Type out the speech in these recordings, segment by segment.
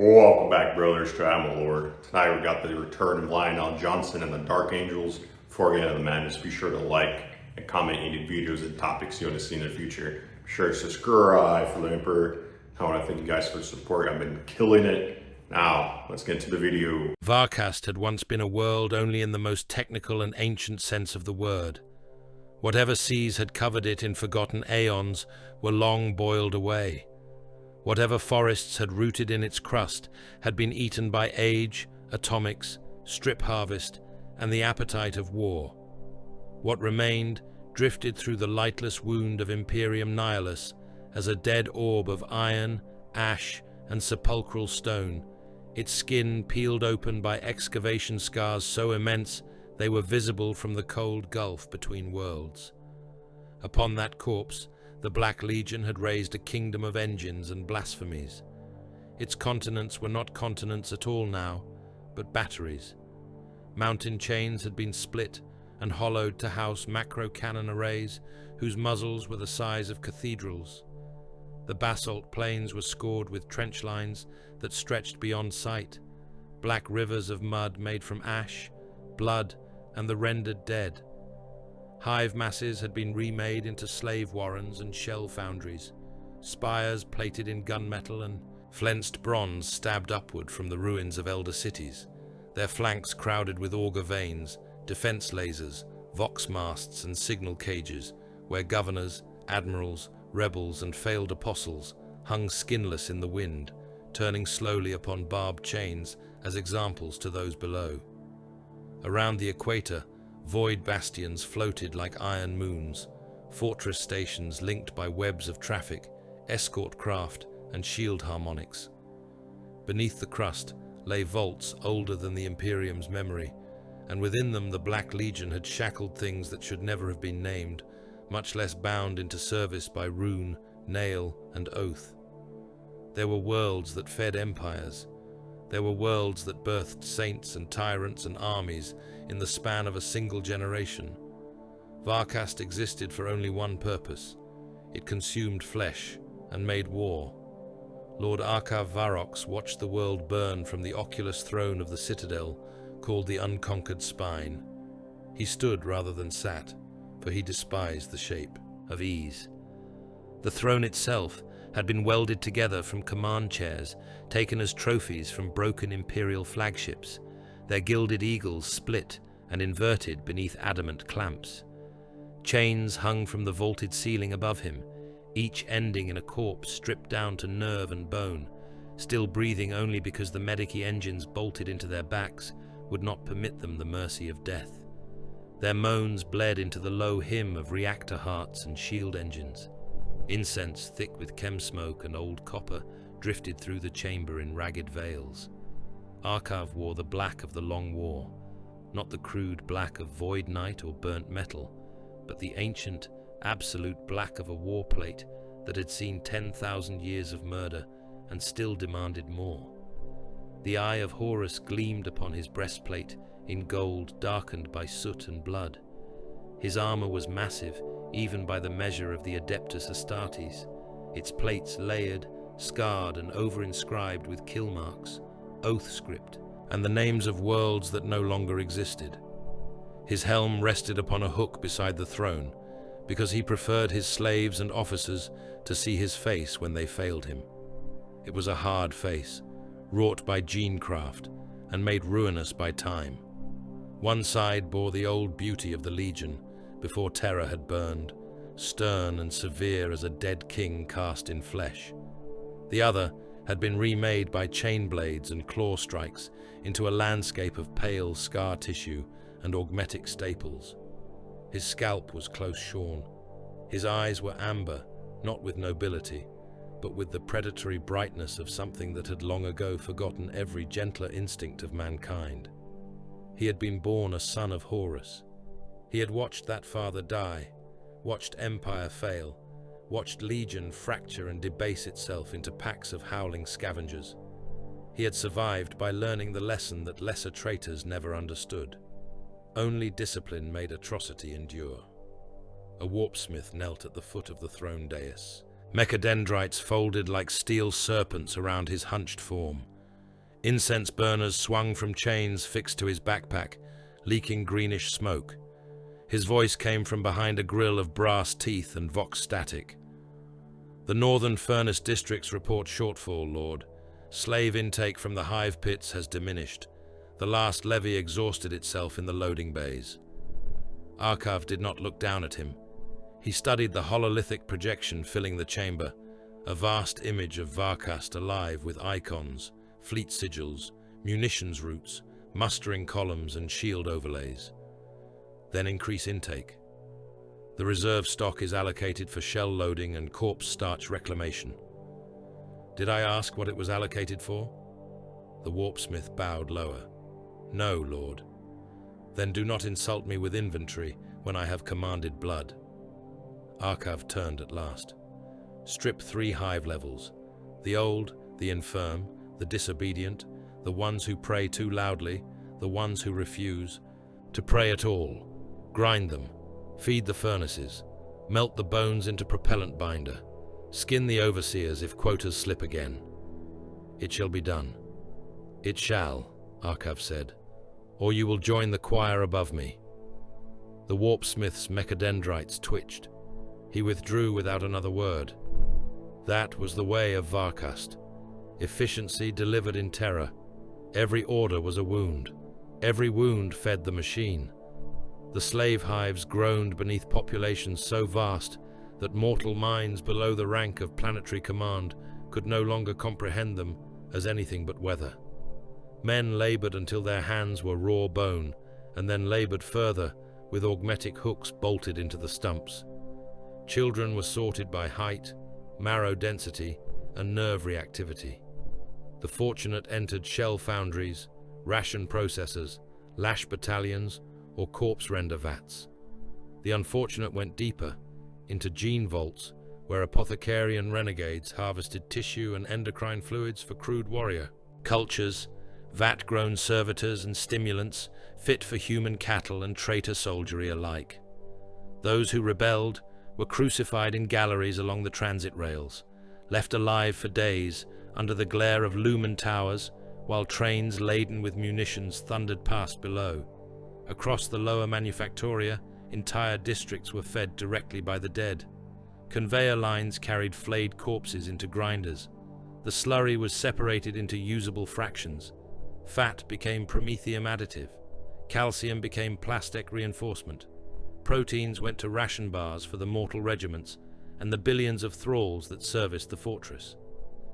Welcome back, brothers, to Lord. Tonight we got the return of Lionel Johnson and the Dark Angels. Before we get into the madness, be sure to like and comment any videos and topics you want to see in the future. Be sure to subscribe for the Emperor. I want to thank you guys for the support. I've been killing it. Now, let's get into the video. Varkast had once been a world only in the most technical and ancient sense of the word. Whatever seas had covered it in forgotten aeons were long boiled away. Whatever forests had rooted in its crust had been eaten by age, atomics, strip harvest, and the appetite of war. What remained drifted through the lightless wound of Imperium Nihilus as a dead orb of iron, ash, and sepulchral stone, its skin peeled open by excavation scars so immense they were visible from the cold gulf between worlds. Upon that corpse, the Black Legion had raised a kingdom of engines and blasphemies. Its continents were not continents at all now, but batteries. Mountain chains had been split and hollowed to house macro-cannon arrays whose muzzles were the size of cathedrals. The basalt plains were scored with trench lines that stretched beyond sight, black rivers of mud made from ash, blood, and the rendered dead. Hive masses had been remade into slave warrens and shell foundries, spires plated in gunmetal and flensed bronze stabbed upward from the ruins of elder cities, their flanks crowded with auger veins, defense lasers, vox masts and signal cages, where governors, admirals, rebels and failed apostles hung skinless in the wind, turning slowly upon barbed chains as examples to those below. Around the equator, void bastions floated like iron moons, fortress stations linked by webs of traffic, escort craft, and shield harmonics. Beneath the crust lay vaults older than the Imperium's memory, and within them the Black Legion had shackled things that should never have been named, much less bound into service by rune, nail, and oath. There were worlds that fed empires. There were worlds that birthed saints and tyrants and armies in the span of a single generation. Varkast existed for only one purpose. It consumed flesh and made war. Lord Arkhav Varrox watched the world burn from the oculus throne of the citadel, called the Unconquered Spine. He stood rather than sat, for he despised the shape of ease. The throne itself had been welded together from command chairs taken as trophies from broken Imperial flagships, their gilded eagles split and inverted beneath adamant clamps. Chains hung from the vaulted ceiling above him, each ending in a corpse stripped down to nerve and bone, still breathing only because the medici engines bolted into their backs would not permit them the mercy of death. Their moans bled into the low hymn of reactor hearts and shield engines. Incense thick with chem smoke and old copper drifted through the chamber in ragged veils. Arkhav wore the black of the Long War, not the crude black of void night or burnt metal, but the ancient, absolute black of a war plate that had seen 10,000 years of murder and still demanded more. The eye of Horus gleamed upon his breastplate in gold darkened by soot and blood. His armor was massive, even by the measure of the Adeptus Astartes, its plates layered, scarred and over-inscribed with kill marks, oath script, and the names of worlds that no longer existed. His helm rested upon a hook beside the throne, because he preferred his slaves and officers to see his face when they failed him. It was a hard face, wrought by genecraft, and made ruinous by time. One side bore the old beauty of the Legion, before terror had burned, stern and severe as a dead king cast in flesh. The other had been remade by chain blades and claw strikes into a landscape of pale scar tissue and augmetic staples. His scalp was close shorn. His eyes were amber, not with nobility, but with the predatory brightness of something that had long ago forgotten every gentler instinct of mankind. He had been born a son of Horus. He had watched that father die, watched empire fail, watched legion fracture and debase itself into packs of howling scavengers. He had survived by learning the lesson that lesser traitors never understood. Only discipline made atrocity endure. A warpsmith knelt at the foot of the throne dais. Mechadendrites folded like steel serpents around his hunched form, Incense burners swung from chains fixed to his backpack, leaking greenish smoke. His voice came from behind a grill of brass teeth and vox static. "The northern furnace districts report shortfall, Lord. Slave intake from the hive pits has diminished. The last levy exhausted itself in the loading bays." Arkhav did not look down at him. He studied the hololithic projection filling the chamber, a vast image of Varkast alive with icons, fleet sigils, munitions routes, mustering columns and shield overlays. "Then increase intake. The reserve stock is allocated for shell loading and corpse starch reclamation." "Did I ask what it was allocated for?" The warpsmith bowed lower. "No, Lord." "Then do not insult me with inventory when I have commanded blood." Arkhav turned at last. "Strip 3 hive levels: the old, the infirm, the disobedient, the ones who pray too loudly, the ones who refuse to pray at all. Grind them, feed the furnaces, melt the bones into propellant binder, skin the overseers if quotas slip again. It shall be done." "It shall," Arkhav said, "or you will join the choir above me." The warpsmith's mechadendrites twitched. He withdrew without another word. That was the way of Varkast. Efficiency delivered in terror. Every order was a wound. Every wound fed the machine. The slave hives groaned beneath populations so vast that mortal minds below the rank of planetary command could no longer comprehend them as anything but weather. Men labored until their hands were raw bone, and then labored further with augmetic hooks bolted into the stumps. Children were sorted by height, marrow density, and nerve reactivity. The fortunate entered shell foundries, ration processors, lash battalions, or corpse render vats. The unfortunate went deeper, into gene vaults, where apothecarian renegades harvested tissue and endocrine fluids for crude warrior cultures, vat-grown servitors and stimulants fit for human cattle and traitor soldiery alike. Those who rebelled were crucified in galleries along the transit rails, left alive for days under the glare of lumen towers while trains laden with munitions thundered past below. Across the lower manufactoria, entire districts were fed directly by the dead. Conveyor lines carried flayed corpses into grinders. The slurry was separated into usable fractions. Fat became promethium additive. Calcium became plastic reinforcement. Proteins went to ration bars for the mortal regiments and the billions of thralls that serviced the fortress.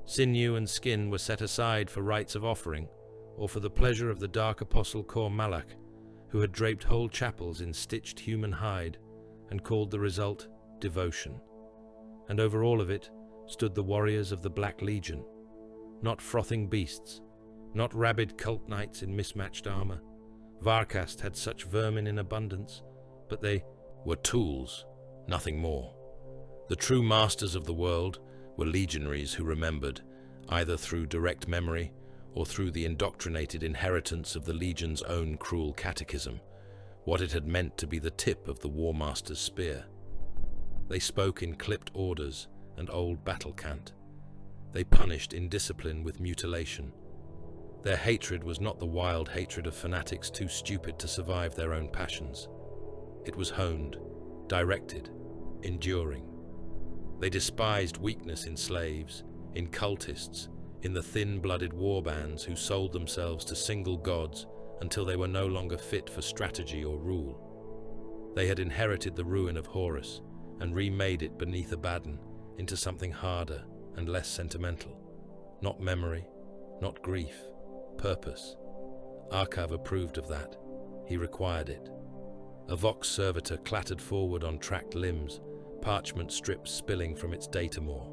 Sinew and skin were set aside for rites of offering, or for the pleasure of the dark apostle Kor Malak, who had draped whole chapels in stitched human hide and called the result devotion. And over all of it stood the warriors of the Black Legion, not frothing beasts, not rabid cult knights in mismatched armor. Varkast had such vermin in abundance, but they were tools, nothing more. The true masters of the world were legionaries who remembered, either through direct memory or through the indoctrinated inheritance of the Legion's own cruel catechism, what it had meant to be the tip of the War Master's spear. They spoke in clipped orders and old battle cant. They punished indiscipline with mutilation. Their hatred was not the wild hatred of fanatics too stupid to survive their own passions. It was honed, directed, enduring. They despised weakness in slaves, in cultists, in the thin-blooded warbands who sold themselves to single gods until they were no longer fit for strategy or rule. They had inherited the ruin of Horus and remade it beneath Abaddon into something harder and less sentimental. Not memory, not grief, purpose. Arkhav approved of that. He required it. A vox servitor clattered forward on tracked limbs, parchment strips spilling from its datamore.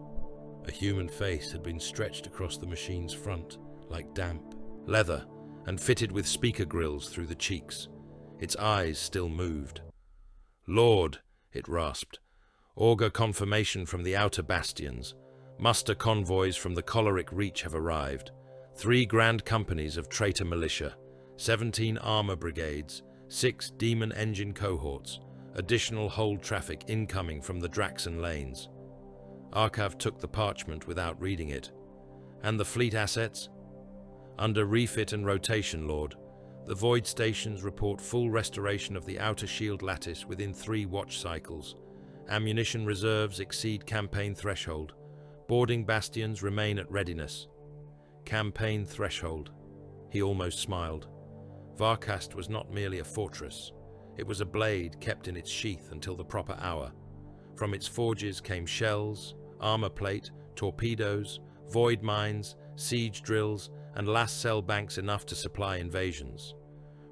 A human face had been stretched across the machine's front, like damp leather, and fitted with speaker grills through the cheeks. Its eyes still moved. "Lord," it rasped, "augur confirmation from the outer bastions. Muster convoys from the choleric reach have arrived. 3 grand companies of traitor militia, 17 armor brigades, 6 demon engine cohorts, additional hold traffic incoming from the Draxan lanes." Arkhav took the parchment without reading it. "And the fleet assets?" Under refit and rotation, Lord. The Void Stations report full restoration of the outer shield lattice within 3 watch cycles. Ammunition reserves exceed campaign threshold. Boarding bastions remain at readiness. Campaign threshold. He almost smiled. Varkast was not merely a fortress. It was a blade kept in its sheath until the proper hour. From its forges came shells, armor plate, torpedoes, void mines, siege drills, and last cell banks enough to supply invasions.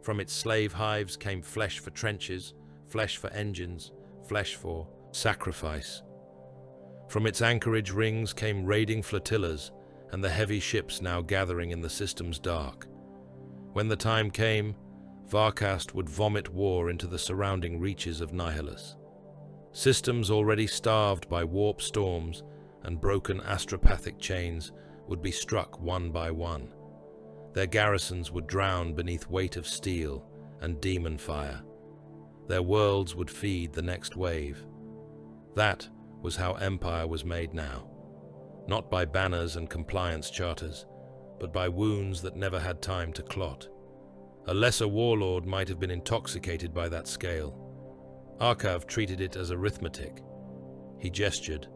From its slave hives came flesh for trenches, flesh for engines, flesh for sacrifice. From its anchorage rings came raiding flotillas and the heavy ships now gathering in the system's dark. When the time came, Varkast would vomit war into the surrounding reaches of Annihilates. Systems already starved by warp storms and broken astropathic chains would be struck one by one. Their garrisons would drown beneath weight of steel and demon fire. Their worlds would feed the next wave. That was how Empire was made now. Not by banners and compliance charters, but by wounds that never had time to clot. A lesser warlord might have been intoxicated by that scale. Arkhav treated it as arithmetic. He gestured,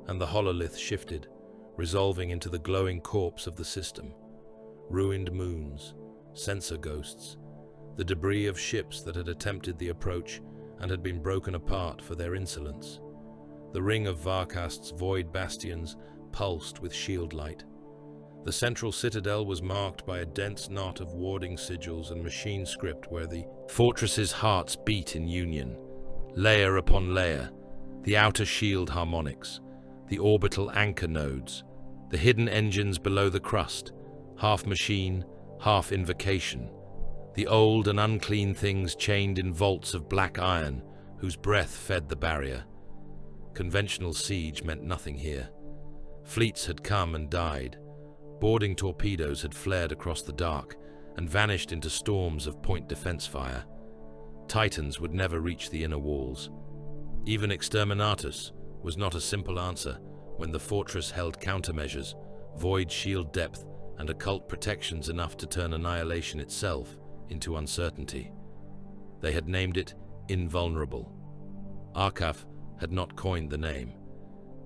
and the hololith shifted, resolving into the glowing corpse of the system. Ruined moons, sensor ghosts, the debris of ships that had attempted the approach and had been broken apart for their insolence. The ring of Varkast's void bastions pulsed with shield light. The central citadel was marked by a dense knot of warding sigils and machine script where the fortress's hearts beat in union, layer upon layer, the outer shield harmonics, the orbital anchor nodes, the hidden engines below the crust, half machine, half invocation, the old and unclean things chained in vaults of black iron whose breath fed the barrier. Conventional siege meant nothing here. Fleets had come and died. Boarding torpedoes had flared across the dark and vanished into storms of point defense fire. Titans would never reach the inner walls. Even exterminatus was not a simple answer when the fortress held countermeasures, void shield depth, and occult protections enough to turn annihilation itself into uncertainty. They had named it invulnerable. Arkhav had not coined the name.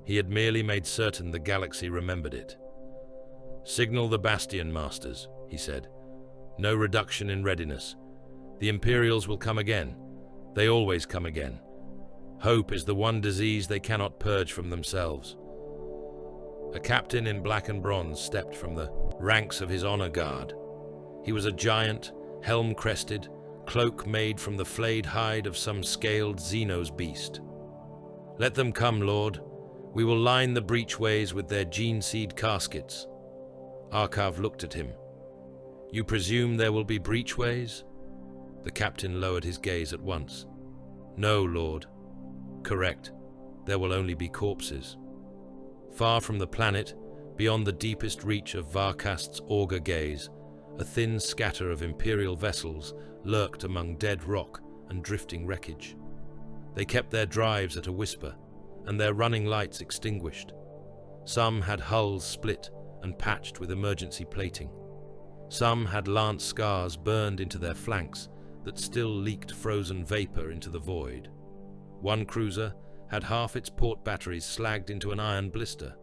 He had merely made certain the galaxy remembered it. "Signal the Bastion Masters," he said. "No reduction in readiness. The Imperials will come again. They always come again. Hope is the one disease they cannot purge from themselves." A captain in black and bronze stepped from the ranks of his honor guard. He was a giant, helm-crested, cloak made from the flayed hide of some scaled Xenos beast. "Let them come, Lord. We will line the breachways with their gene seed caskets." Arkhav looked at him. "You presume there will be breachways?" The captain lowered his gaze at once. "No, Lord." "Correct. There will only be corpses." Far from the planet, beyond the deepest reach of Varkast's auger gaze, a thin scatter of Imperial vessels lurked among dead rock and drifting wreckage. They kept their drives at a whisper, and their running lights extinguished. Some had hulls split and patched with emergency plating. Some had lance scars burned into their flanks that still leaked frozen vapor into the void. One cruiser had half its port batteries slagged into an iron blister.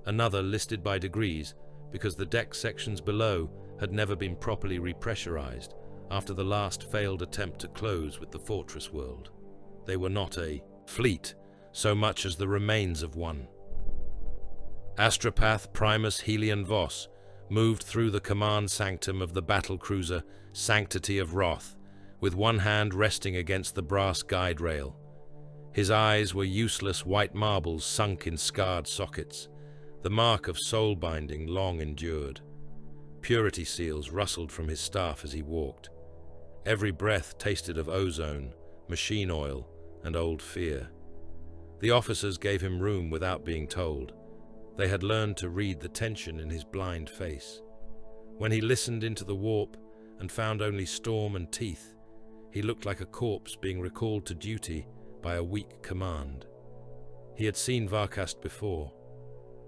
Another listed by degrees because the deck sections below had never been properly repressurized after the last failed attempt to close with the fortress world. They were not a fleet so much as the remains of one. Astropath Primus Helion Voss moved through the command sanctum of the battlecruiser Sanctity of Wrath, with one hand resting against the brass guide rail. His eyes were useless white marbles sunk in scarred sockets, the mark of soul-binding long endured. Purity seals rustled from his staff as he walked. Every breath tasted of ozone, machine oil, and old fear. The officers gave him room without being told. They had learned to read the tension in his blind face. When he listened into the warp and found only storm and teeth, he looked like a corpse being recalled to duty by a weak command. He had seen Varkast before,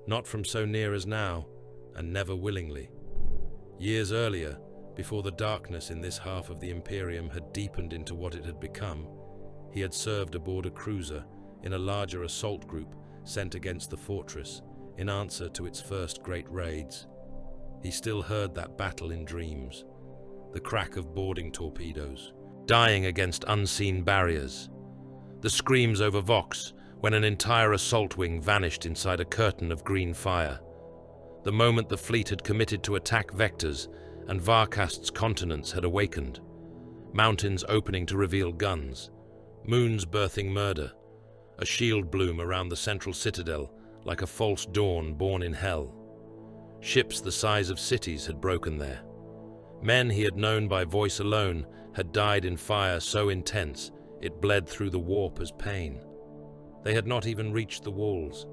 not from so near as now, and never willingly. Years earlier, before the darkness in this half of the Imperium had deepened into what it had become, he had served aboard a cruiser in a larger assault group sent against the fortress in answer to its first great raids. He still heard that battle in dreams, the crack of boarding torpedoes, dying against unseen barriers, the screams over Vox when an entire assault wing vanished inside a curtain of green fire, the moment the fleet had committed to attack vectors and Varkast's continents had awakened, mountains opening to reveal guns, moons birthing murder, a shield bloom around the central citadel like a false dawn born in hell. Ships the size of cities had broken there. Men he had known by voice alone had died in fire so intense it bled through the warp as pain. They had not even reached the walls.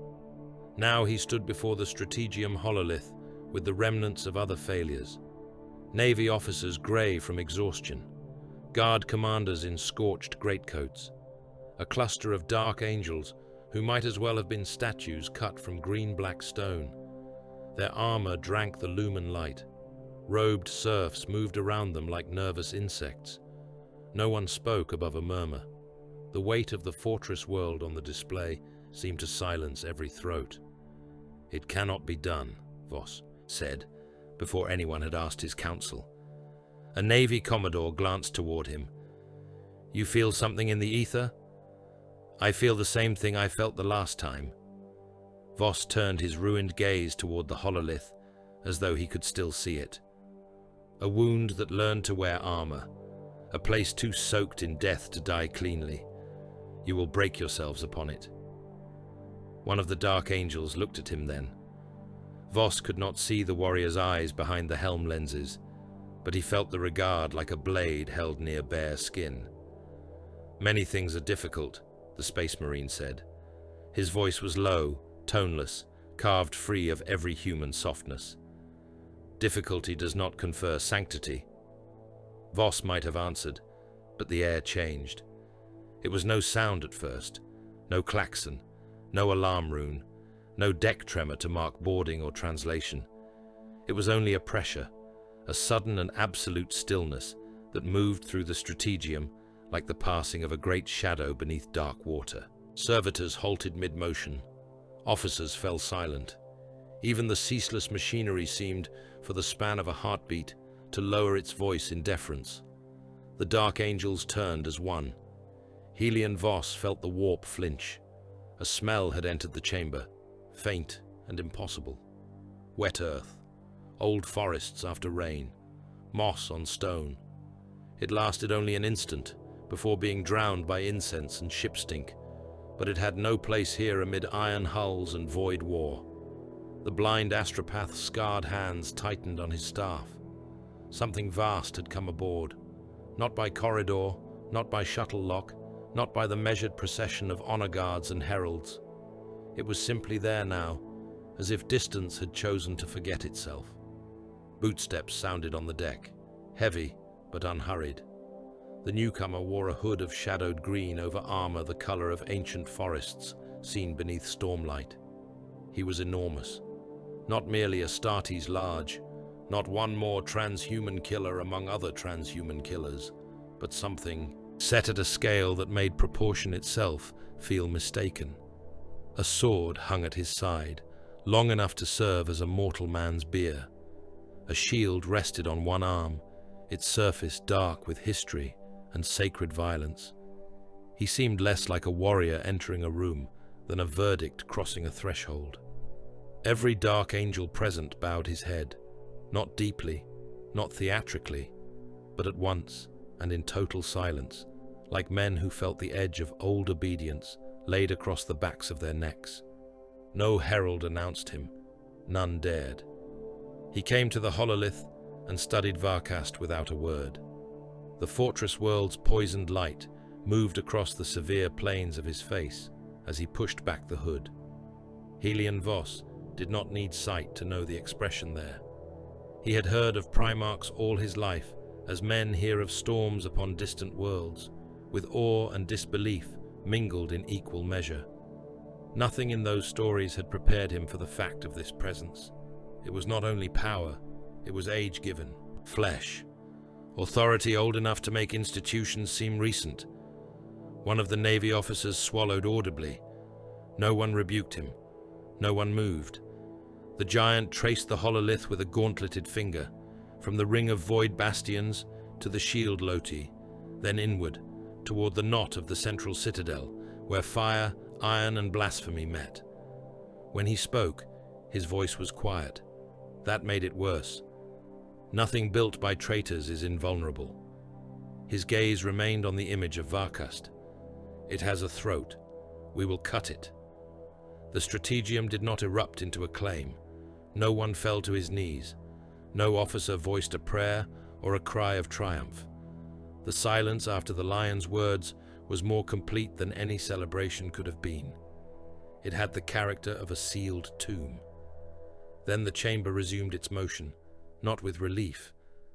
Now he stood before the Strategium hololith with the remnants of other failures. Navy officers grey from exhaustion, guard commanders in scorched greatcoats, a cluster of dark angels who might as well have been statues cut from green-black stone. Their armor drank the lumen light. Robed serfs moved around them like nervous insects. No one spoke above a murmur. The weight of the fortress world on the display seemed to silence every throat. "It cannot be done," Voss said, before anyone had asked his counsel. A Navy Commodore glanced toward him. "You feel something in the ether?" "I feel the same thing I felt the last time." Voss turned his ruined gaze toward the hololith, as though he could still see it. A wound that learned to wear armor, a place too soaked in death to die cleanly. You will break yourselves upon it. One of the dark angels looked at him then. Voss could not see the warrior's eyes behind the helm lenses, but he felt the regard like a blade held near bare skin. "Many things are difficult," the Space Marine said. His voice was low, toneless, carved free of every human softness. "Difficulty does not confer sanctity." Voss might have answered, but the air changed. It was no sound at first, no klaxon, no alarm rune, no deck tremor to mark boarding or translation. It was only a pressure, a sudden and absolute stillness that moved through the Strategium like the passing of a great shadow beneath dark water. Servitors halted mid-motion. Officers fell silent. Even the ceaseless machinery seemed, for the span of a heartbeat, to lower its voice in deference. The dark angels turned as one. Healy and Voss felt the warp flinch. A smell had entered the chamber, faint and impossible. Wet earth, old forests after rain, moss on stone. It lasted only an instant before being drowned by incense and ship stink, but it had no place here amid iron hulls and void war. The blind astropath's scarred hands tightened on his staff. Something vast had come aboard, not by corridor, not by shuttle lock, not by the measured procession of honor guards and heralds. It was simply there now, as if distance had chosen to forget itself. Bootsteps sounded on the deck, heavy but unhurried. The newcomer wore a hood of shadowed green over armor the color of ancient forests seen beneath stormlight. He was enormous, not merely Astartes large, not one more transhuman killer among other transhuman killers, but something set at a scale that made proportion itself feel mistaken. A sword hung at his side, long enough to serve as a mortal man's bier. A shield rested on one arm, its surface dark with history and sacred violence. He seemed less like a warrior entering a room than a verdict crossing a threshold. Every dark angel present bowed his head, not deeply, not theatrically, but at once and in total silence, like men who felt the edge of old obedience laid across the backs of their necks. No herald announced him, none dared. He came to the hololith and studied Varkast without a word. The fortress world's poisoned light moved across the severe planes of his face as he pushed back the hood. Healy and Voss did not need sight to know the expression there. He had heard of Primarchs all his life, as men hear of storms upon distant worlds, with awe and disbelief mingled in equal measure. Nothing in those stories had prepared him for the fact of this presence. It was not only power, It was age-given, flesh, authority old enough to make institutions seem recent. One of the Navy officers swallowed audibly. No one rebuked him. No one moved. The giant traced the hololith with a gauntleted finger, from the ring of void bastions to the shield loti, then inward, toward the knot of the central citadel, where fire, iron, and blasphemy met. When he spoke, his voice was quiet. That made it worse. Nothing built by traitors is invulnerable. His gaze remained on the image of Varkast. It has a throat. We will cut it. The strategium did not erupt into a claim. No one fell to his knees. No officer voiced a prayer or a cry of triumph. The silence after the lion's words was more complete than any celebration could have been. It had the character of a sealed tomb. Then the chamber resumed its motion, not with relief,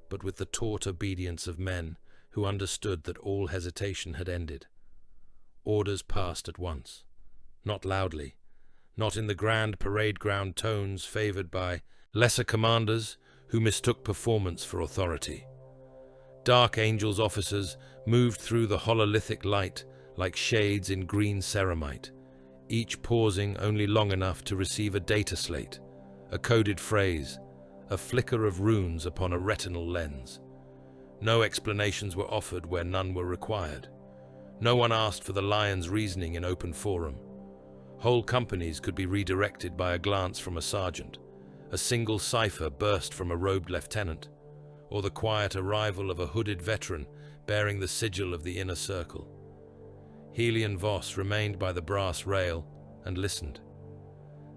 but with the taut obedience of men who understood that all hesitation had ended. Orders passed at once, not loudly, not in the grand parade ground tones favored by lesser commanders who mistook performance for authority. Dark Angel's officers moved through the hololithic light like shades in green ceramite, each pausing only long enough to receive a data slate, a coded phrase, a flicker of runes upon a retinal lens. No explanations were offered where none were required. No one asked for the lion's reasoning in open forum. Whole companies could be redirected by a glance from a sergeant, a single cipher burst from a robed lieutenant, or the quiet arrival of a hooded veteran bearing the sigil of the inner circle. Helion Voss remained by the brass rail and listened.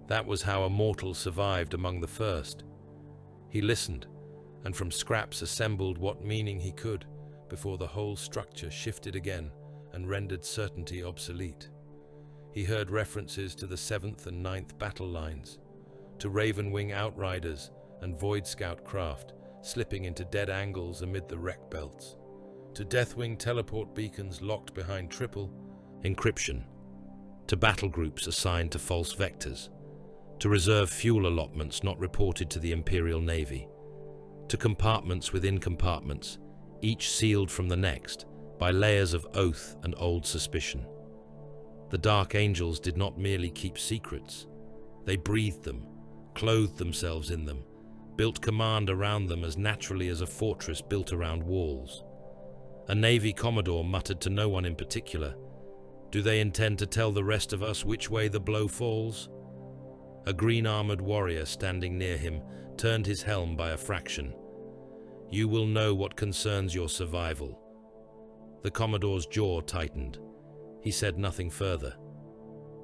That was how a mortal survived among the first. He listened, and from scraps assembled what meaning he could before the whole structure shifted again and rendered certainty obsolete. He heard references to the 7th and 9th battle lines, to Ravenwing outriders and Void Scout craft slipping into dead angles amid the wreck belts, to Deathwing teleport beacons locked behind triple encryption, to battle groups assigned to false vectors, to reserve fuel allotments not reported to the Imperial Navy, to compartments within compartments, each sealed from the next by layers of oath and old suspicion. The Dark Angels did not merely keep secrets. They breathed them, clothed themselves in them, built command around them as naturally as a fortress built around walls. A Navy Commodore muttered to no one in particular, "Do they intend to tell the rest of us which way the blow falls?" A green-armored warrior standing near him turned his helm by a fraction. "You will know what concerns your survival." The Commodore's jaw tightened. He said nothing further.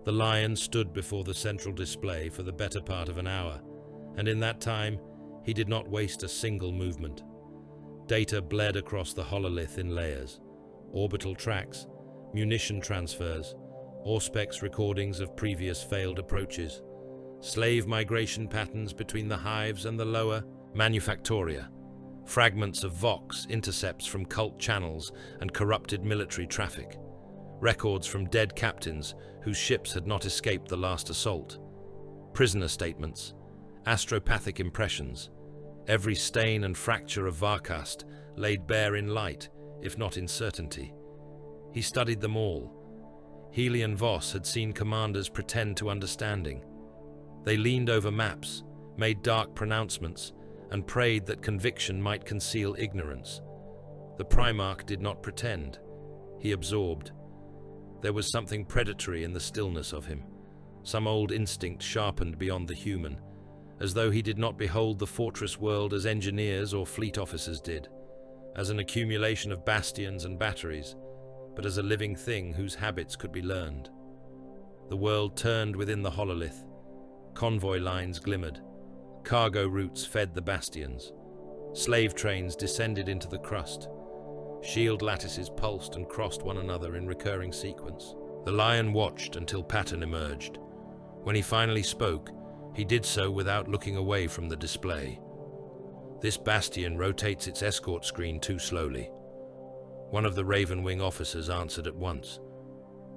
The lion stood before the central display for the better part of an hour, and in that time he did not waste a single movement. Data bled across the hololith in layers, orbital tracks, munition transfers, Auspex recordings of previous failed approaches, slave migration patterns between the hives and the lower Manufactoria, fragments of Vox intercepts from cult channels and corrupted military traffic, records from dead captains whose ships had not escaped the last assault, prisoner statements, astropathic impressions, every stain and fracture of Varkast laid bare in light, if not in certainty. He studied them all. Helion Voss had seen commanders pretend to understanding. They leaned over maps, made dark pronouncements, and prayed that conviction might conceal ignorance. The Primarch did not pretend. He absorbed. There was something predatory in the stillness of him, some old instinct sharpened beyond the human, as though he did not behold the fortress world as engineers or fleet officers did, as an accumulation of bastions and batteries, but as a living thing whose habits could be learned. The world turned within the hololith. Convoy lines glimmered. Cargo routes fed the bastions. Slave trains descended into the crust. Shield lattices pulsed and crossed one another in recurring sequence. The lion watched until pattern emerged. When he finally spoke, he did so without looking away from the display. "This bastion rotates its escort screen too slowly." One of the Ravenwing officers answered at once.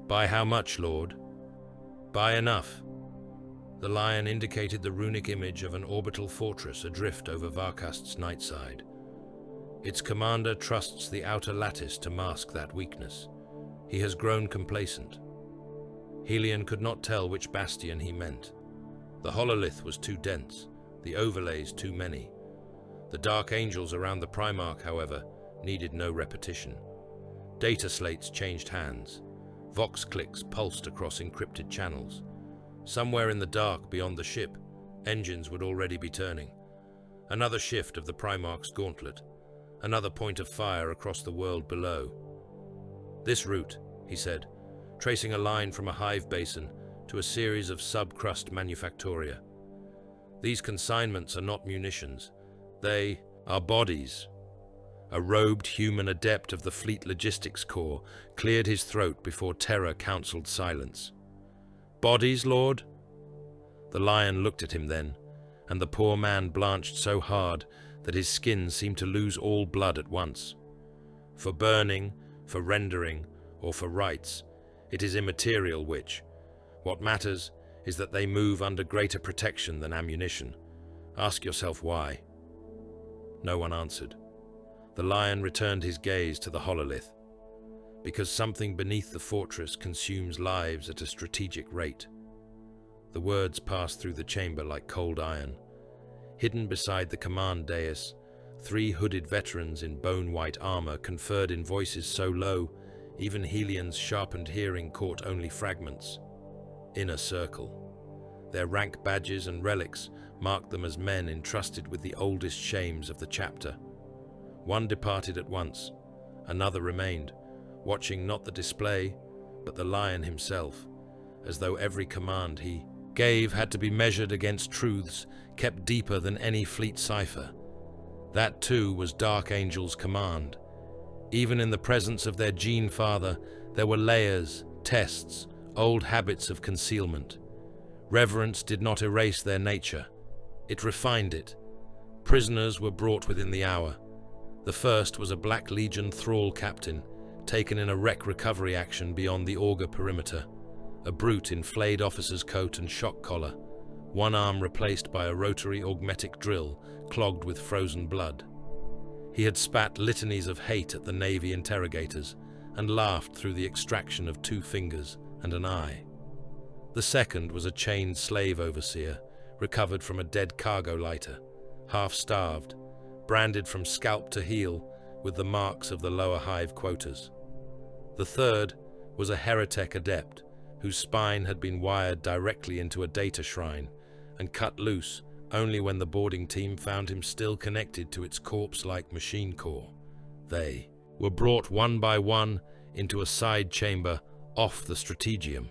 "By how much, Lord?" "By enough." The lion indicated the runic image of an orbital fortress adrift over Varkast's night side. Its commander trusts the outer lattice to mask that weakness. He has grown complacent. Helion could not tell which bastion he meant. The hololith was too dense, the overlays too many. The dark angels around the Primarch, however, needed no repetition. Data slates changed hands. Vox clicks pulsed across encrypted channels. Somewhere in the dark beyond the ship, engines would already be turning. Another shift of the Primarch's gauntlet. Another point of fire across the world below. "This route," he said, tracing a line from a hive basin to a series of sub-crust manufactoria. "These consignments are not munitions. They are bodies." A robed human adept of the Fleet Logistics Corps cleared his throat before terror counseled silence. "Bodies, Lord?" The lion looked at him then, and the poor man blanched so hard that his skin seemed to lose all blood at once. For burning, for rendering, or for rites, it is immaterial which. What matters is that they move under greater protection than ammunition. Ask yourself why. No one answered. The lion returned his gaze to the hololith. Because something beneath the fortress consumes lives at a strategic rate. The words passed through the chamber like cold iron. Hidden beside the command dais, 3 hooded veterans in bone-white armor conferred in voices so low, even Helion's sharpened hearing caught only fragments. Inner circle. Their rank badges and relics marked them as men entrusted with the oldest shames of the chapter. One departed at once, another remained, watching not the display, but the lion himself, as though every command he gave had to be measured against truths kept deeper than any fleet cipher. That too was Dark Angel's command. Even in the presence of their gene father, there were layers, tests, old habits of concealment. Reverence did not erase their nature. It refined it. Prisoners were brought within the hour. The first was a Black Legion thrall captain, taken in a wreck recovery action beyond the auger perimeter. A brute in flayed officer's coat and shock collar, one arm replaced by a rotary augmetic drill clogged with frozen blood. He had spat litanies of hate at the Navy interrogators and laughed through the extraction of 2 fingers and an eye. The second was a chained slave overseer, recovered from a dead cargo lighter, half-starved, branded from scalp to heel with the marks of the lower hive quotas. The third was a heretic adept, whose spine had been wired directly into a data shrine and cut loose only when the boarding team found him still connected to its corpse-like machine core. They were brought one by one into a side chamber off the strategium.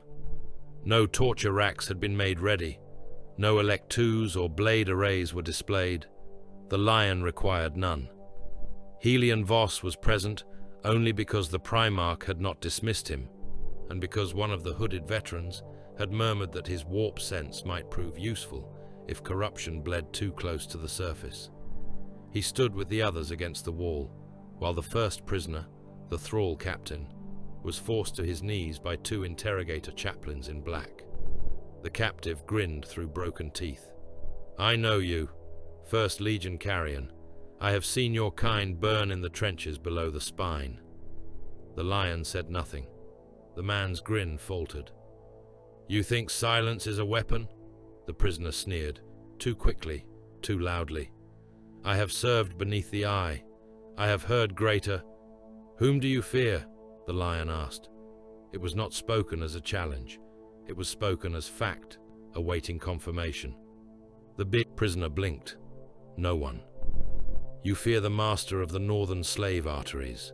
No torture racks had been made ready. No electus or blade arrays were displayed. The lion required none. Helion Voss was present only because the Primarch had not dismissed him, and because one of the hooded veterans had murmured that his warp sense might prove useful if corruption bled too close to the surface. He stood with the others against the wall, while the first prisoner, the thrall captain, was forced to his knees by 2 interrogator chaplains in black. The captive grinned through broken teeth. "I know you, 1st Legion Carrion. I have seen your kind burn in the trenches below the spine." The lion said nothing. The man's grin faltered. "You think silence is a weapon?" The prisoner sneered, too quickly, too loudly. "I have served beneath the eye. I have heard greater." "Whom do you fear?" the lion asked. It was not spoken as a challenge. It was spoken as fact, awaiting confirmation. The big prisoner blinked. No one. "You fear the master of the northern slave arteries."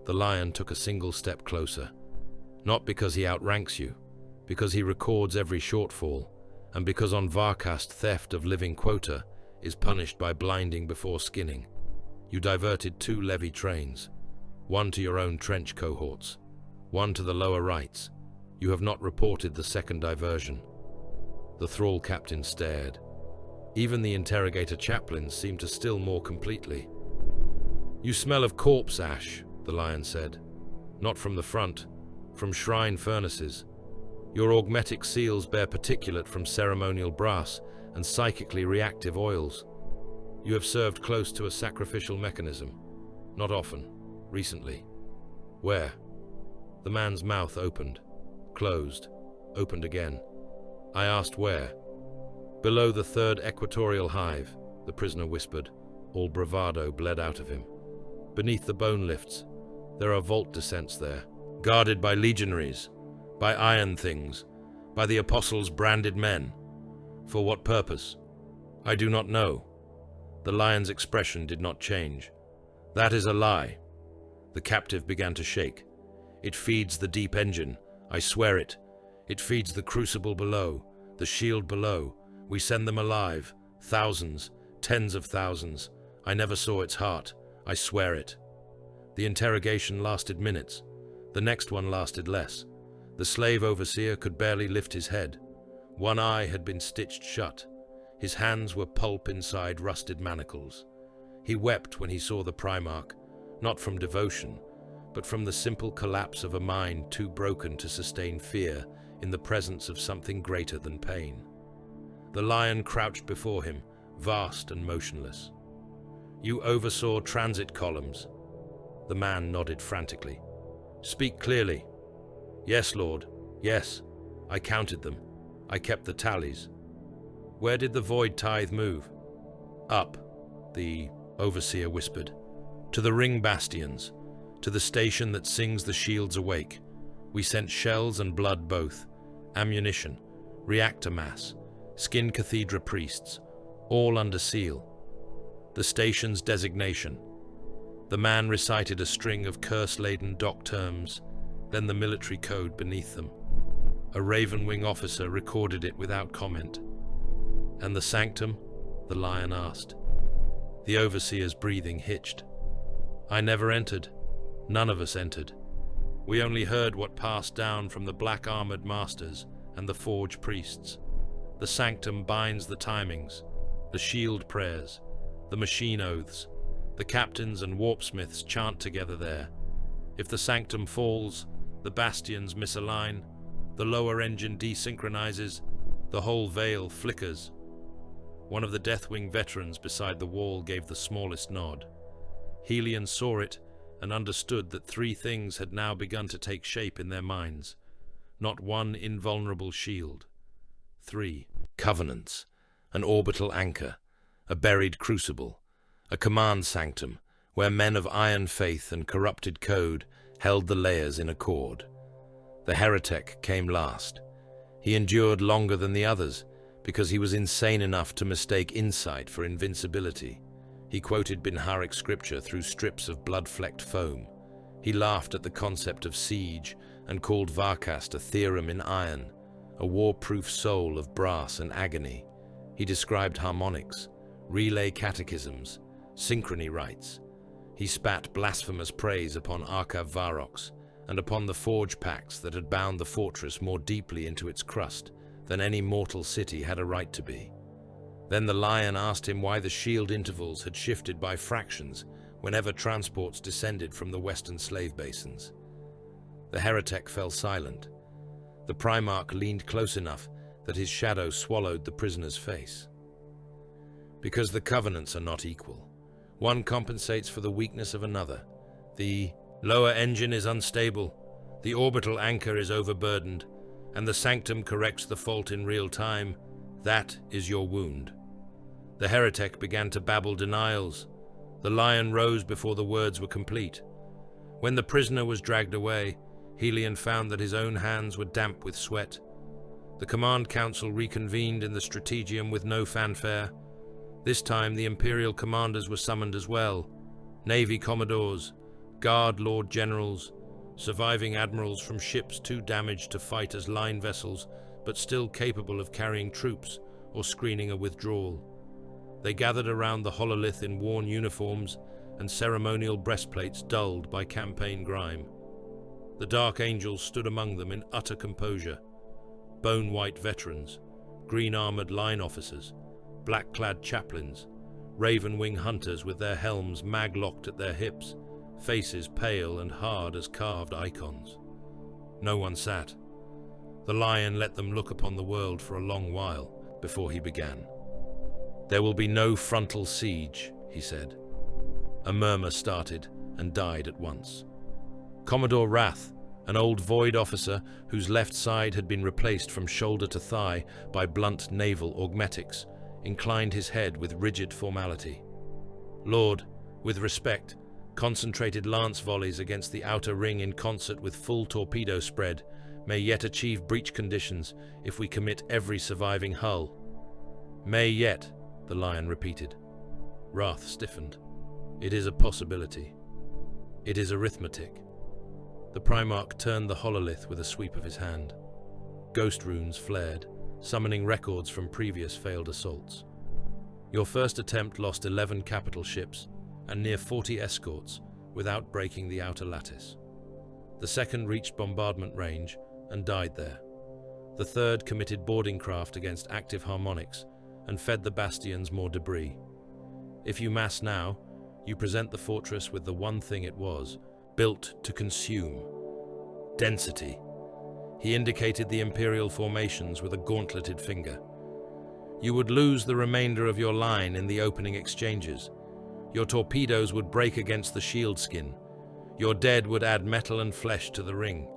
The lion took a single step closer. "Not because he outranks you, because he records every shortfall, and because on Varkast theft of living quota is punished by blinding before skinning. You diverted 2 levy trains, one to your own trench cohorts, one to the lower rights. You have not reported the second diversion." The thrall captain stared. Even the interrogator chaplains seemed to still more completely. "You smell of corpse ash," the lion said. "Not from the front, from shrine furnaces. Your augmetic seals bear particulate from ceremonial brass and psychically reactive oils. You have served close to a sacrificial mechanism. Not often. Recently. Where? The man's mouth opened, closed, opened again. I asked where. Below the third equatorial hive, the prisoner whispered. All bravado bled out of him. Beneath the bone lifts, there are vault descents there, guarded by legionaries, by iron things, by the apostles' branded men. For what purpose? I do not know. The lion's expression did not change. That is a lie. The captive began to shake. It feeds the deep engine, I swear it. It feeds the crucible below, the shield below. We send them alive, thousands, tens of thousands. I never saw its heart, I swear it. The interrogation lasted minutes. The next one lasted less. The slave overseer could barely lift his head. One eye had been stitched shut. His hands were pulp inside rusted manacles. He wept when he saw the Primarch, not from devotion, but from the simple collapse of a mind too broken to sustain fear in the presence of something greater than pain. The lion crouched before him, vast and motionless. You oversaw transit columns. The man nodded frantically. Speak clearly. Yes, Lord. Yes. I counted them. I kept the tallies. Where did the void tithe move? Up, the overseer whispered. To the ring bastions, to the station that sings the shields awake. We sent shells and blood both, ammunition, reactor mass, skin cathedra priests, all under seal. The station's designation. The man recited a string of curse-laden dock terms, then the military code beneath them. A Ravenwing officer recorded it without comment. And the sanctum? The lion asked. The overseer's breathing hitched. I never entered. None of us entered. We only heard what passed down from the black-armored masters and the forge priests. The sanctum binds the timings, the shield prayers, the machine oaths. The captains and warpsmiths chant together there. If the sanctum falls, the bastions misalign, the lower engine desynchronizes, the whole veil flickers. One of the Deathwing veterans beside the wall gave the smallest nod. Helion saw it and understood that three things had now begun to take shape in their minds. Not one invulnerable shield. 3 covenants, an orbital anchor, a buried crucible, a command sanctum where men of iron faith and corrupted code held the layers in accord. The heretic came last. He endured longer than the others because he was insane enough to mistake insight for invincibility. He quoted Binharic scripture through strips of blood-flecked foam. He laughed at the concept of siege and called Varkast a theorem in iron, a war-proof soul of brass and agony. He described harmonics, relay catechisms, synchrony rites. He spat blasphemous praise upon Arkhav Varrox and upon the forge pacts that had bound the fortress more deeply into its crust than any mortal city had a right to be. Then the lion asked him why the shield intervals had shifted by fractions whenever transports descended from the western slave basins. The heretic fell silent. The Primarch leaned close enough that his shadow swallowed the prisoner's face. Because the covenants are not equal. One compensates for the weakness of another. The lower engine is unstable, the orbital anchor is overburdened, and the sanctum corrects the fault in real time. That is your wound. The heretic began to babble denials. The lion rose before the words were complete. When the prisoner was dragged away, Helion found that his own hands were damp with sweat. The command council reconvened in the strategium with no fanfare. This time the Imperial commanders were summoned as well. Navy commodores, guard lord generals, surviving admirals from ships too damaged to fight as line vessels, but still capable of carrying troops or screening a withdrawal. They gathered around the hololith in worn uniforms and ceremonial breastplates dulled by campaign grime. The Dark Angels stood among them in utter composure. Bone-white veterans, green-armored line officers, black-clad chaplains, raven-wing hunters with their helms mag-locked at their hips, faces pale and hard as carved icons. No one sat. The lion let them look upon the world for a long while before he began. "There will be no frontal siege," he said. A murmur started and died at once. Commodore Wrath, an old Void officer whose left side had been replaced from shoulder to thigh by blunt naval augmetics, inclined his head with rigid formality. "Lord, with respect, concentrated lance volleys against the outer ring in concert with full torpedo spread may yet achieve breach conditions if we commit every surviving hull." "May yet," the lion repeated. Wrath stiffened. "It is a possibility. It is arithmetic." The Primarch turned the hololith with a sweep of his hand. Ghost runes flared, summoning records from previous failed assaults. "Your first attempt lost 11 capital ships and near 40 escorts without breaking the outer lattice. The second reached bombardment range and died there. The third committed boarding craft against active harmonics and fed the bastions more debris. If you mass now, you present the fortress with the one thing it was, built to consume: density." He indicated the Imperial formations with a gauntleted finger. "You would lose the remainder of your line in the opening exchanges. Your torpedoes would break against the shield skin. Your dead would add metal and flesh to the ring.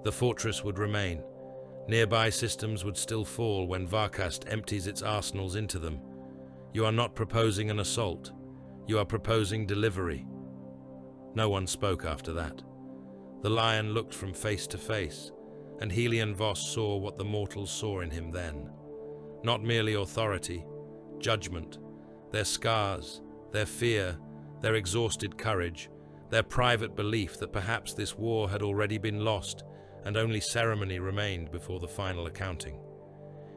The fortress would remain. Nearby systems would still fall when Varkast empties its arsenals into them. You are not proposing an assault. You are proposing delivery." No one spoke after that. The lion looked from face to face, and Helion Voss saw what the mortals saw in him then. Not merely authority, judgment, their scars, their fear, their exhausted courage, their private belief that perhaps this war had already been lost and only ceremony remained before the final accounting.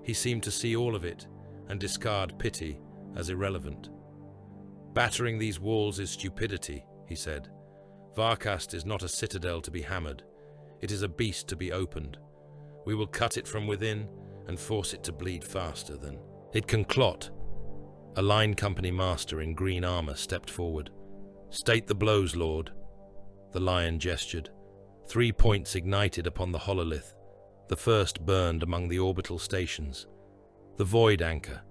He seemed to see all of it and discard pity as irrelevant. "Battering these walls is stupidity," he said. "Varkast is not a citadel to be hammered. It is a beast to be opened. We will cut it from within and force it to bleed faster than it can clot." A line company master in green armor stepped forward. "State the blows, Lord." The lion gestured. 3 points ignited upon the hololith. The first burned among the orbital stations. "The void anchor.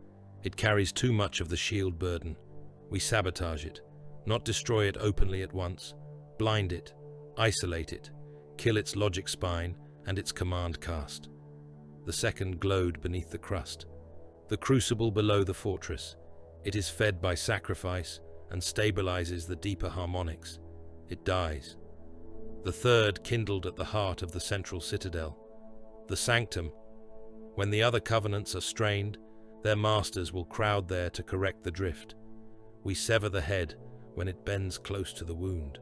It carries too much of the shield burden. We sabotage it, not destroy it openly at once. Blind it, isolate it, kill its logic spine and its command cast." The second glowed beneath the crust. "The crucible below the fortress. It is fed by sacrifice and stabilizes the deeper harmonics. It dies." The third kindled at the heart of the central citadel. "The sanctum. When the other covenants are strained, their masters will crowd there to correct the drift. We sever the head when it bends close to the wound."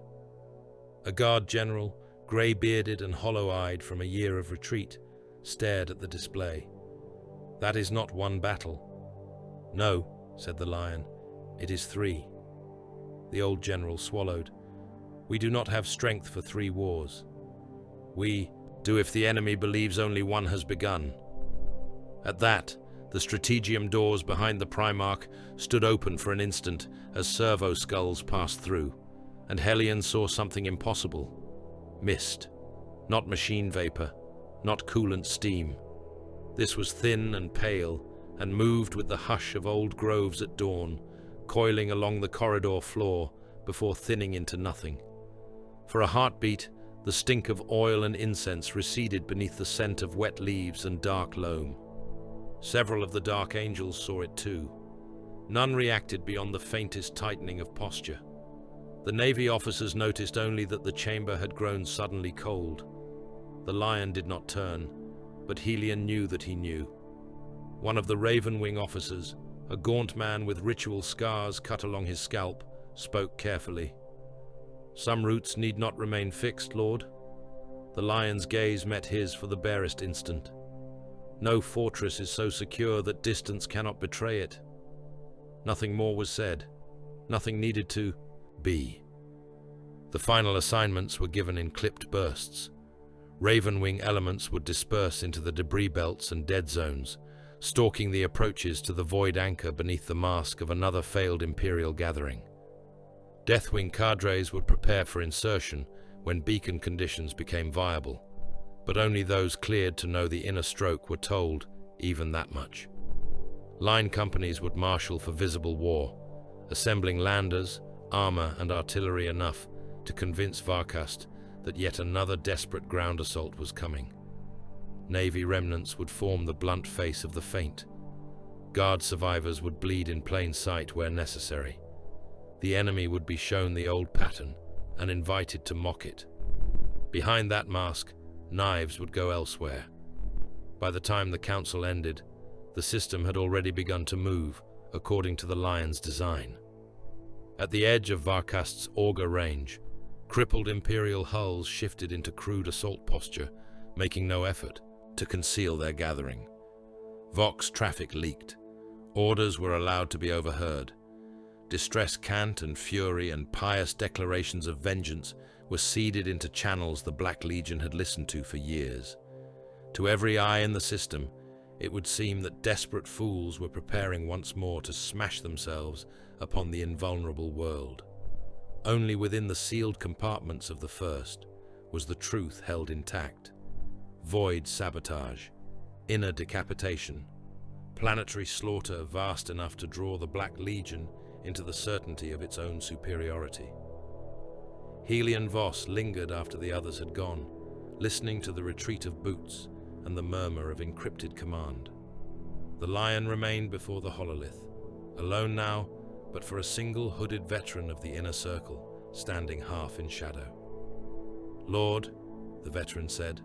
A guard general, grey-bearded and hollow-eyed from a year of retreat, stared at the display. "That is not one battle." "No," said the lion, "it is 3. The old general swallowed. "We do not have strength for 3 wars. We do if the enemy believes only one has begun." At that, the strategium doors behind the Primarch stood open for an instant as servo skulls passed through, and Helion saw something impossible. Mist. Not machine vapor, not coolant steam. This was thin and pale, and moved with the hush of old groves at dawn, coiling along the corridor floor before thinning into nothing. For a heartbeat, the stink of oil and incense receded beneath the scent of wet leaves and dark loam. Several of the Dark Angels saw it too. None reacted beyond the faintest tightening of posture. The Navy officers noticed only that the chamber had grown suddenly cold. The lion did not turn, but Helion knew that he knew. One of the Raven Wing officers, a gaunt man with ritual scars cut along his scalp, spoke carefully. "Some roots need not remain fixed, Lord." The lion's gaze met his for the barest instant. "No fortress is so secure that distance cannot betray it." Nothing more was said. Nothing needed to be. The final assignments were given in clipped bursts. Ravenwing elements would disperse into the debris belts and dead zones, stalking the approaches to the void anchor beneath the mask of another failed Imperial gathering. Deathwing cadres would prepare for insertion when beacon conditions became viable. but only those cleared to know the inner stroke were told even that much. Line companies would marshal for visible war, assembling landers, armor and artillery enough to convince Varkast that yet another desperate ground assault was coming. Navy remnants would form the blunt face of the feint. Guard survivors would bleed in plain sight where necessary. The enemy would be shown the old pattern and invited to mock it. Behind that mask, knives would go elsewhere. By the time the council ended, the system had already begun to move according to the Lion's design. At the edge of Varkast's auger range, crippled Imperial hulls shifted into crude assault posture, making no effort to conceal their gathering. Vox traffic leaked. Orders were allowed to be overheard. Distress cant and fury and pious declarations of vengeance were seeded into channels the Black Legion had listened to for years. To every eye in the system, it would seem that desperate fools were preparing once more to smash themselves upon the invulnerable world. Only within the sealed compartments of the first was the truth held intact. Void sabotage, inner decapitation, planetary slaughter vast enough to draw the Black Legion into the certainty of its own superiority. Helion Voss lingered after the others had gone, listening to the retreat of boots and the murmur of encrypted command. The Lion remained before the hololith, alone now, but for a single hooded veteran of the inner circle, standing half in shadow. "Lord," the veteran said,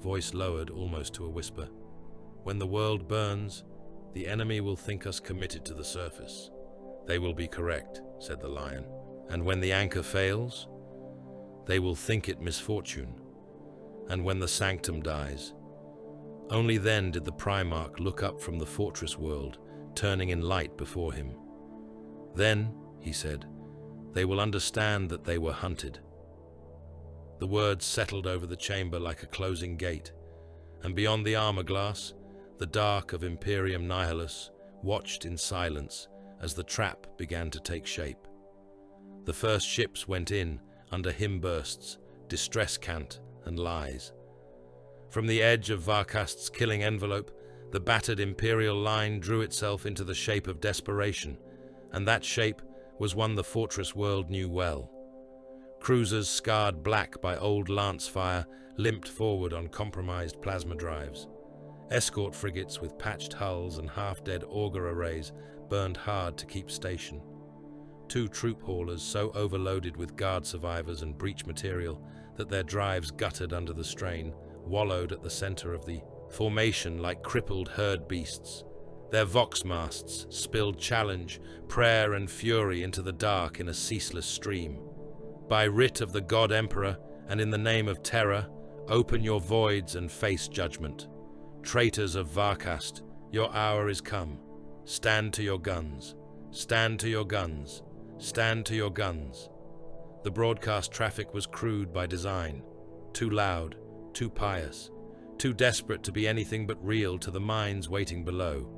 voice lowered almost to a whisper, "when the world burns, the enemy will think us committed to the surface." "They will be correct," said the Lion. "And when the anchor fails, they will think it misfortune. And when the sanctum dies, only then did the Primarch look up from the fortress world, turning in light before him. Then, he said, they will understand that they were hunted." The words settled over the chamber like a closing gate, and beyond the armor glass, the dark of Imperium Nihilus watched in silence as the trap began to take shape. The first ships went in under hymn bursts, distress cant, and lies. From the edge of Varkast's killing envelope, the battered Imperial line drew itself into the shape of desperation, and that shape was one the fortress world knew well. Cruisers scarred black by old lance fire limped forward on compromised plasma drives. Escort frigates with patched hulls and half-dead auger arrays burned hard to keep station. Two troop haulers so overloaded with guard survivors and breach material that their drives guttered under the strain wallowed at the center of the formation like crippled herd beasts. Their vox masts spilled challenge, prayer and fury into the dark in a ceaseless stream. "By writ of the God Emperor, and in the name of terror, open your voids and face judgment. Traitors of Varkast, your hour is come. Stand to your guns. Stand to your guns. Stand to your guns." The broadcast traffic was crude by design, too loud, too pious, too desperate to be anything but real to the minds waiting below.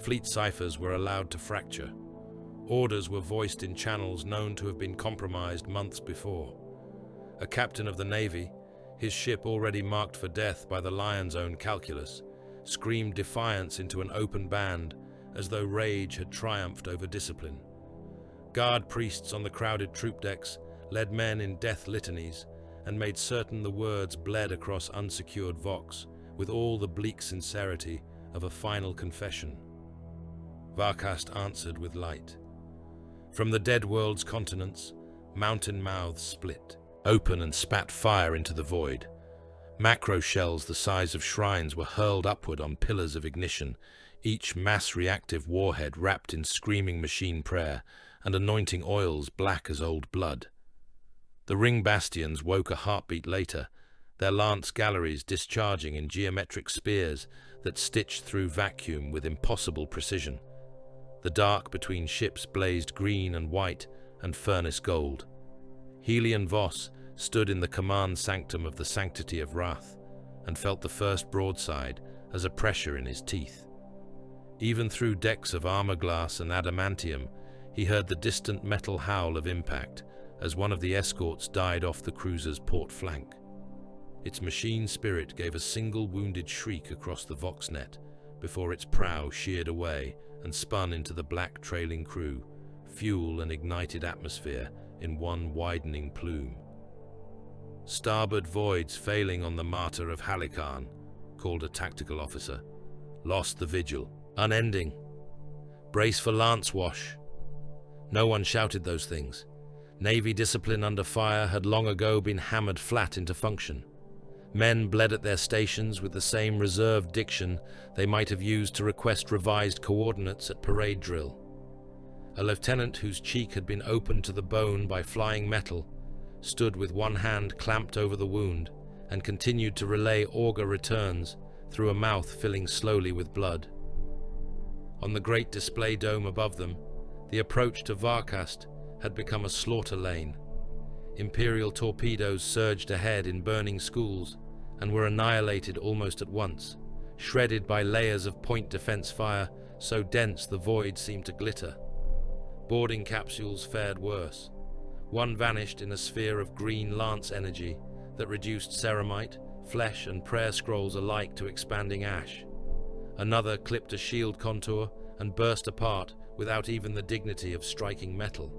Fleet ciphers were allowed to fracture. Orders were voiced in channels known to have been compromised months before. A captain of the Navy, his ship already marked for death by the Lion's own calculus, screamed defiance into an open band as though rage had triumphed over discipline. Guard priests on the crowded troop decks led men in death litanies and made certain the words bled across unsecured vox with all the bleak sincerity of a final confession. Varkast answered with light. From the dead world's continents, mountain mouths split, open and spat fire into the void. Macro shells the size of shrines were hurled upward on pillars of ignition, each mass-reactive warhead wrapped in screaming machine prayer and anointing oils black as old blood. The ring bastions woke a heartbeat later, their lance galleries discharging in geometric spears that stitched through vacuum with impossible precision. The dark between ships blazed green and white and furnace gold. Helion Voss stood in the command sanctum of the Sanctity of Wrath and felt the first broadside as a pressure in his teeth. Even through decks of armor glass and adamantium, he heard the distant metal howl of impact as one of the escorts died off the cruiser's port flank. Its machine spirit gave a single wounded shriek across the Voxnet before its prow sheared away and spun into the black trailing crew, fuel and ignited atmosphere in one widening plume. Starboard voids failing on the martyr of Halikarn, called a tactical officer, lost the vigil, unending. Brace for lance wash. No one shouted those things. Navy discipline under fire had long ago been hammered flat into function. Men bled at their stations with the same reserved diction they might have used to request revised coordinates at parade drill. A lieutenant whose cheek had been opened to the bone by flying metal stood with one hand clamped over the wound and continued to relay auger returns through a mouth filling slowly with blood. On the great display dome above them, the approach to Varkast had become a slaughter lane. Imperial torpedoes surged ahead in burning schools and were annihilated almost at once, shredded by layers of point defense fire so dense the void seemed to glitter. Boarding capsules fared worse. One vanished in a sphere of green lance energy that reduced ceramite, flesh and prayer scrolls alike to expanding ash. Another clipped a shield contour and burst apart without even the dignity of striking metal.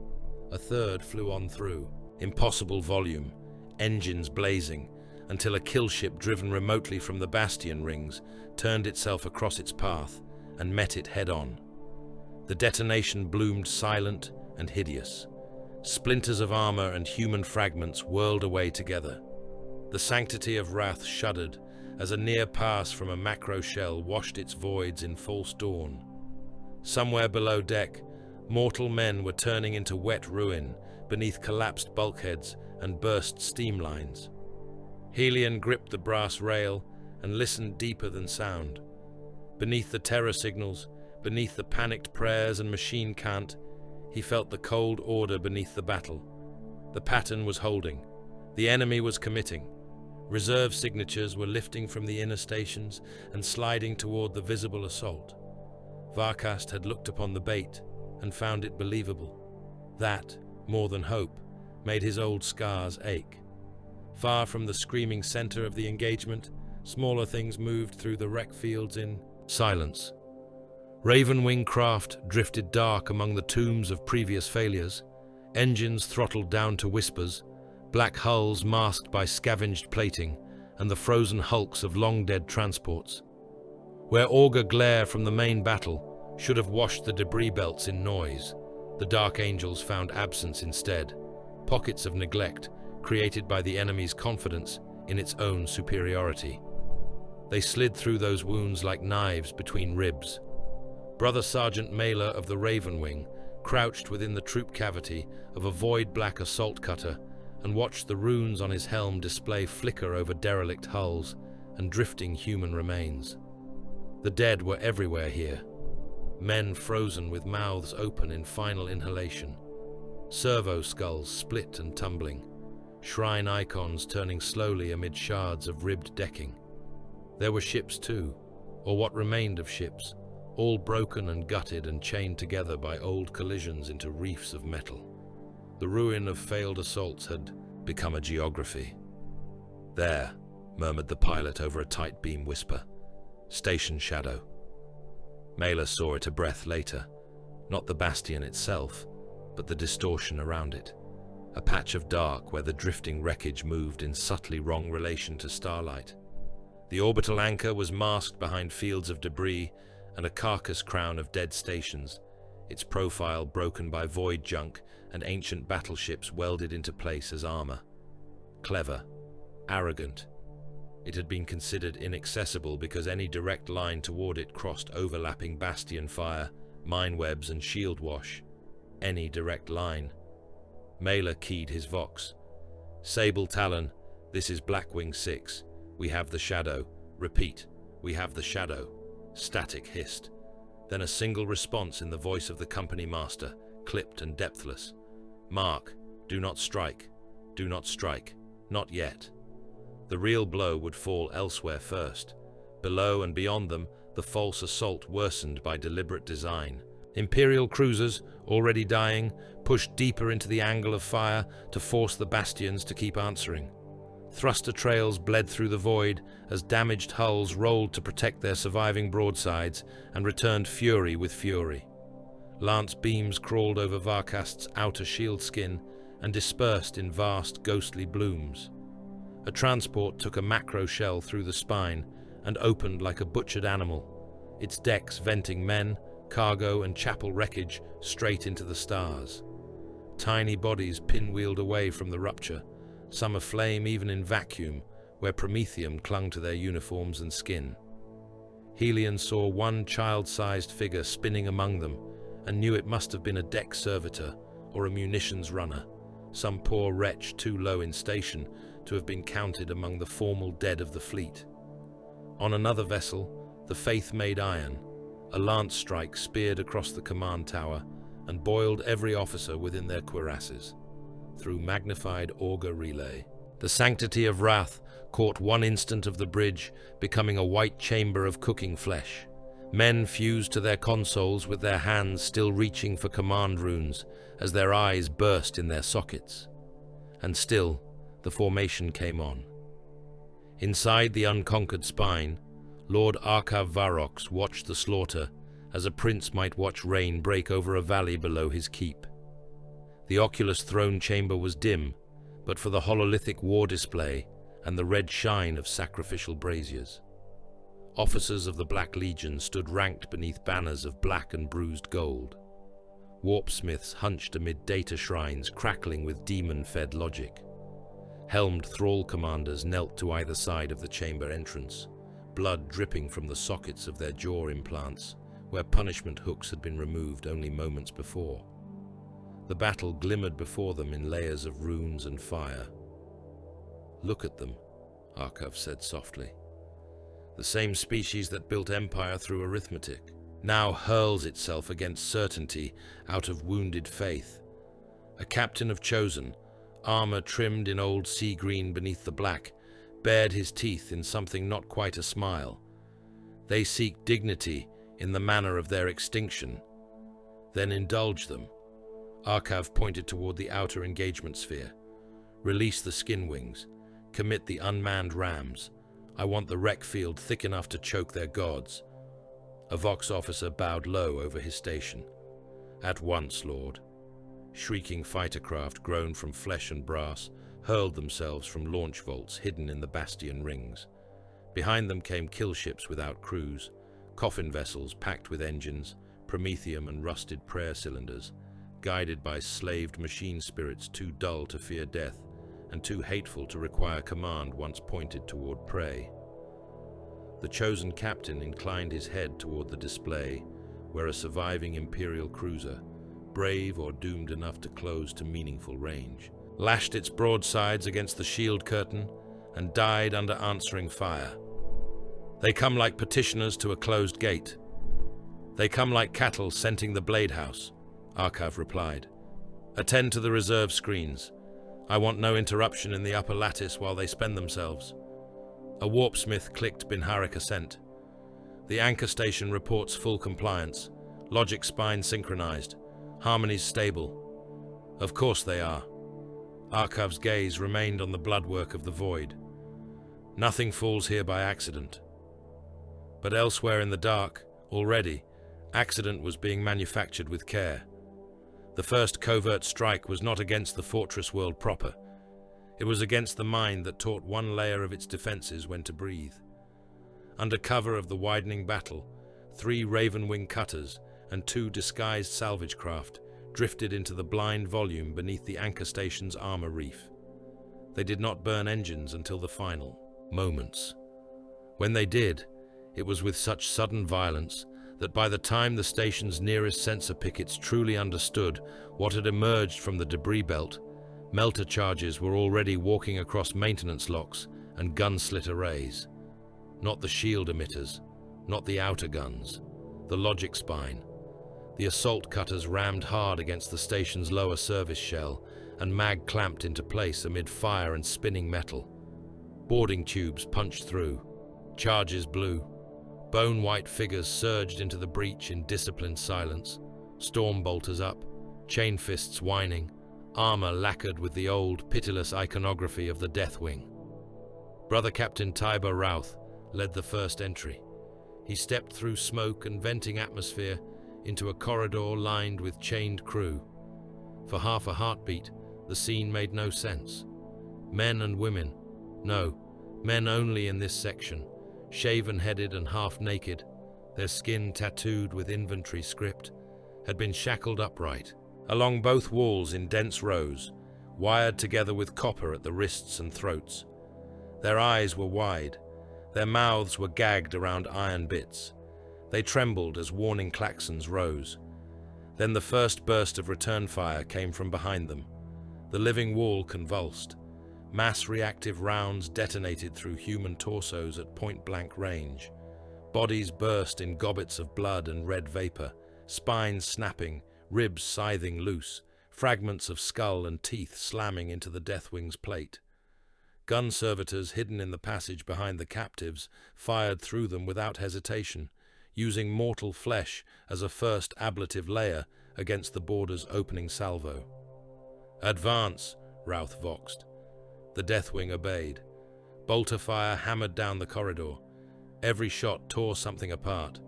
A third flew on through, impossible volume, engines blazing, until a killship driven remotely from the bastion rings turned itself across its path and met it head-on. The detonation bloomed silent and hideous. Splinters of armor and human fragments whirled away together. The sanctity of wrath shuddered as a near pass from a macro shell washed its voids in false dawn. Somewhere below deck, mortal men were turning into wet ruin beneath collapsed bulkheads and burst steam lines. Helion gripped the brass rail and listened deeper than sound. Beneath the terror signals, beneath the panicked prayers and machine cant, he felt the cold order beneath the battle. The pattern was holding. The enemy was committing. Reserve signatures were lifting from the inner stations and sliding toward the visible assault. Varkast had looked upon the bait and found it believable. That, more than hope, made his old scars ache. Far from the screaming center of the engagement, smaller things moved through the wreck fields in silence. Ravenwing craft drifted dark among the tombs of previous failures, engines throttled down to whispers, black hulls masked by scavenged plating, and the frozen hulks of long-dead transports. Where auger glare from the main battle should have washed the debris belts in noise, the Dark Angels found absence instead, pockets of neglect created by the enemy's confidence in its own superiority. They slid through those wounds like knives between ribs. Brother Sergeant Mailer of the Ravenwing crouched within the troop cavity of a void-black assault cutter and watched the runes on his helm display flicker over derelict hulls and drifting human remains. The dead were everywhere here. Men frozen with mouths open in final inhalation. Servo skulls split and tumbling. Shrine icons turning slowly amid shards of ribbed decking. There were ships too, or what remained of ships, all broken and gutted and chained together by old collisions into reefs of metal. The ruin of failed assaults had become a geography. "There," murmured the pilot over a tight beam whisper. "Station shadow." Mailer saw it a breath later, not the bastion itself, but the distortion around it. A patch of dark where the drifting wreckage moved in subtly wrong relation to starlight. The orbital anchor was masked behind fields of debris and a carcass crown of dead stations, its profile broken by void junk and ancient battleships welded into place as armor. Clever, arrogant. It had been considered inaccessible because any direct line toward it crossed overlapping bastion fire, mine webs and shield wash. Any direct line. Mailer keyed his Vox. "Sable Talon, this is Blackwing 6. We have the shadow. Repeat, we have the shadow." Static hissed. Then a single response in the voice of the company master, clipped and depthless. "Mark, do not strike. Do not strike. Not yet." The real blow would fall elsewhere first. Below and beyond them, the false assault worsened by deliberate design. Imperial cruisers, already dying, pushed deeper into the angle of fire to force the bastions to keep answering. Thruster trails bled through the void as damaged hulls rolled to protect their surviving broadsides and returned fury with fury. Lance beams crawled over Varkast's outer shield skin and dispersed in vast, ghostly blooms. A transport took a macro shell through the spine and opened like a butchered animal, its decks venting men, cargo and chapel wreckage straight into the stars. Tiny bodies pinwheeled away from the rupture, some aflame even in vacuum, where promethium clung to their uniforms and skin. Helion saw one child-sized figure spinning among them and knew it must have been a deck servitor or a munitions runner, some poor wretch too low in station to have been counted among the formal dead of the fleet. On another vessel, the Faith made iron, a lance strike speared across the command tower and boiled every officer within their cuirasses. Through magnified auger relay, the sanctity of wrath caught one instant of the bridge, becoming a white chamber of cooking flesh. Men fused to their consoles with their hands still reaching for command runes as their eyes burst in their sockets. And still, the formation came on. Inside the unconquered spine, Lord Arkhav Varrox watched the slaughter as a prince might watch rain break over a valley below his keep. The oculus throne chamber was dim, but for the hololithic war display and the red shine of sacrificial braziers. Officers of the Black Legion stood ranked beneath banners of black and bruised gold. Warpsmiths hunched amid data shrines crackling with demon-fed logic. Helmed thrall commanders knelt to either side of the chamber entrance, blood dripping from the sockets of their jaw implants, where punishment hooks had been removed only moments before. The battle glimmered before them in layers of runes and fire. "Look at them," Arkhav said softly. "The same species that built empire through arithmetic now hurls itself against certainty out of wounded faith. A captain of chosen, armor trimmed in old sea green beneath the black, bared his teeth in something not quite a smile. They seek dignity in the manner of their extinction. Then indulge them." Arkhav pointed toward the outer engagement sphere. "Release the skin wings. Commit the unmanned rams. I want the wreck field thick enough to choke their gods." A Vox officer bowed low over his station. "At once, Lord." Shrieking fighter craft grown from flesh and brass hurled themselves from launch vaults hidden in the bastion rings. Behind them came kill ships without crews, coffin vessels packed with engines, promethium and rusted prayer cylinders, guided by slaved machine spirits too dull to fear death and too hateful to require command once pointed toward prey. The chosen captain inclined his head toward the display, where a surviving Imperial cruiser, brave or doomed enough to close to meaningful range, lashed its broadsides against the shield curtain and died under answering fire. "They come like petitioners to a closed gate. They come like cattle scenting the blade house," Arkhav replied. "Attend to the reserve screens. I want no interruption in the upper lattice while they spend themselves." A warpsmith clicked Binharic assent. "The anchor station reports full compliance. Logic spine synchronized. Harmonies stable." "Of course they are." Arkhav's gaze remained on the bloodwork of the void. "Nothing falls here by accident." But elsewhere in the dark, already, accident was being manufactured with care. The first covert strike was not against the fortress world proper. It was against the mind that taught one layer of its defenses when to breathe. Under cover of the widening battle, 3 Ravenwing cutters and 2 disguised salvage craft drifted into the blind volume beneath the anchor station's armor reef. They did not burn engines until the final moments. When they did, it was with such sudden violence that by the time the station's nearest sensor pickets truly understood what had emerged from the debris belt, melter charges were already walking across maintenance locks and gun-slit arrays. Not the shield emitters, not the outer guns, the logic spine. The assault cutters rammed hard against the station's lower service shell and mag clamped into place amid fire and spinning metal. Boarding tubes punched through. Charges blew. Bone-white figures surged into the breach in disciplined silence, storm bolters up, chain fists whining, armor lacquered with the old, pitiless iconography of the Deathwing. Brother Captain Tiber Routh led the first entry. He stepped through smoke and venting atmosphere into a corridor lined with chained crew. For half a heartbeat, the scene made no sense. Men and women, no, men only in this section, shaven-headed and half-naked, their skin tattooed with inventory script, had been shackled upright, along both walls in dense rows, wired together with copper at the wrists and throats. Their eyes were wide, their mouths were gagged around iron bits. They trembled as warning klaxons rose. Then the first burst of return fire came from behind them. The living wall convulsed. Mass reactive rounds detonated through human torsos at point-blank range. Bodies burst in gobbets of blood and red vapor, spines snapping, ribs scything loose, fragments of skull and teeth slamming into the Deathwing's plate. Gun servitors hidden in the passage behind the captives fired through them without hesitation, using mortal flesh as a first ablative layer against the border's opening salvo. "Advance," Routh voxed. The Deathwing obeyed. Bolter fire hammered down the corridor. Every shot tore something apart.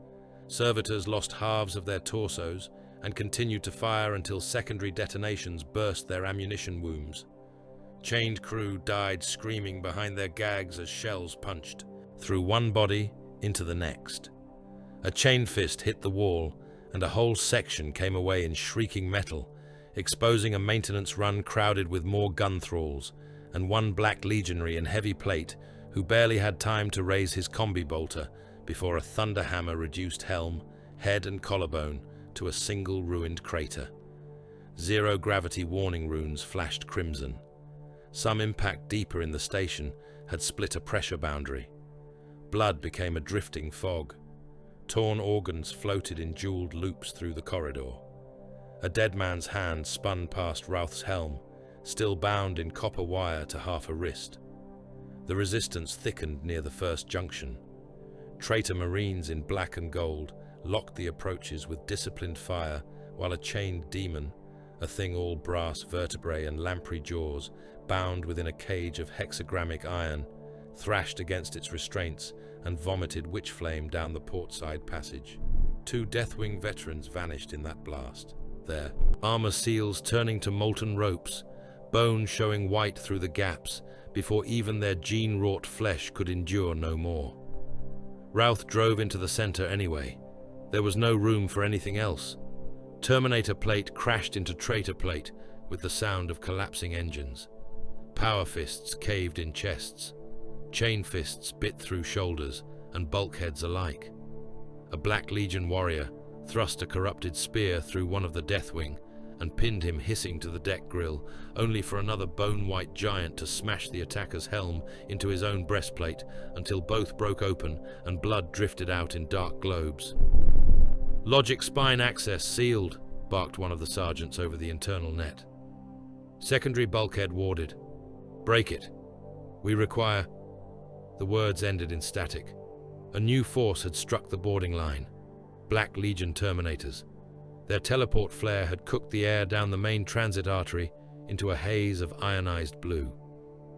Servitors lost halves of their torsos and continued to fire until secondary detonations burst their ammunition wombs. Chained crew died screaming behind their gags as shells punched through one body into the next. A chain fist hit the wall, and a whole section came away in shrieking metal, exposing a maintenance run crowded with more gun thralls, and one black legionary in heavy plate who barely had time to raise his combi bolter before a thunderhammer reduced helm, head and collarbone to a single ruined crater. Zero-gravity warning runes flashed crimson. Some impact deeper in the station had split a pressure boundary. Blood became a drifting fog. Torn organs floated in jeweled loops through the corridor. A dead man's hand spun past Routh's helm, still bound in copper wire to half a wrist. The resistance thickened near the first junction. Traitor Marines in black and gold locked the approaches with disciplined fire, while a chained demon, a thing all brass vertebrae and lamprey jaws, bound within a cage of hexagrammic iron, thrashed against its restraints and vomited witch flame down the portside passage. 2 Deathwing veterans vanished in that blast, their armor seals turning to molten ropes, bone showing white through the gaps before even their gene-wrought flesh could endure no more. Routh drove into the center anyway. There was no room for anything else. Terminator plate crashed into traitor plate with the sound of collapsing engines. Power fists caved in chests. Chain fists bit through shoulders and bulkheads alike. A Black Legion warrior thrust a corrupted spear through one of the Deathwing and pinned him hissing to the deck grill, only for another bone-white giant to smash the attacker's helm into his own breastplate until both broke open and blood drifted out in dark globes. "Logic spine access sealed," barked one of the sergeants over the internal net. "Secondary bulkhead warded. Break it. We require..." The words ended in static. A new force had struck the boarding line. Black Legion Terminators. Their teleport flare had cooked the air down the main transit artery into a haze of ionized blue.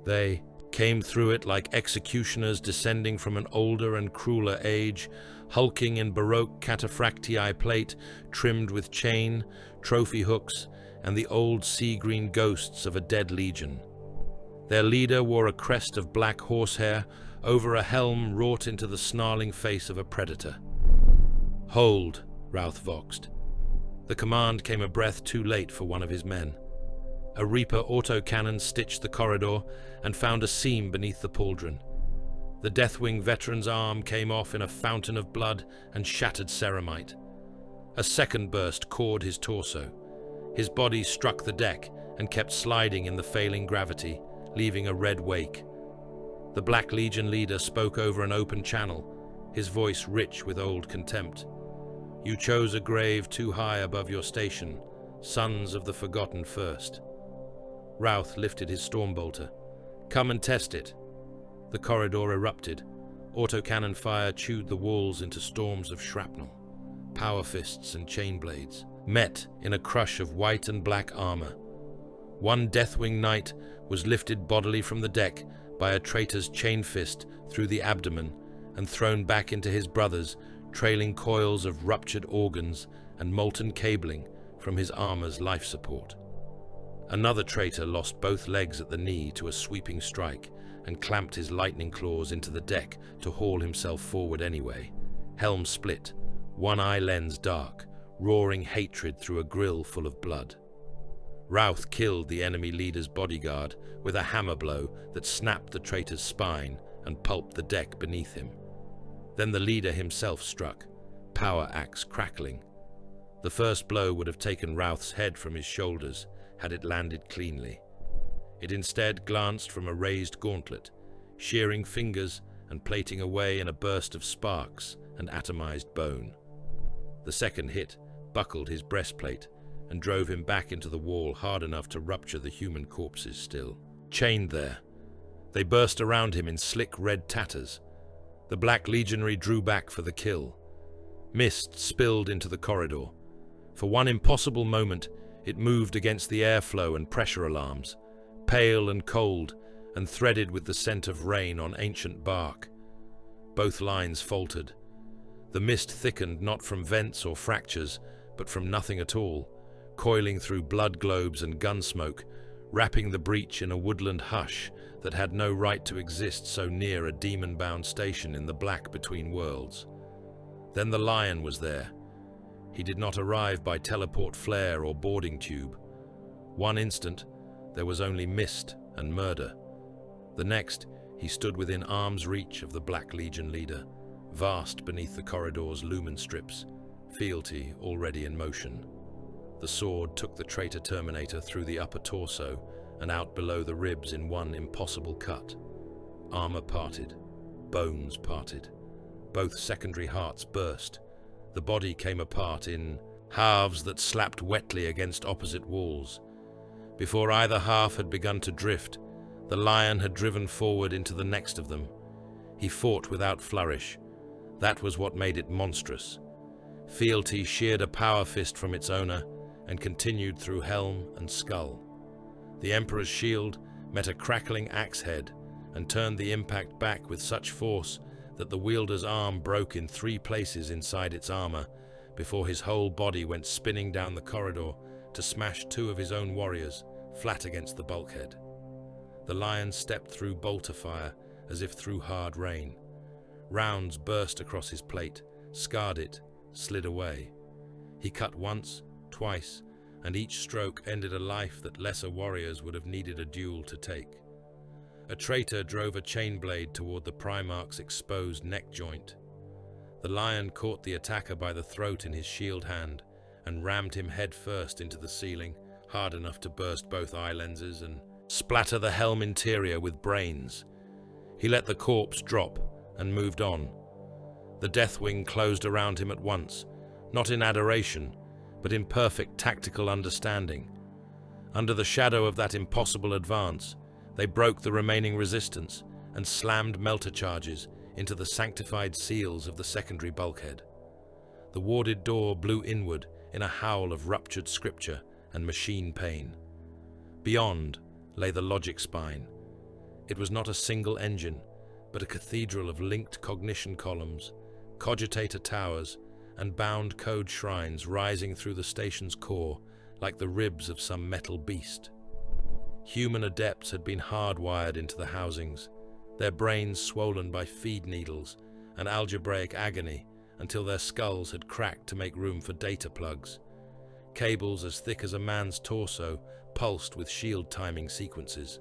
They came through it like executioners descending from an older and crueler age, hulking in Baroque cataphractii plate trimmed with chain, trophy hooks, and the old sea-green ghosts of a dead legion. Their leader wore a crest of black horsehair over a helm wrought into the snarling face of a predator. "Hold," Routh voxed. The command came a breath too late for one of his men. A Reaper autocannon stitched the corridor and found a seam beneath the pauldron. The Deathwing veteran's arm came off in a fountain of blood and shattered ceramite. A second burst cored his torso. His body struck the deck and kept sliding in the failing gravity, leaving a red wake. The Black Legion leader spoke over an open channel, his voice rich with old contempt. "You chose a grave too high above your station, sons of the forgotten first." Routh lifted his stormbolter. "Come and test it." The corridor erupted. Autocannon fire chewed the walls into storms of shrapnel. Power fists and chain blades met in a crush of white and black armor. One Deathwing knight was lifted bodily from the deck by a traitor's chain fist through the abdomen and thrown back into his brothers, trailing coils of ruptured organs and molten cabling from his armor's life support. Another traitor lost both legs at the knee to a sweeping strike and clamped his lightning claws into the deck to haul himself forward anyway. Helm split, one eye lens dark, roaring hatred through a grill full of blood. Routh killed the enemy leader's bodyguard with a hammer blow that snapped the traitor's spine and pulped the deck beneath him. Then the leader himself struck, power axe crackling. The first blow would have taken Routh's head from his shoulders had it landed cleanly. It instead glanced from a raised gauntlet, shearing fingers and plating away in a burst of sparks and atomized bone. The second hit buckled his breastplate and drove him back into the wall hard enough to rupture the human corpses still. Chained there, they burst around him in slick red tatters. The Black Legionary drew back for the kill. Mist spilled into the corridor. For one impossible moment, it moved against the airflow and pressure alarms, pale and cold and threaded with the scent of rain on ancient bark. Both lines faltered. The mist thickened not from vents or fractures, but from nothing at all, coiling through blood globes and gun smoke, wrapping the breach in a woodland hush that had no right to exist so near a demon-bound station in the black between worlds. Then the Lion was there. He did not arrive by teleport flare or boarding tube. One instant, there was only mist and murder. The next, he stood within arm's reach of the Black Legion leader, vast beneath the corridor's lumen strips, fealty already in motion. The sword took the traitor Terminator through the upper torso and out below the ribs in one impossible cut. Armor parted, bones parted. Both secondary hearts burst. The body came apart in halves that slapped wetly against opposite walls. Before either half had begun to drift, the Lion had driven forward into the next of them. He fought without flourish. That was what made it monstrous. Fealty sheared a power fist from its owner and continued through helm and skull. The Emperor's shield met a crackling axe head and turned the impact back with such force that the wielder's arm broke in 3 places inside its armor before his whole body went spinning down the corridor to smash 2 of his own warriors flat against the bulkhead. The Lion stepped through bolter fire as if through hard rain. Rounds burst across his plate, scarred it, slid away. He cut once, twice, and each stroke ended a life that lesser warriors would have needed a duel to take. A traitor drove a chain blade toward the Primarch's exposed neck joint. The Lion caught the attacker by the throat in his shield hand and rammed him head first into the ceiling, hard enough to burst both eye lenses and splatter the helm interior with brains. He let the corpse drop and moved on. The Deathwing closed around him at once, not in adoration, but in perfect tactical understanding. Under the shadow of that impossible advance, they broke the remaining resistance and slammed melter charges into the sanctified seals of the secondary bulkhead. The warded door blew inward in a howl of ruptured scripture and machine pain. Beyond lay the logic spine. It was not a single engine, but a cathedral of linked cognition columns, cogitator towers, and bound code shrines rising through the station's core like the ribs of some metal beast. Human adepts had been hardwired into the housings, their brains swollen by feed needles and algebraic agony until their skulls had cracked to make room for data plugs. Cables as thick as a man's torso pulsed with shield timing sequences.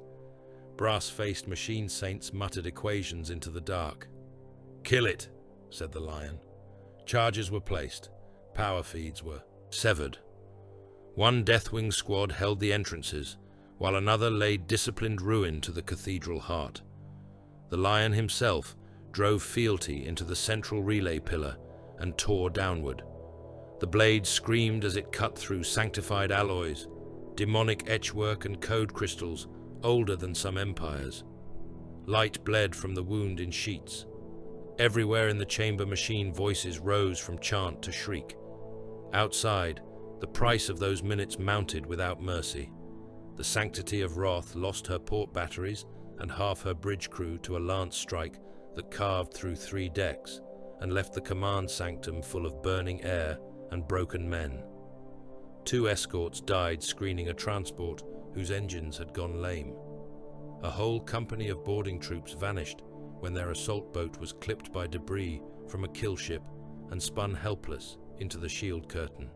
Brass-faced machine saints muttered equations into the dark. "Kill it," said the Lion. Charges were placed. Power feeds were severed. One Deathwing squad held the entrances, while another laid disciplined ruin to the cathedral heart. The Lion himself drove fealty into the central relay pillar and tore downward. The blade screamed as it cut through sanctified alloys, demonic etchwork and code crystals older than some empires. Light bled from the wound in sheets. Everywhere in the chamber machine voices rose from chant to shriek. Outside, the price of those minutes mounted without mercy. The sanctity of wrath lost her port batteries and half her bridge crew to a lance strike that carved through 3 decks and left the command sanctum full of burning air and broken men. 2 escorts died screening a transport whose engines had gone lame. A whole company of boarding troops vanished when their assault boat was clipped by debris from a kill ship and spun helpless into the shield curtain.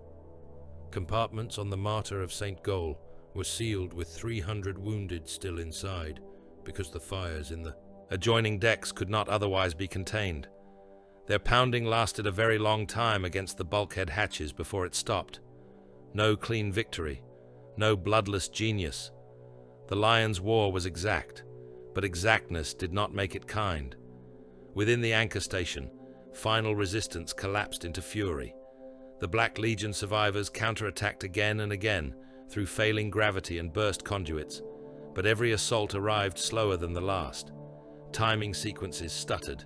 Compartments on the Martyr of St. Gall were sealed with 300 wounded still inside because the fires in the adjoining decks could not otherwise be contained. Their pounding lasted a very long time against the bulkhead hatches before it stopped. No clean victory, no bloodless genius. The Lion's War was exact, but exactness did not make it kind. Within the anchor station, final resistance collapsed into fury. The Black Legion survivors counterattacked again and again through failing gravity and burst conduits, but every assault arrived slower than the last. Timing sequences stuttered.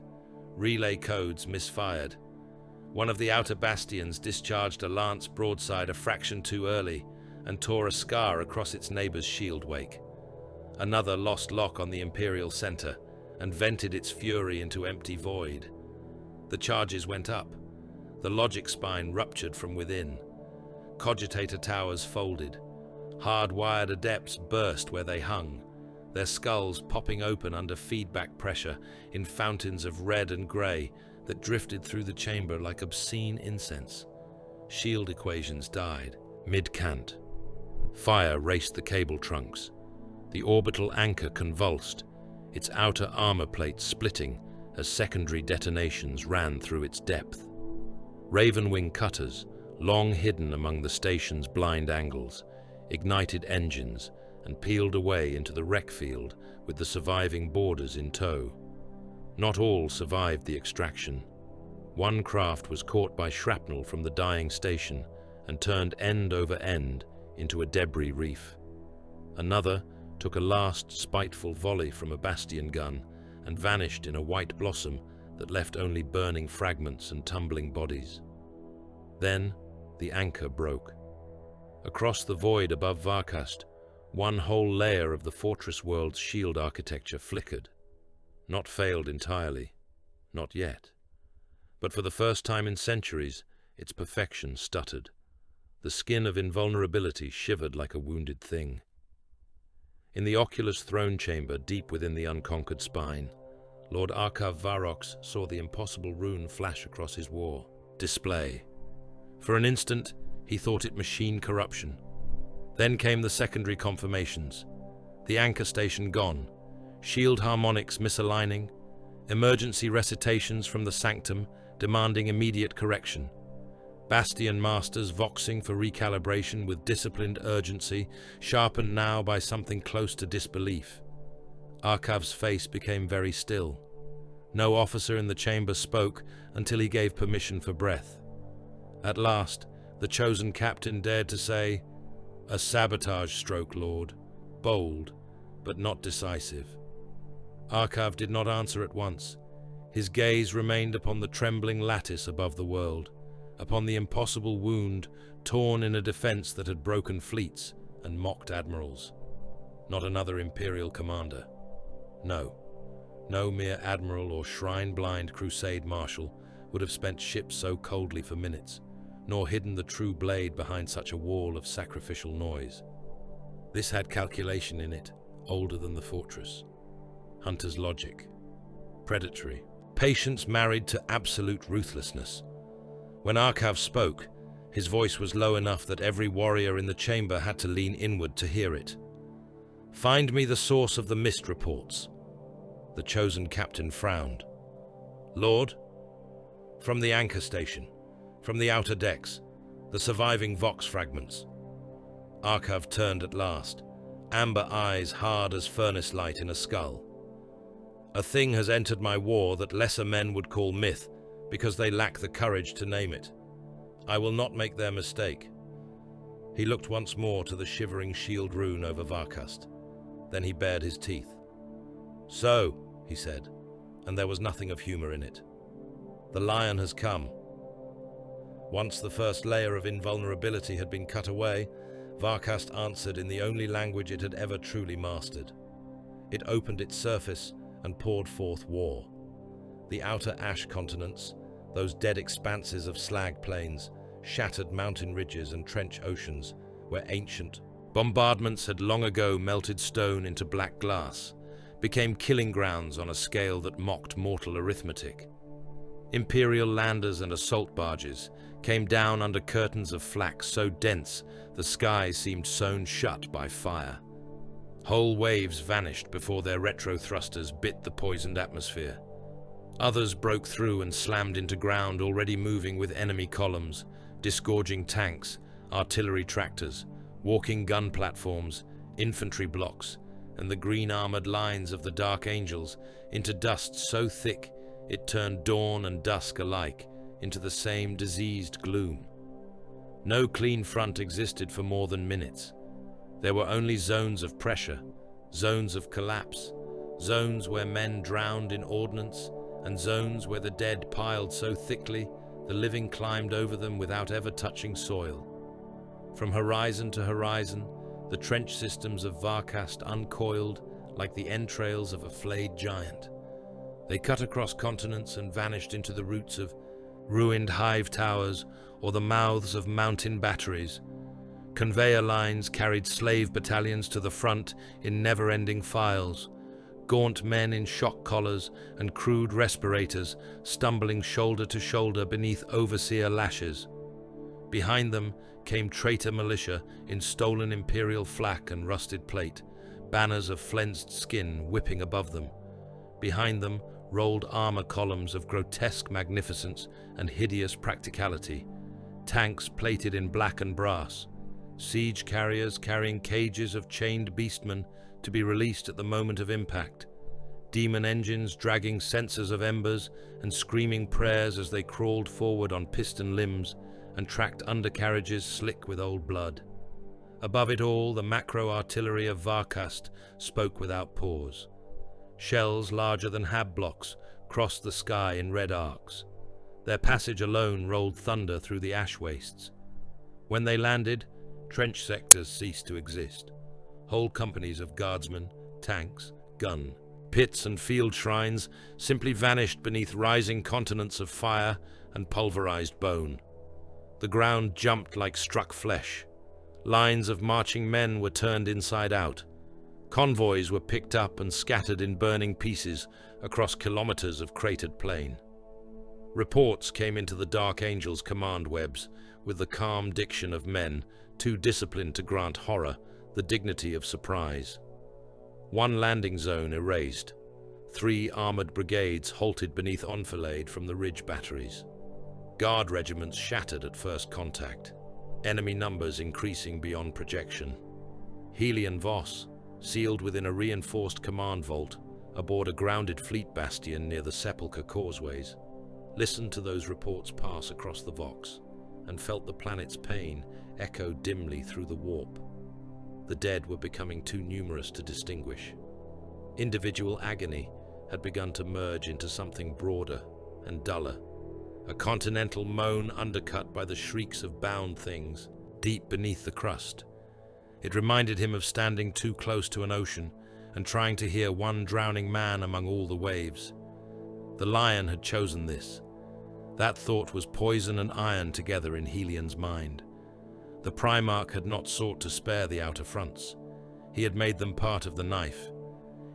Relay codes misfired. One of the outer bastions discharged a lance broadside a fraction too early and tore a scar across its neighbor's shield wake. Another lost lock on the Imperial center and vented its fury into empty void. The charges went up. The logic spine ruptured from within. Cogitator towers folded. Hard-wired adepts burst where they hung, their skulls popping open under feedback pressure in fountains of red and grey that drifted through the chamber like obscene incense. Shield equations died, mid-cant. Fire raced the cable trunks. The orbital anchor convulsed, its outer armor plate splitting as secondary detonations ran through its depth. Ravenwing cutters, long hidden among the station's blind angles, ignited engines and peeled away into the wreck field with the surviving boarders in tow. Not all survived the extraction. One craft was caught by shrapnel from the dying station and turned end over end into a debris reef. Another took a last spiteful volley from a bastion gun and vanished in a white blossom that left only burning fragments and tumbling bodies. Then the anchor broke. Across the void above Varkast, one whole layer of the fortress world's shield architecture flickered. Not failed entirely, not yet. But for the first time in centuries, its perfection stuttered. The skin of invulnerability shivered like a wounded thing. In the oculus throne chamber deep within the unconquered spine, Lord Arkhav Varrox saw the impossible rune flash across his war. Display. For an instant, he thought it machine corruption. Then came the secondary confirmations. The anchor station gone, shield harmonics misaligning, emergency recitations from the sanctum demanding immediate correction, bastion masters voxing for recalibration with disciplined urgency, sharpened now by something close to disbelief. Arkhav's face became very still. No officer in the chamber spoke until he gave permission for breath. At last, the chosen captain dared to say, "A sabotage stroke, Lord. Bold, but not decisive." Arkhav did not answer at once. His gaze remained upon the trembling lattice above the world, upon the impossible wound torn in a defense that had broken fleets and mocked admirals. Not another Imperial commander. No mere admiral or shrine-blind crusade marshal would have spent ships so coldly for minutes, nor hidden the true blade behind such a wall of sacrificial noise. This had calculation in it, older than the fortress. Hunter's logic. Predatory. Patience married to absolute ruthlessness. When Arkhav spoke, his voice was low enough that every warrior in the chamber had to lean inward to hear it. "Find me the source of the mist reports." The chosen captain frowned. "Lord?" "From the anchor station. From the outer decks, the surviving Vox fragments." Arkhav turned at last, amber eyes hard as furnace light in a skull. "A thing has entered my war that lesser men would call myth because they lack the courage to name it. I will not make their mistake." He looked once more to the shivering shield rune over Varkast. Then he bared his teeth. "So," he said, and there was nothing of humor in it, "the lion has come." Once the first layer of invulnerability had been cut away, Varkast answered in the only language it had ever truly mastered. It opened its surface and poured forth war. The outer ash continents, those dead expanses of slag plains, shattered mountain ridges and trench oceans, where ancient bombardments had long ago melted stone into black glass, became killing grounds on a scale that mocked mortal arithmetic. Imperial landers and assault barges came down under curtains of flak so dense the sky seemed sewn shut by fire. Whole waves vanished before their retro thrusters bit the poisoned atmosphere. Others broke through and slammed into ground already moving with enemy columns, disgorging tanks, artillery tractors, walking gun platforms, infantry blocks, and the green-armored lines of the Dark Angels into dust so thick it turned dawn and dusk alike into the same diseased gloom. No clean front existed for more than minutes. There were only zones of pressure, zones of collapse, zones where men drowned in ordnance, and zones where the dead piled so thickly the living climbed over them without ever touching soil. From horizon to horizon, the trench systems of Varkast uncoiled like the entrails of a flayed giant. They cut across continents and vanished into the roots of ruined hive towers or the mouths of mountain batteries. Conveyor lines carried slave battalions to the front in never-ending files, gaunt men in shock collars and crude respirators stumbling shoulder to shoulder beneath overseer lashes. Behind them came traitor militia in stolen Imperial flak and rusted plate, banners of flensed skin whipping above them. Behind them rolled armor columns of grotesque magnificence and hideous practicality, tanks plated in black and brass, siege carriers carrying cages of chained beastmen to be released at the moment of impact, demon engines dragging censers of embers and screaming prayers as they crawled forward on piston limbs and tracked undercarriages slick with old blood. Above it all, the macro-artillery of Varkast spoke without pause. Shells larger than hab blocks crossed the sky in red arcs. Their passage alone rolled thunder through the ash wastes. When they landed, trench sectors ceased to exist. Whole companies of guardsmen, tanks, gun, pits and field shrines simply vanished beneath rising continents of fire and pulverized bone. The ground jumped like struck flesh. Lines of marching men were turned inside out. Convoys were picked up and scattered in burning pieces across kilometers of cratered plain. Reports came into the Dark Angels' command webs with the calm diction of men too disciplined to grant horror the dignity of surprise. One landing zone erased. 3 armored brigades halted beneath enfilade from the ridge batteries. Guard regiments shattered at first contact, enemy numbers increasing beyond projection. Helion Voss, sealed within a reinforced command vault aboard a grounded fleet bastion near the Sepulchre causeways, listened to those reports pass across the Vox and felt the planet's pain echo dimly through the warp. The dead were becoming too numerous to distinguish. Individual agony had begun to merge into something broader and duller, a continental moan undercut by the shrieks of bound things deep beneath the crust. It reminded him of standing too close to an ocean and trying to hear one drowning man among all the waves. The lion had chosen this. That thought was poison and iron together in Helion's mind. The Primarch had not sought to spare the outer fronts. He had made them part of the knife.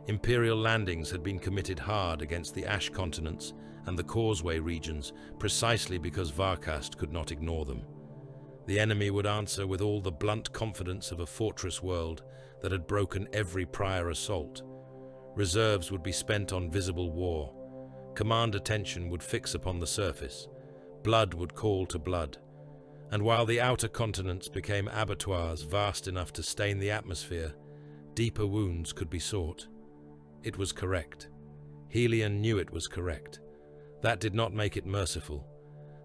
Imperial landings had been committed hard against the Ash continents and the causeway regions precisely because Varkast could not ignore them. The enemy would answer with all the blunt confidence of a fortress world that had broken every prior assault. Reserves would be spent on visible war. Command attention would fix upon the surface. Blood would call to blood. And while the outer continents became abattoirs vast enough to stain the atmosphere, deeper wounds could be sought. It was correct. Helion knew it was correct. That did not make it merciful.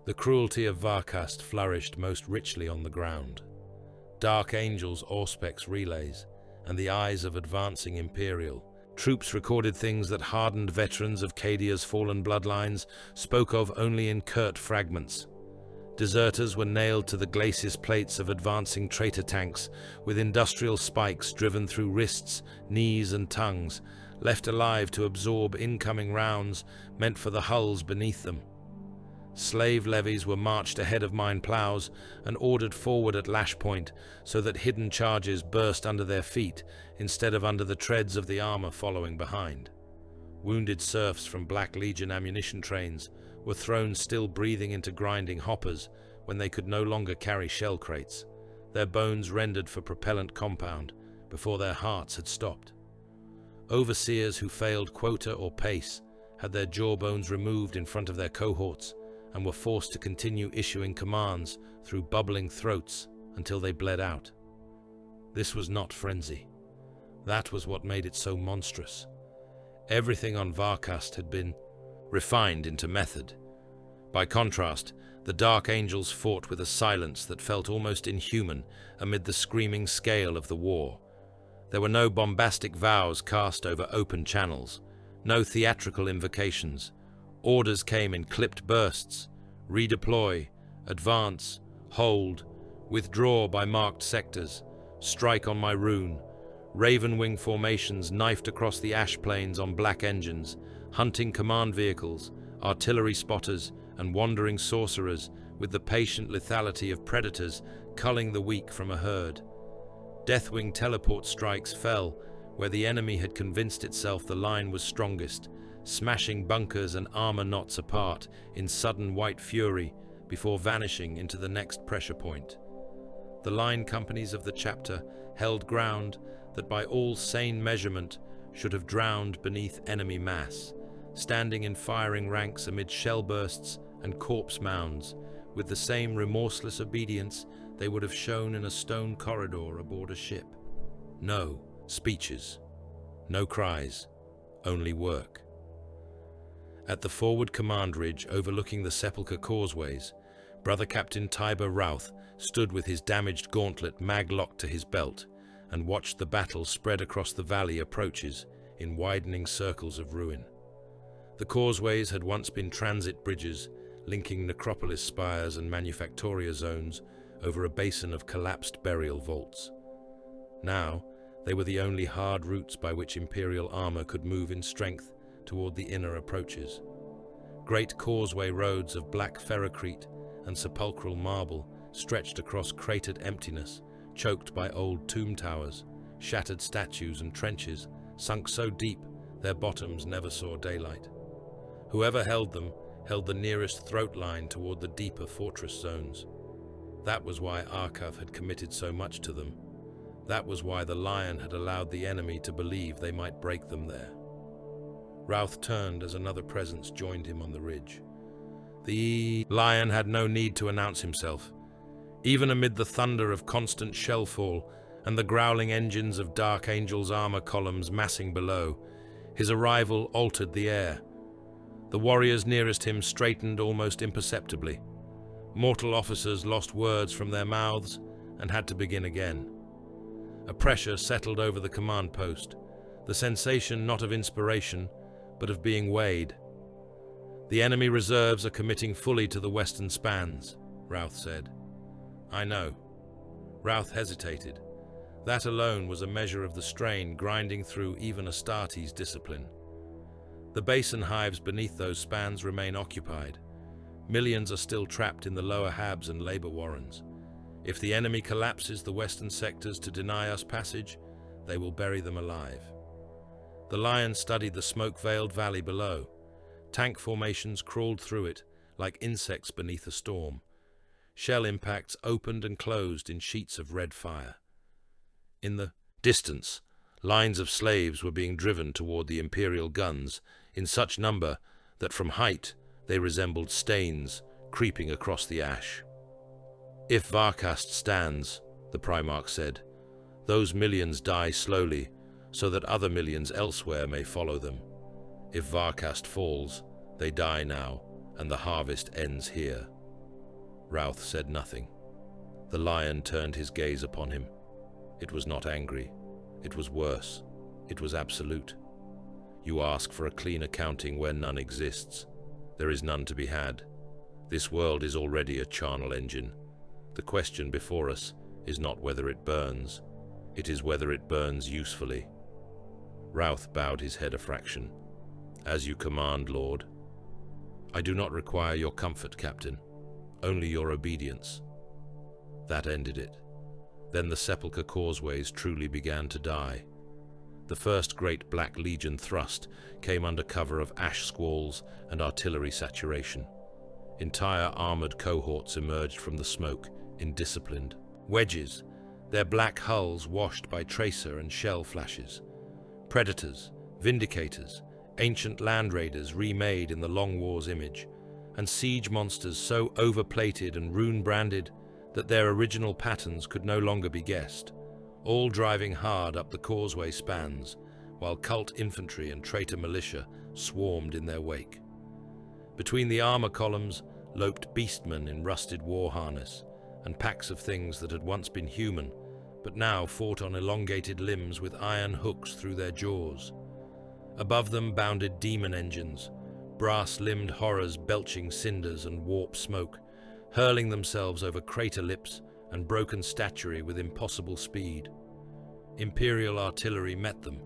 The cruelty of Varkast flourished most richly on the ground. Dark Angels, Auspex relays, and the eyes of advancing Imperial. Troops recorded things that hardened veterans of Cadia's fallen bloodlines spoke of only in curt fragments. Deserters were nailed to the glacis plates of advancing traitor tanks, with industrial spikes driven through wrists, knees and tongues, left alive to absorb incoming rounds meant for the hulls beneath them. Slave levies were marched ahead of mine plows and ordered forward at lash point so that hidden charges burst under their feet instead of under the treads of the armor following behind. Wounded serfs from Black Legion ammunition trains were thrown still breathing into grinding hoppers when they could no longer carry shell crates, their bones rendered for propellant compound before their hearts had stopped. Overseers who failed quota or pace had their jawbones removed in front of their cohorts and were forced to continue issuing commands through bubbling throats until they bled out. This was not frenzy. That was what made it so monstrous. Everything on Varkast had been refined into method. By contrast, the Dark Angels fought with a silence that felt almost inhuman amid the screaming scale of the war. There were no bombastic vows cast over open channels, no theatrical invocations. Orders came in clipped bursts: redeploy, advance, hold, withdraw by marked sectors, strike on my rune. Raven-wing formations knifed across the ash plains on black engines, hunting command vehicles, artillery spotters, and wandering sorcerers with the patient lethality of predators culling the weak from a herd. Deathwing teleport strikes fell where the enemy had convinced itself the line was strongest, smashing bunkers and armor knots apart in sudden white fury before vanishing into the next pressure point. The line companies of the chapter held ground that by all sane measurement should have drowned beneath enemy mass, standing in firing ranks amid shell bursts and corpse mounds, with the same remorseless obedience they would have shown in a stone corridor aboard a ship. No speeches, no cries, only work. At the forward command ridge overlooking the Sepulchre causeways, Brother Captain Tiber Routh stood with his damaged gauntlet mag-locked to his belt and watched the battle spread across the valley approaches in widening circles of ruin. The causeways had once been transit bridges linking necropolis spires and manufactoria zones over a basin of collapsed burial vaults. Now, they were the only hard routes by which Imperial armor could move in strength toward the inner approaches. Great causeway roads of black ferrocrete and sepulchral marble stretched across cratered emptiness, choked by old tomb towers, shattered statues and trenches, sunk so deep their bottoms never saw daylight. Whoever held them held the nearest throat line toward the deeper fortress zones. That was why Arkhav had committed so much to them. That was why the Lion had allowed the enemy to believe they might break them there. Routh turned as another presence joined him on the ridge. The Lion had no need to announce himself. Even amid the thunder of constant shellfall and the growling engines of Dark Angel's armor columns massing below, his arrival altered the air. The warriors nearest him straightened almost imperceptibly. Mortal officers lost words from their mouths and had to begin again. A pressure settled over the command post, the sensation not of inspiration, but of being weighed. "The enemy reserves are committing fully to the western spans," Routh said. "I know." Routh hesitated. That alone was a measure of the strain grinding through even Astartes' discipline. The basin hives beneath those spans remain occupied. Millions are still trapped in the lower habs and labor warrens. If the enemy collapses the western sectors to deny us passage, they will bury them alive. The Lion studied the smoke-veiled valley below. Tank formations crawled through it like insects beneath a storm. Shell impacts opened and closed in sheets of red fire. In the distance, lines of slaves were being driven toward the Imperial guns in such number that from height they resembled stains creeping across the ash. "If Varkast stands," the Primarch said, "those millions die slowly so that other millions elsewhere may follow them. If Varkast falls, they die now, and the harvest ends here." Routh said nothing. The Lion turned his gaze upon him. It was not angry. It was worse. It was absolute. "You ask for a clean accounting where none exists. There is none to be had. This world is already a charnel engine. The question before us is not whether it burns, it is whether it burns usefully. Routh bowed his head a fraction. As you command, Lord. I do not require your comfort, Captain, only your obedience. That ended it. Then the Sepulchre causeways truly began to die. The first great Black Legion thrust came under cover of ash squalls and artillery saturation. Entire armored cohorts emerged from the smoke, indisciplined. Wedges, their black hulls washed by tracer and shell flashes. Predators, vindicators, ancient land raiders remade in the Long War's image, and siege monsters so overplated and rune-branded that their original patterns could no longer be guessed, all driving hard up the causeway spans, while cult infantry and traitor militia swarmed in their wake. Between the armor columns loped beastmen in rusted war harness, and packs of things that had once been human, but now fought on elongated limbs with iron hooks through their jaws. Above them bounded demon engines, brass-limbed horrors belching cinders and warp smoke, hurling themselves over crater lips and broken statuary with impossible speed. Imperial artillery met them.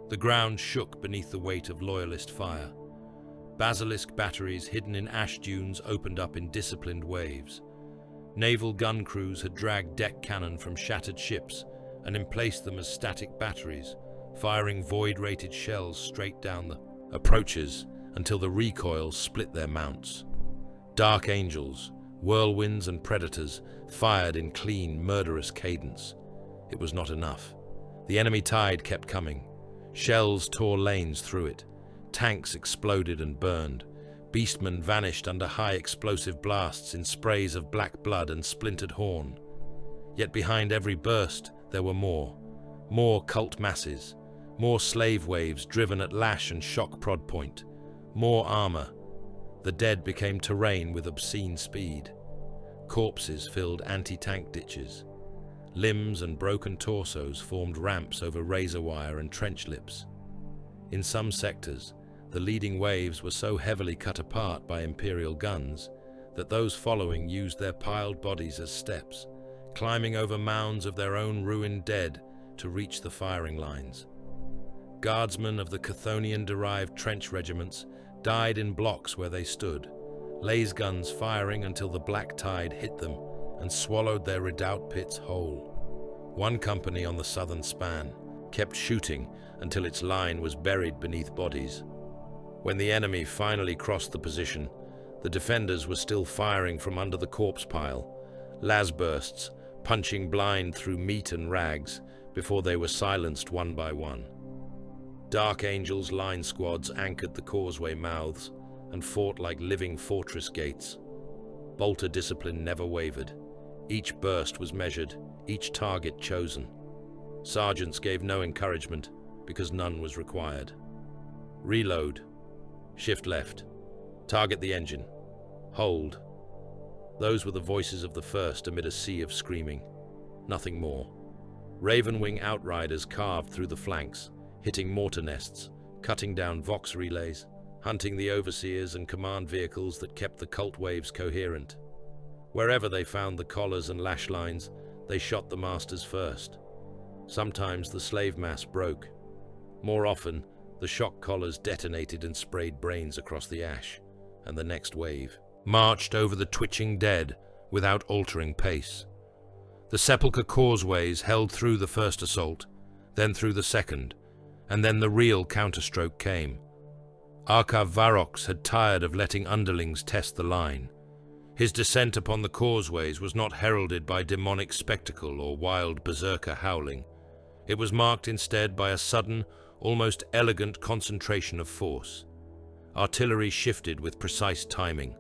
The ground shook beneath the weight of loyalist fire. Basilisk batteries hidden in ash dunes opened up in disciplined waves. Naval gun crews had dragged deck cannon from shattered ships and emplaced them as static batteries, firing void-rated shells straight down the approaches until the recoil split their mounts. Dark angels, whirlwinds and predators fired in clean, murderous cadence. It was not enough. The enemy tide kept coming. Shells tore lanes through it. Tanks exploded and burned. Beastmen vanished under high explosive blasts in sprays of black blood and splintered horn. Yet behind every burst there were more cult masses, more slave waves driven at lash and shock prod point, more armor. The dead became terrain with obscene speed. Corpses filled anti-tank ditches. Limbs and broken torsos formed ramps over razor wire and trench lips. In some sectors, the leading waves were so heavily cut apart by Imperial guns that those following used their piled bodies as steps, climbing over mounds of their own ruined dead to reach the firing lines. Guardsmen of the Chthonian-derived trench regiments died in blocks where they stood, laser guns firing until the black tide hit them and swallowed their redoubt pits whole. One company on the southern span kept shooting until its line was buried beneath bodies. When the enemy finally crossed the position, the defenders were still firing from under the corpse pile, las bursts punching blind through meat and rags before they were silenced one by one. Dark Angels line squads anchored the causeway mouths and fought like living fortress gates. Bolter discipline never wavered. Each burst was measured, each target chosen. Sergeants gave no encouragement because none was required. Reload. Shift left. Target the engine. Hold. Those were the voices of the first amid a sea of screaming. Nothing more. Ravenwing outriders carved through the flanks, hitting mortar nests, cutting down Vox relays, hunting the overseers and command vehicles that kept the cult waves coherent. Wherever they found the collars and lash lines, they shot the masters first. Sometimes the slave mass broke. More often, the shock collars detonated and sprayed brains across the ash, and the next wave marched over the twitching dead without altering pace. The Sepulchre causeways held through the first assault, then through the second, and then the real counterstroke came. Arkhav Varrox had tired of letting underlings test the line. His descent upon the causeways was not heralded by demonic spectacle or wild berserker howling. It was marked instead by a sudden, almost elegant concentration of force. Artillery shifted with precise timing.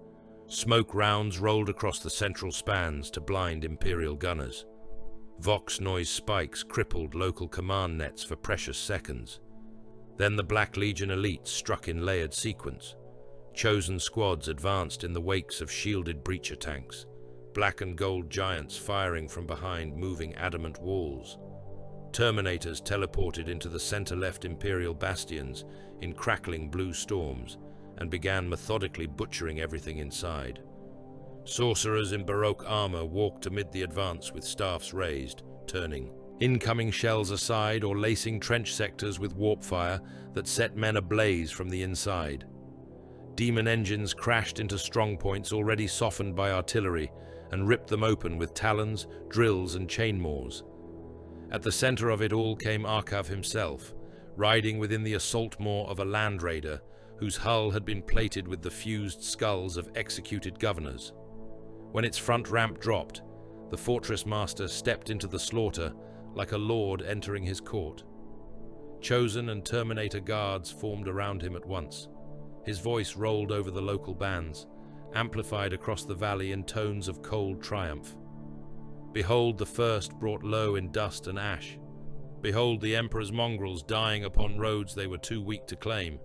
Smoke rounds rolled across the central spans to blind Imperial gunners. Vox noise spikes crippled local command nets for precious seconds. Then the Black Legion elites struck in layered sequence. Chosen squads advanced in the wakes of shielded breacher tanks, black and gold giants firing from behind moving adamant walls. Terminators teleported into the center-left Imperial bastions in crackling blue storms and began methodically butchering everything inside. Sorcerers in Baroque armor walked amid the advance with staffs raised, turning. Incoming shells aside or lacing trench sectors with warp fire that set men ablaze from the inside. Demon engines crashed into strongpoints already softened by artillery and ripped them open with talons, drills and chainmaws. At the center of it all came Arkhav himself, riding within the assault maw of a land raider whose hull had been plated with the fused skulls of executed governors. When its front ramp dropped, the fortress master stepped into the slaughter like a lord entering his court. Chosen and Terminator guards formed around him at once. His voice rolled over the local bands, amplified across the valley in tones of cold triumph. Behold the first brought low in dust and ash. Behold the Emperor's mongrels dying upon roads they were too weak to claim.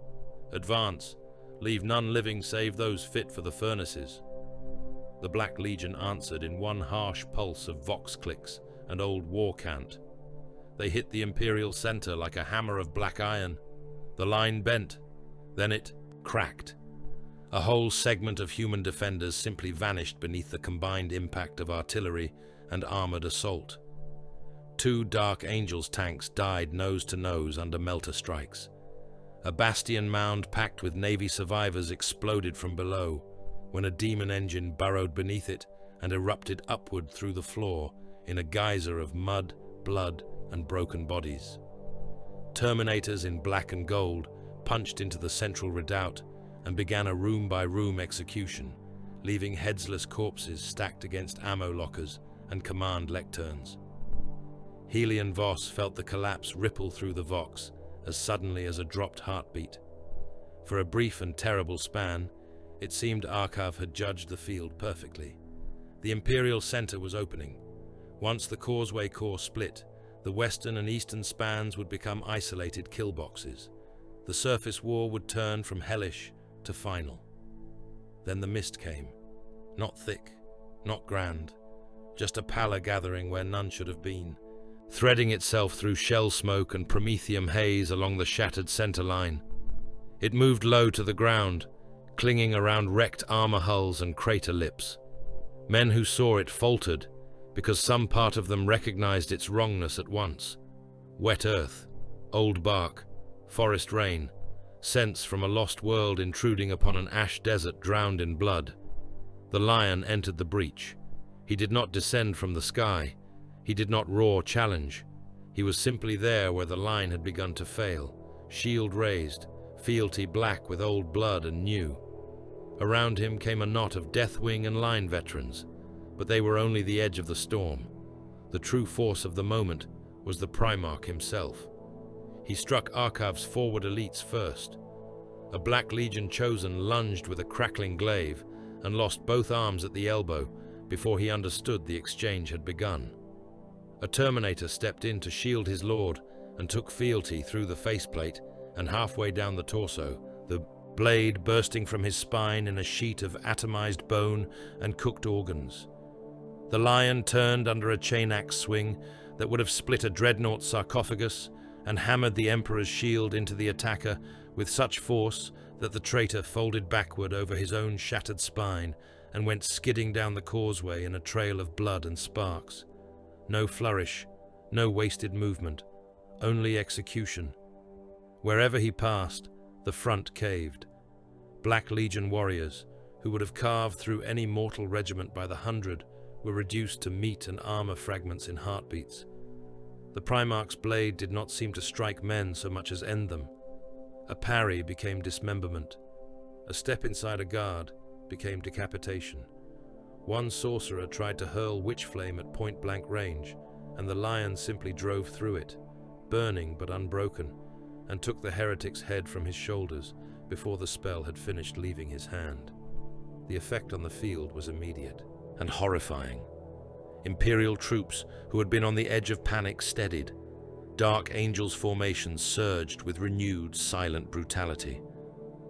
Advance, leave none living save those fit for the furnaces. The Black Legion answered in one harsh pulse of vox clicks and old war cant. They hit the Imperial center like a hammer of black iron. The line bent, then it cracked. A whole segment of human defenders simply vanished beneath the combined impact of artillery and armored assault. 2 Dark Angels tanks died nose to nose under melter strikes. A bastion mound packed with Navy survivors exploded from below when a demon engine burrowed beneath it and erupted upward through the floor in a geyser of mud, blood, and broken bodies. Terminators in black and gold punched into the central redoubt and began a room-by-room execution, leaving headless corpses stacked against ammo lockers and command lecterns. Helion Voss felt the collapse ripple through the Vox as suddenly as a dropped heartbeat. For a brief and terrible span, it seemed Arkhav had judged the field perfectly. The Imperial center was opening. Once the causeway core split, the western and eastern spans would become isolated kill boxes. The surface war would turn from hellish to final. Then the mist came. Not thick, not grand, just a pallor gathering where none should have been, threading itself through shell smoke and promethium haze along the shattered center line. It moved low to the ground, clinging around wrecked armor hulls and crater lips. Men who saw it faltered, because some part of them recognized its wrongness at once. Wet earth, old bark, forest rain, scents from a lost world intruding upon an ash desert drowned in blood. The lion entered the breach. He did not descend from the sky. He did not roar challenge. He was simply there where the line had begun to fail, shield raised, fealty black with old blood and new. Around him came a knot of Deathwing and line veterans, but they were only the edge of the storm. The true force of the moment was the Primarch himself. He struck Arkhav's forward elites first. A Black Legion chosen lunged with a crackling glaive and lost both arms at the elbow before he understood the exchange had begun. A Terminator stepped in to shield his lord and took fealty through the faceplate and halfway down the torso, the blade bursting from his spine in a sheet of atomized bone and cooked organs. The lion turned under a chain axe swing that would have split a dreadnought sarcophagus and hammered the Emperor's shield into the attacker with such force that the traitor folded backward over his own shattered spine and went skidding down the causeway in a trail of blood and sparks. No flourish, no wasted movement, only execution. Wherever he passed, the front caved. Black Legion warriors, who would have carved through any mortal regiment by the 100, were reduced to meat and armor fragments in heartbeats. The Primarch's blade did not seem to strike men so much as end them. A parry became dismemberment. A step inside a guard became decapitation. One sorcerer tried to hurl witch flame at point-blank range, and the lion simply drove through it, burning but unbroken, and took the heretic's head from his shoulders before the spell had finished leaving his hand. The effect on the field was immediate and horrifying. Imperial troops who had been on the edge of panic steadied. Dark Angels formations surged with renewed, silent brutality.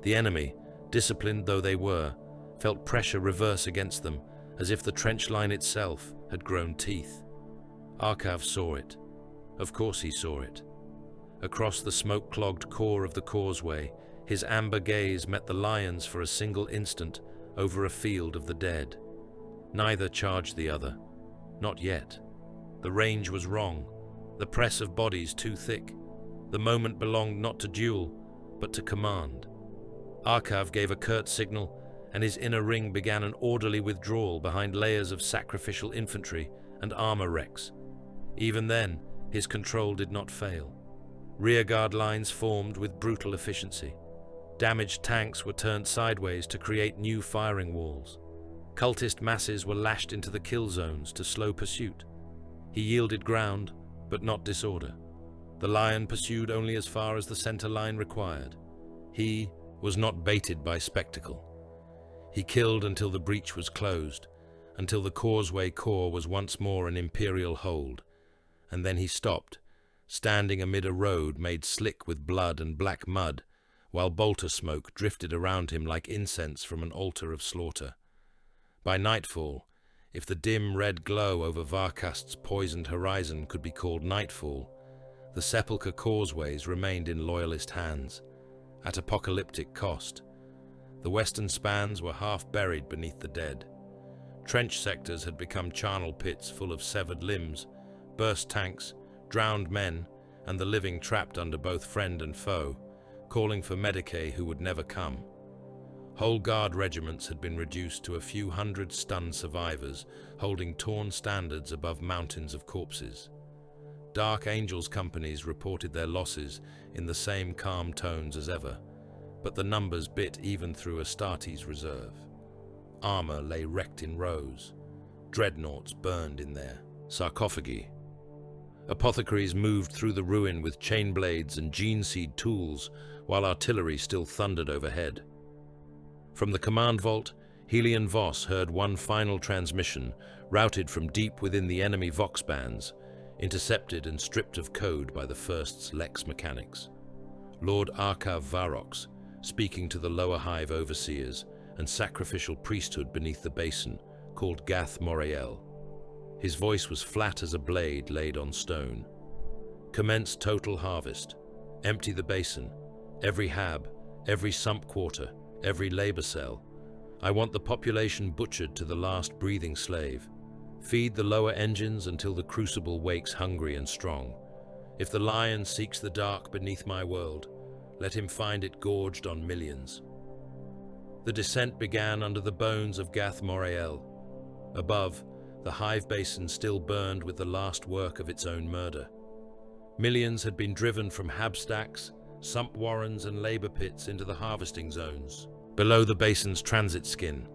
The enemy, disciplined though they were, felt pressure reverse against them, as if the trench line itself had grown teeth. Arkhav saw it. Of course he saw it. Across the smoke-clogged core of the causeway, his amber gaze met the lion's for a single instant over a field of the dead. Neither charged the other. Not yet. The range was wrong, the press of bodies too thick. The moment belonged not to duel, but to command. Arkhav gave a curt signal, and his inner ring began an orderly withdrawal behind layers of sacrificial infantry and armor wrecks. Even then, his control did not fail. Rearguard lines formed with brutal efficiency. Damaged tanks were turned sideways to create new firing walls. Cultist masses were lashed into the kill zones to slow pursuit. He yielded ground, but not disorder. The lion pursued only as far as the center line required. He was not baited by spectacle. He killed until the breach was closed, until the causeway core was once more an Imperial hold, and then he stopped, standing amid a road made slick with blood and black mud, while bolter smoke drifted around him like incense from an altar of slaughter. By nightfall, if the dim red glow over Varkast's poisoned horizon could be called nightfall, the sepulchre causeways remained in loyalist hands, at apocalyptic cost. The western spans were half buried beneath the dead. Trench sectors had become charnel pits full of severed limbs, burst tanks, drowned men, and the living trapped under both friend and foe, calling for Medicae who would never come. Whole guard regiments had been reduced to a few hundred stunned survivors, holding torn standards above mountains of corpses. Dark Angels companies reported their losses in the same calm tones as ever, but the numbers bit even through Astartes' reserve. Armor lay wrecked in rows. Dreadnoughts burned in their sarcophagi. Apothecaries moved through the ruin with chain blades and gene seed tools, while artillery still thundered overhead. From the command vault, Helion Voss heard one final transmission, routed from deep within the enemy Vox bands, intercepted and stripped of code by the First's Lex mechanics. Lord Arkhav Varrox, speaking to the lower hive overseers and sacrificial priesthood beneath the basin, called Gath Moriel. His voice was flat as a blade laid on stone. Commence total harvest. Empty the basin. Every hab, every sump quarter, every labor cell. I want the population butchered to the last breathing slave. Feed the lower engines until the crucible wakes hungry and strong. If the lion seeks the dark beneath my world, let him find it gorged on millions. The descent began under the bones of Gath Moriel. Above, the hive basin still burned with the last work of its own murder. Millions had been driven from habstacks, sump warrens and labor pits into the harvesting zones, below the basin's transit skin.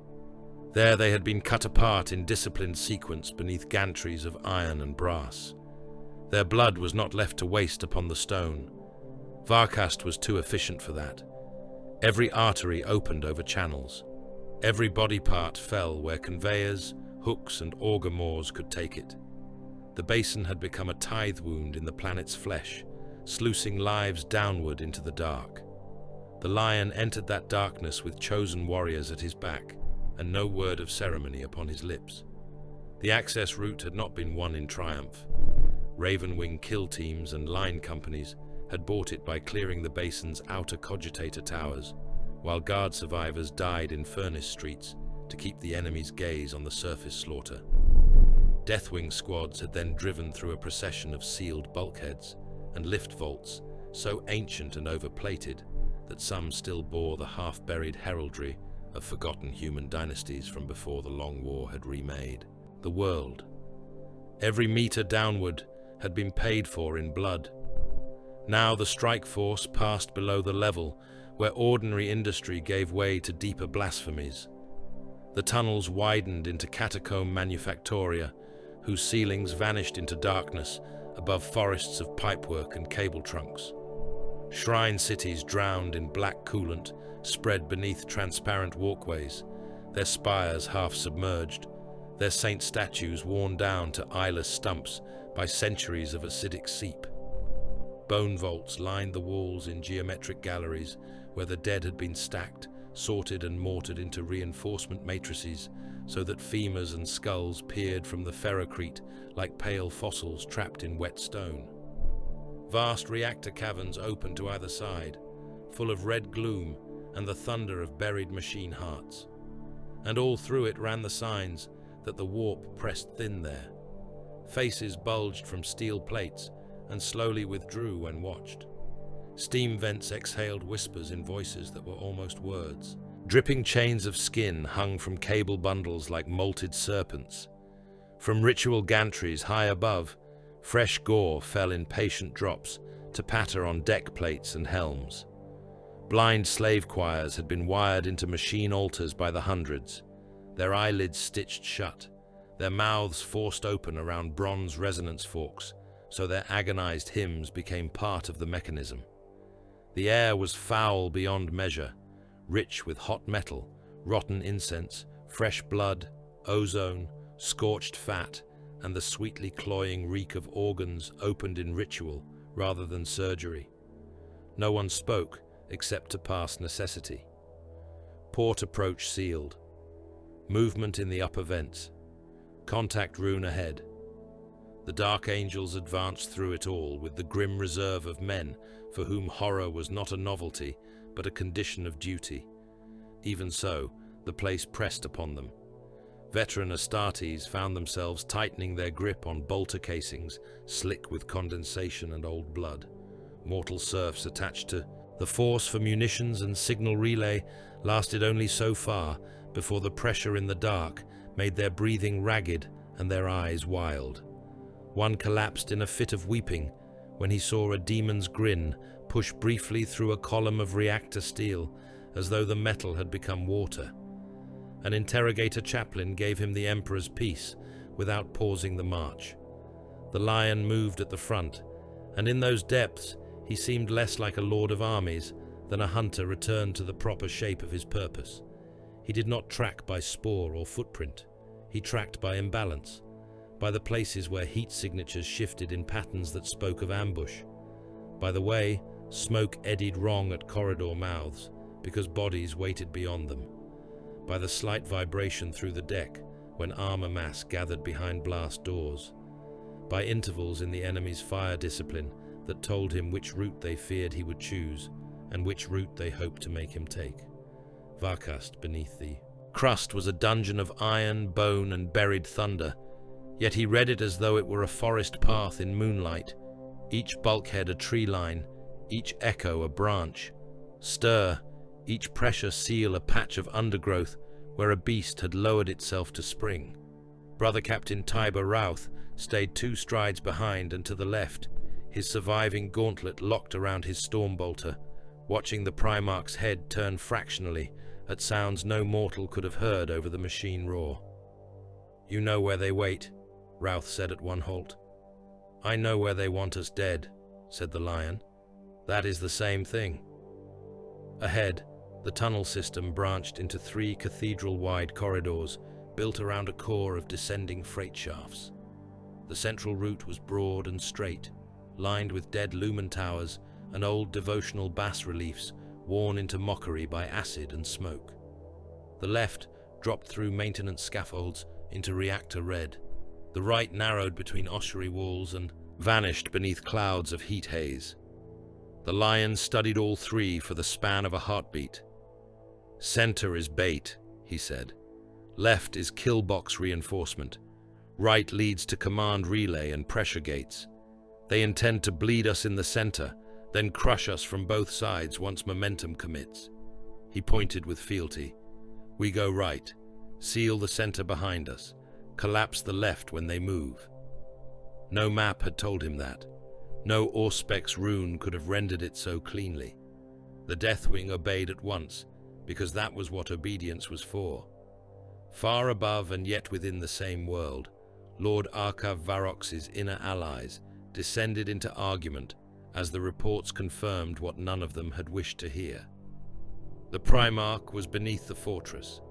There they had been cut apart in disciplined sequence beneath gantries of iron and brass. Their blood was not left to waste upon the stone. Varkast was too efficient for that. Every artery opened over channels. Every body part fell where conveyors, hooks and auger moors could take it. The basin had become a tithe wound in the planet's flesh, sluicing lives downward into the dark. The lion entered that darkness with chosen warriors at his back, and no word of ceremony upon his lips. The access route had not been won in triumph. Ravenwing kill teams and line companies had bought it by clearing the basin's outer cogitator towers, while guard survivors died in furnace streets to keep the enemy's gaze on the surface slaughter. Deathwing squads had then driven through a procession of sealed bulkheads and lift vaults, so ancient and overplated that some still bore the half-buried heraldry of forgotten human dynasties from before the Long War had remade the world. Every meter downward had been paid for in blood. Now the strike force passed below the level where ordinary industry gave way to deeper blasphemies. The tunnels widened into catacomb manufactoria, whose ceilings vanished into darkness above forests of pipework and cable trunks. Shrine cities drowned in black coolant spread beneath transparent walkways, their spires half submerged, their saint statues worn down to eyeless stumps by centuries of acidic seep. Bone vaults lined the walls in geometric galleries where the dead had been stacked, sorted and mortared into reinforcement matrices so that femurs and skulls peered from the ferrocrete like pale fossils trapped in wet stone. Vast reactor caverns opened to either side, full of red gloom and the thunder of buried machine hearts. And all through it ran the signs that the warp pressed thin there. Faces bulged from steel plates and slowly withdrew when watched. Steam vents exhaled whispers in voices that were almost words. Dripping chains of skin hung from cable bundles like molted serpents. From ritual gantries high above, fresh gore fell in patient drops to patter on deck plates and helms. Blind slave choirs had been wired into machine altars by the hundreds, their eyelids stitched shut, their mouths forced open around bronze resonance forks, so their agonized hymns became part of the mechanism. The air was foul beyond measure, rich with hot metal, rotten incense, fresh blood, ozone, scorched fat, and the sweetly cloying reek of organs opened in ritual rather than surgery. No one spoke except to pass necessity. Port approach sealed. Movement in the upper vents. Contact rune ahead. The Dark Angels advanced through it all with the grim reserve of men for whom horror was not a novelty, but a condition of duty. Even so, the place pressed upon them. Veteran Astartes found themselves tightening their grip on bolter casings, slick with condensation and old blood. Mortal serfs attached to the force for munitions and signal relay lasted only so far before the pressure in the dark made their breathing ragged and their eyes wild. One collapsed in a fit of weeping when he saw a demon's grin push briefly through a column of reactor steel as though the metal had become water. An interrogator chaplain gave him the Emperor's peace without pausing the march. The lion moved at the front, and in those depths he seemed less like a lord of armies than a hunter returned to the proper shape of his purpose. He did not track by spoor or footprint. He tracked by imbalance, by the places where heat signatures shifted in patterns that spoke of ambush. By the way, smoke eddied wrong at corridor mouths because bodies waited beyond them. By the slight vibration through the deck when armor mass gathered behind blast doors. By intervals in the enemy's fire discipline that told him which route they feared he would choose and which route they hoped to make him take. Varkast beneath the crust was a dungeon of iron, bone, and buried thunder, yet he read it as though it were a forest path in moonlight, each bulkhead a tree line, each echo a branch. Stir, each pressure seal a patch of undergrowth where a beast had lowered itself to spring. Brother Captain Tiber Routh stayed 2 strides behind and to the left, his surviving gauntlet locked around his stormbolter, watching the Primarch's head turn fractionally at sounds no mortal could have heard over the machine roar. "You know where they wait," Routh said at one halt. "I know where they want us dead," said the lion. "That is the same thing." Ahead, the tunnel system branched into 3 cathedral-wide corridors built around a core of descending freight shafts. The central route was broad and straight, lined with dead lumen towers and old devotional bas-reliefs worn into mockery by acid and smoke. The left dropped through maintenance scaffolds into reactor red. The right narrowed between ossuary walls and vanished beneath clouds of heat haze. The lion studied all 3 for the span of a heartbeat. "Center is bait," he said. "Left is kill box reinforcement. Right leads to command relay and pressure gates. They intend to bleed us in the center, then crush us from both sides once momentum commits." He pointed with fealty. "We go right, seal the center behind us, collapse the left when they move." No map had told him that. No Auspex rune could have rendered it so cleanly. The Deathwing obeyed at once, because that was what obedience was for. Far above and yet within the same world, Lord Arkhav Varrox's inner allies descended into argument as the reports confirmed what none of them had wished to hear. The Primarch was beneath the fortress.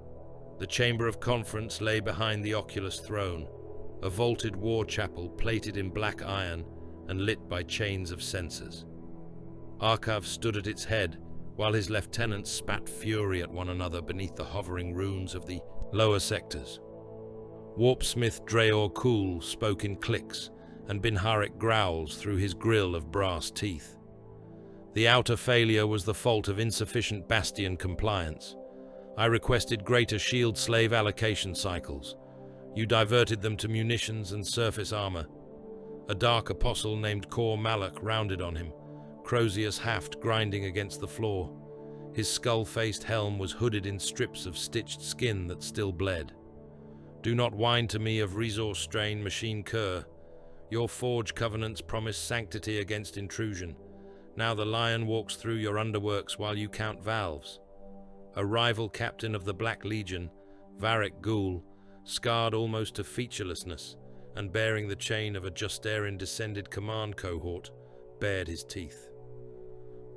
The Chamber of Conference lay behind the Oculus throne, a vaulted war chapel plated in black iron and lit by chains of censers. Arkhav stood at its head, while his lieutenants spat fury at one another beneath the hovering runes of the lower sectors. Warpsmith Dreor Kool spoke in clicks, and Binharik growls through his grill of brass teeth. The outer failure was the fault of insufficient Bastion compliance. I requested greater shield slave allocation cycles. You diverted them to munitions and surface armor. A dark apostle named Kor Malak rounded on him, Crozius haft grinding against the floor. His skull-faced helm was hooded in strips of stitched skin that still bled. Do not whine to me of resource-strain machine cur. Your forge covenants promise sanctity against intrusion. Now the lion walks through your underworks while you count valves. A rival captain of the Black Legion, Varric Ghoul, scarred almost to featurelessness, and bearing the chain of a Justarin-descended command cohort, bared his teeth.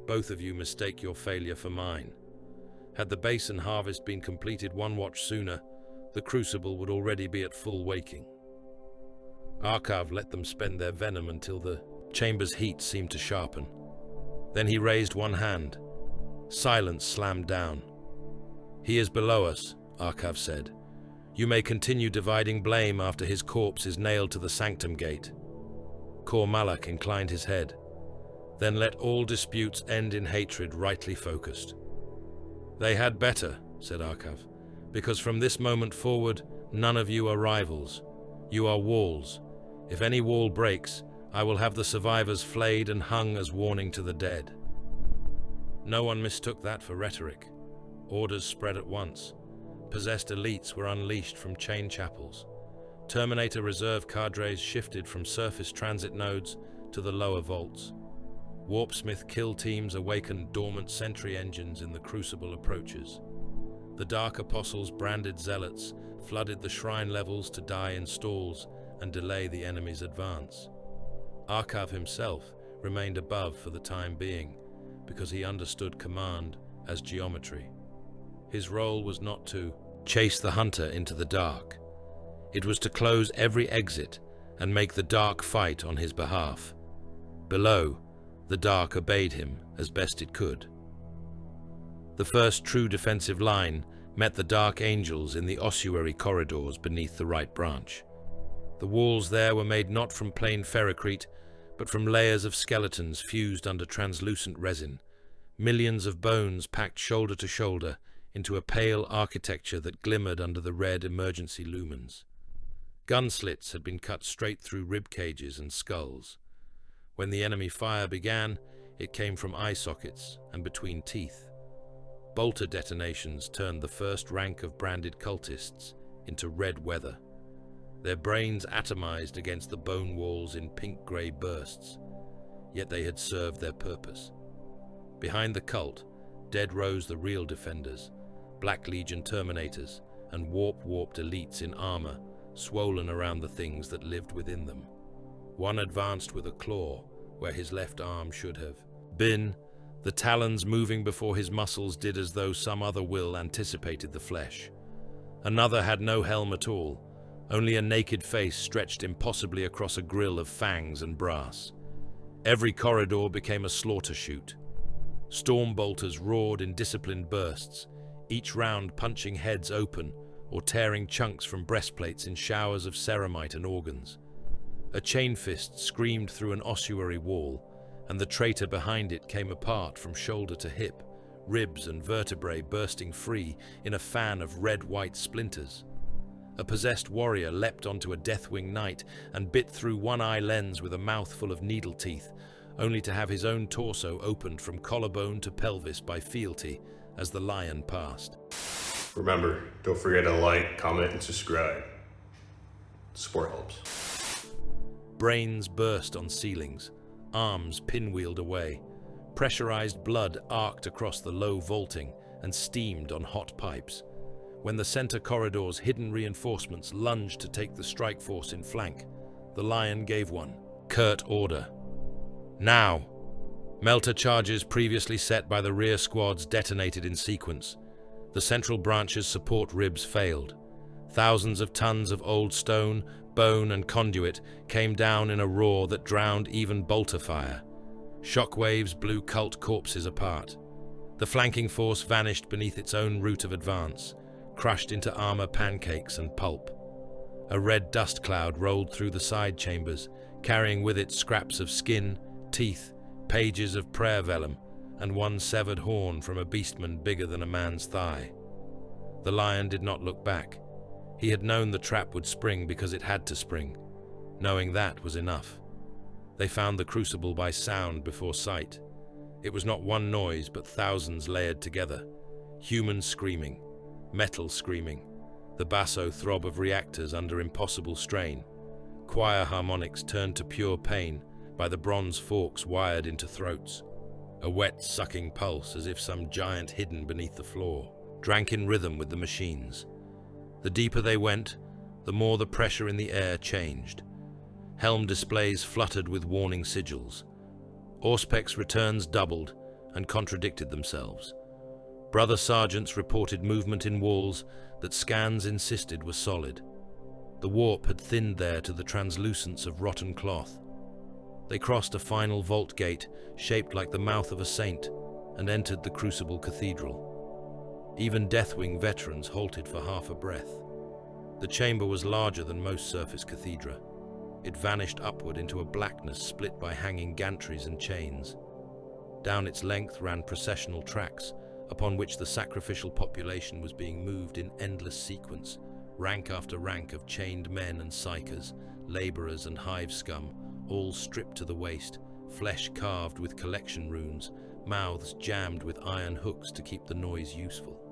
Both of you mistake your failure for mine. Had the basin harvest been completed one watch sooner, the crucible would already be at full waking. Arkhav let them spend their venom until the chamber's heat seemed to sharpen. Then he raised one hand. Silence slammed down. He is below us, Arkhav said. You may continue dividing blame after his corpse is nailed to the sanctum gate. Kor Malak inclined his head. Then let all disputes end in hatred rightly focused. They had better, said Arkhav, because from this moment forward, none of you are rivals. You are walls. If any wall breaks, I will have the survivors flayed and hung as warning to the dead. No one mistook that for rhetoric. Orders spread at once. Possessed elites were unleashed from chain chapels. Terminator reserve cadres shifted from surface transit nodes to the lower vaults. Warpsmith kill teams awakened dormant sentry engines in the crucible approaches. The Dark Apostles' branded zealots flooded the shrine levels to die in stalls and delay the enemy's advance. Arkhav himself remained above for the time being, because he understood command as geometry. His role was not to chase the hunter into the dark. It was to close every exit and make the dark fight on his behalf. Below, the dark obeyed him as best it could. The first true defensive line met the Dark Angels in the ossuary corridors beneath the right branch. The walls there were made not from plain ferrocrete, but from layers of skeletons fused under translucent resin, millions of bones packed shoulder to shoulder into a pale architecture that glimmered under the red emergency lumens. Gun slits had been cut straight through rib cages and skulls. When the enemy fire began, it came from eye sockets and between teeth. Bolter detonations turned the first rank of branded cultists into red weather, their brains atomized against the bone walls in pink-grey bursts. Yet they had served their purpose. Behind the cult, dead rose the real defenders, Black Legion Terminators and warped elites in armor, swollen around the things that lived within them. One advanced with a claw where his left arm should have been. The talons moving before his muscles did as though some other will anticipated the flesh. Another had no helm at all, only a naked face stretched impossibly across a grill of fangs and brass. Every corridor became a slaughter chute. Storm bolters roared in disciplined bursts, each round punching heads open or tearing chunks from breastplates in showers of ceramite and organs. A chain fist screamed through an ossuary wall, and the traitor behind it came apart from shoulder to hip, ribs and vertebrae bursting free in a fan of red-white splinters. A possessed warrior leapt onto a Deathwing knight and bit through one eye lens with a mouthful of needle teeth, only to have his own torso opened from collarbone to pelvis by fealty as the lion passed. Remember, don't forget to like, comment, and subscribe. Support helps. Brains burst on ceilings, arms pinwheeled away. Pressurized blood arced across the low vaulting and steamed on hot pipes. When the center corridor's hidden reinforcements lunged to take the strike force in flank, the lion gave one curt order. Now! Melter charges previously set by the rear squads detonated in sequence. The central branch's support ribs failed. Thousands of tons of old stone, bone, and conduit came down in a roar that drowned even bolter fire. Shockwaves blew cult corpses apart. The flanking force vanished beneath its own route of advance, crushed into armor pancakes and pulp. A red dust cloud rolled through the side chambers, carrying with it scraps of skin, teeth, pages of prayer vellum, and one severed horn from a beastman bigger than a man's thigh. The lion did not look back. He had known the trap would spring because it had to spring. Knowing that was enough. They found the crucible by sound before sight. It was not one noise, but thousands layered together. Humans screaming, metal screaming, the basso throb of reactors under impossible strain. Choir harmonics turned to pure pain by the bronze forks wired into throats. A wet, sucking pulse as if some giant hidden beneath the floor drank in rhythm with the machines. The deeper they went, the more the pressure in the air changed. Helm displays fluttered with warning sigils. Auspex returns doubled and contradicted themselves. Brother sergeants reported movement in walls that scans insisted were solid. The warp had thinned there to the translucence of rotten cloth. They crossed a final vault gate shaped like the mouth of a saint and entered the Crucible Cathedral. Even Deathwing veterans halted for half a breath. The chamber was larger than most surface cathedra. It vanished upward into a blackness split by hanging gantries and chains. Down its length ran processional tracks, upon which the sacrificial population was being moved in endless sequence, rank after rank of chained men and psychers, laborers and hive scum, all stripped to the waist, flesh carved with collection runes, mouths jammed with iron hooks to keep the noise useful.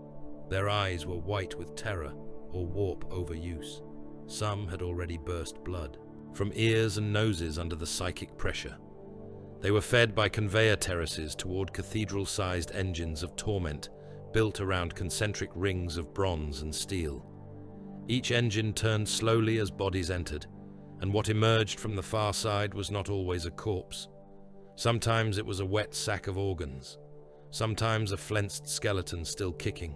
Their eyes were white with terror or warp overuse. Some had already burst blood from ears and noses under the psychic pressure. They were fed by conveyor terraces toward cathedral-sized engines of torment built around concentric rings of bronze and steel. Each engine turned slowly as bodies entered, and what emerged from the far side was not always a corpse. Sometimes it was a wet sack of organs, sometimes a flensed skeleton still kicking,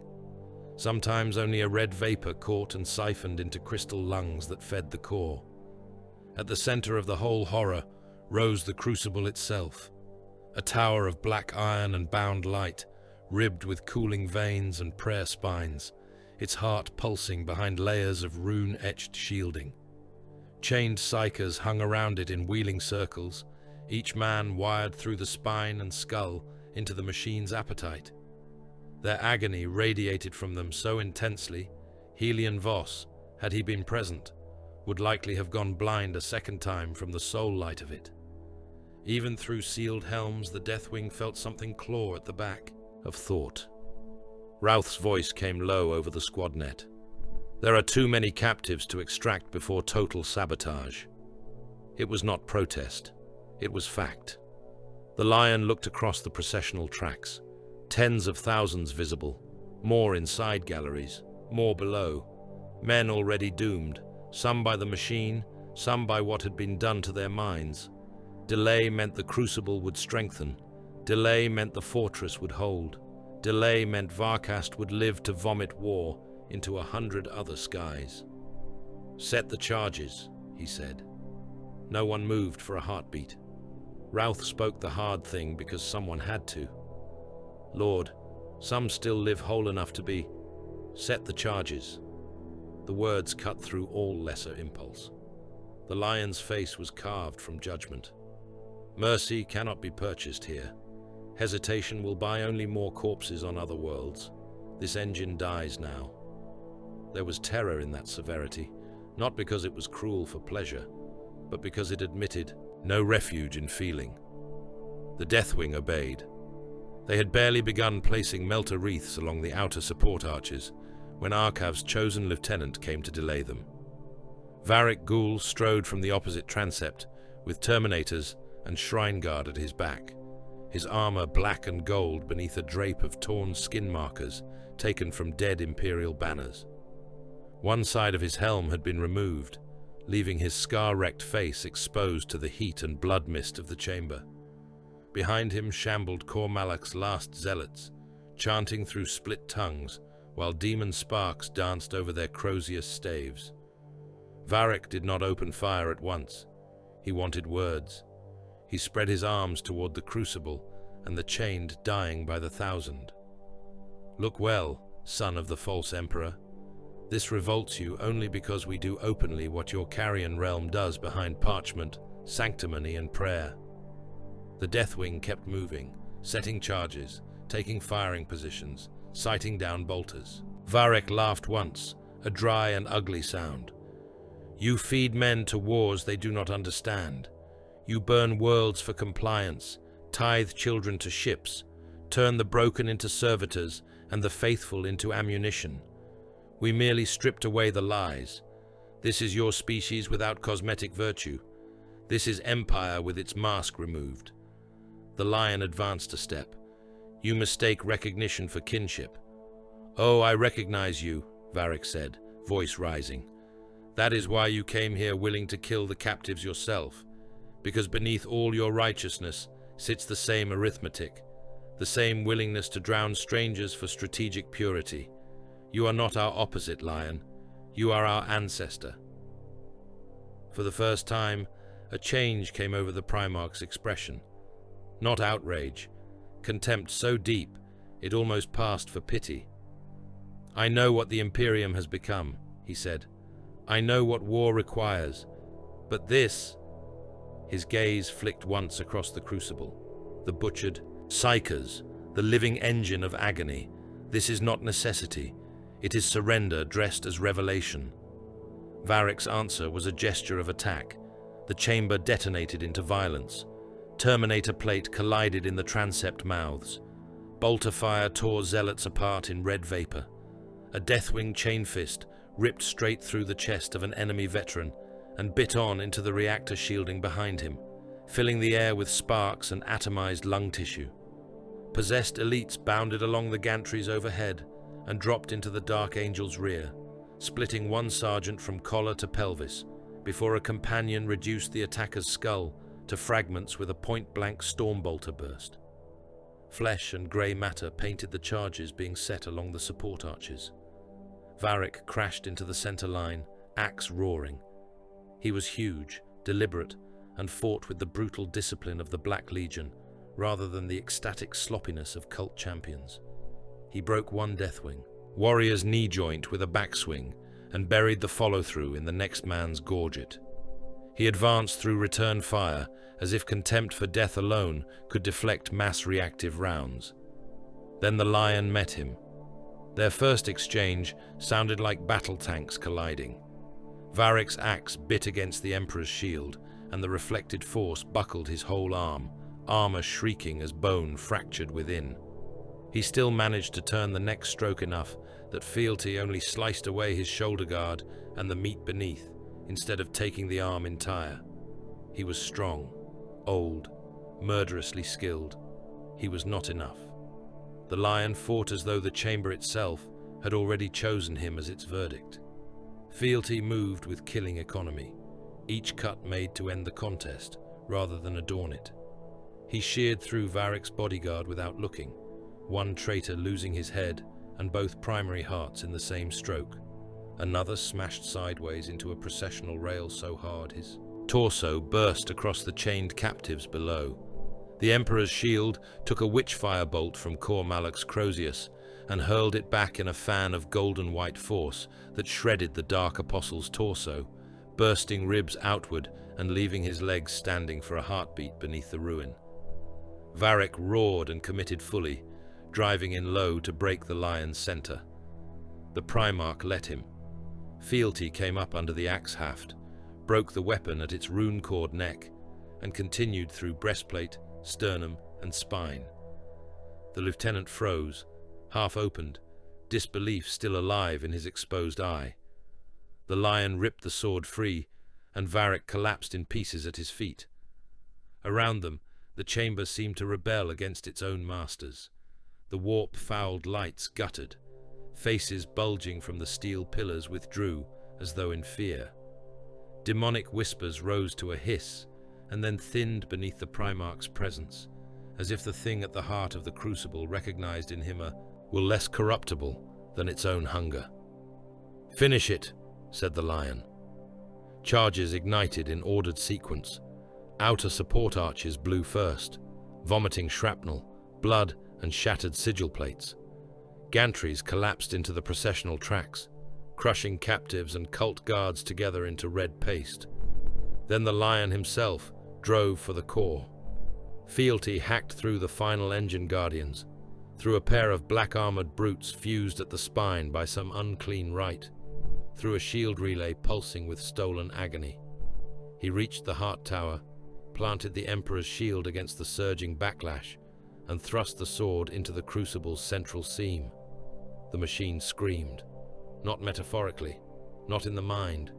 sometimes only a red vapor caught and siphoned into crystal lungs that fed the core. At the center of the whole horror rose the crucible itself, a tower of black iron and bound light, ribbed with cooling veins and prayer spines, its heart pulsing behind layers of rune-etched shielding. Chained psychers hung around it in wheeling circles, each man wired through the spine and skull into the machine's appetite. Their agony radiated from them so intensely, Helion Voss, had he been present, would likely have gone blind a second time from the soul light of it. Even through sealed helms, the Deathwing felt something claw at the back of thought. Routh's voice came low over the squad net. There are too many captives to extract before total sabotage. It was not protest. It was fact. The Lion looked across the processional tracks. Tens of thousands visible. More in side galleries. More below. Men already doomed. Some by the machine, some by what had been done to their minds. Delay meant the crucible would strengthen. Delay meant the fortress would hold. Delay meant Varkast would live to vomit war into 100 other skies. "Set the charges," he said. No one moved for a heartbeat. Routh spoke the hard thing because someone had to. "Lord, some still live whole enough to be. Set the charges." The words cut through all lesser impulse. The Lion's face was carved from judgment. Mercy cannot be purchased here. Hesitation will buy only more corpses on other worlds. This engine dies now. There was terror in that severity, not because it was cruel for pleasure, but because it admitted no refuge in feeling. The Deathwing obeyed. They had barely begun placing melter wreaths along the outer support arches when Arkhav's chosen lieutenant came to delay them. Varric Ghoul strode from the opposite transept, with Terminators and Shrine Guard at his back, his armor black and gold beneath a drape of torn skin markers taken from dead Imperial banners. One side of his helm had been removed, leaving his scar-wrecked face exposed to the heat and blood mist of the chamber. Behind him shambled Kormalak's last zealots, chanting through split tongues, while demon sparks danced over their crozier staves. Varric did not open fire at once. He wanted words. He spread his arms toward the crucible and the chained dying by the thousand. "Look well, son of the false emperor. This revolts you only because we do openly what your carrion realm does behind parchment, sanctimony, and prayer." The Deathwing kept moving, setting charges, taking firing positions, sighting down bolters. Varric laughed once, a dry and ugly sound. You feed men to wars they do not understand. You burn worlds for compliance, tithe children to ships, turn the broken into servitors and the faithful into ammunition. We merely stripped away the lies. This is your species without cosmetic virtue. This is empire with its mask removed. The lion advanced a step. You mistake recognition for kinship. Oh, I recognize you, Varrox said, voice rising. That is why you came here willing to kill the captives yourself, because beneath all your righteousness sits the same arithmetic, the same willingness to drown strangers for strategic purity. You are not our opposite, lion. You are our ancestor. For the first time, a change came over the Primarch's expression. Not outrage, contempt so deep it almost passed for pity. I know what the Imperium has become, he said. I know what war requires, but this... His gaze flicked once across the crucible. The butchered ciphers, the living engine of agony. This is not necessity. It is surrender dressed as revelation. Varrox's answer was a gesture of attack. The chamber detonated into violence. Terminator plate collided in the transept mouths. Bolter fire tore zealots apart in red vapor. A Deathwing chain fist ripped straight through the chest of an enemy veteran and bit on into the reactor shielding behind him, filling the air with sparks and atomized lung tissue. Possessed elites bounded along the gantries overhead and dropped into the Dark Angel's rear, splitting one sergeant from collar to pelvis, before a companion reduced the attacker's skull to fragments with a point-blank stormbolter burst. Flesh and grey matter painted the charges being set along the support arches. Varrox crashed into the center line, axe roaring. He was huge, deliberate, and fought with the brutal discipline of the Black Legion, rather than the ecstatic sloppiness of cult champions. He broke one Deathwing, warrior's knee joint with a backswing, and buried the follow-through in the next man's gorget. He advanced through return fire, as if contempt for death alone could deflect mass-reactive rounds. Then the lion met him. Their first exchange sounded like battle tanks colliding. Varrox's axe bit against the Emperor's shield, and the reflected force buckled his whole arm, armor shrieking as bone fractured within. He still managed to turn the next stroke enough that fealty only sliced away his shoulder guard and the meat beneath, instead of taking the arm entire. He was strong, old, murderously skilled. He was not enough. The lion fought as though the chamber itself had already chosen him as its verdict. Fealty moved with killing economy, each cut made to end the contest rather than adorn it. He sheared through Varrox's bodyguard without looking, one traitor losing his head and both primary hearts in the same stroke. Another smashed sideways into a processional rail so hard his torso burst across the chained captives below. The Emperor's shield took a witchfire bolt from Cor Malak's Crozius and hurled it back in a fan of golden-white force that shredded the Dark Apostle's torso, bursting ribs outward and leaving his legs standing for a heartbeat beneath the ruin. Varrox roared and committed fully, driving in low to break the lion's center. The Primarch let him. Fealty came up under the axe haft, broke the weapon at its rune-cored neck, and continued through breastplate, sternum, and spine. The lieutenant froze, half opened, disbelief still alive in his exposed eye. The lion ripped the sword free, and Varrox collapsed in pieces at his feet. Around them, the chamber seemed to rebel against its own masters. The warp-fouled lights guttered. Faces bulging from the steel pillars withdrew, as though in fear. Demonic whispers rose to a hiss, and then thinned beneath the Primarch's presence, as if the thing at the heart of the crucible recognized in him a will less corruptible than its own hunger. "Finish it," said the lion. Charges ignited in ordered sequence. Outer support arches blew first, vomiting shrapnel, blood, and shattered sigil plates. Gantries collapsed into the processional tracks, crushing captives and cult guards together into red paste. Then the lion himself drove for the core. Fealty hacked through the final engine guardians, through a pair of black-armored brutes fused at the spine by some unclean rite. through a shield relay pulsing with stolen agony. He reached the heart tower, planted the Emperor's shield against the surging backlash, and thrust the sword into the crucible's central seam. The machine screamed. Not metaphorically, not in the mind.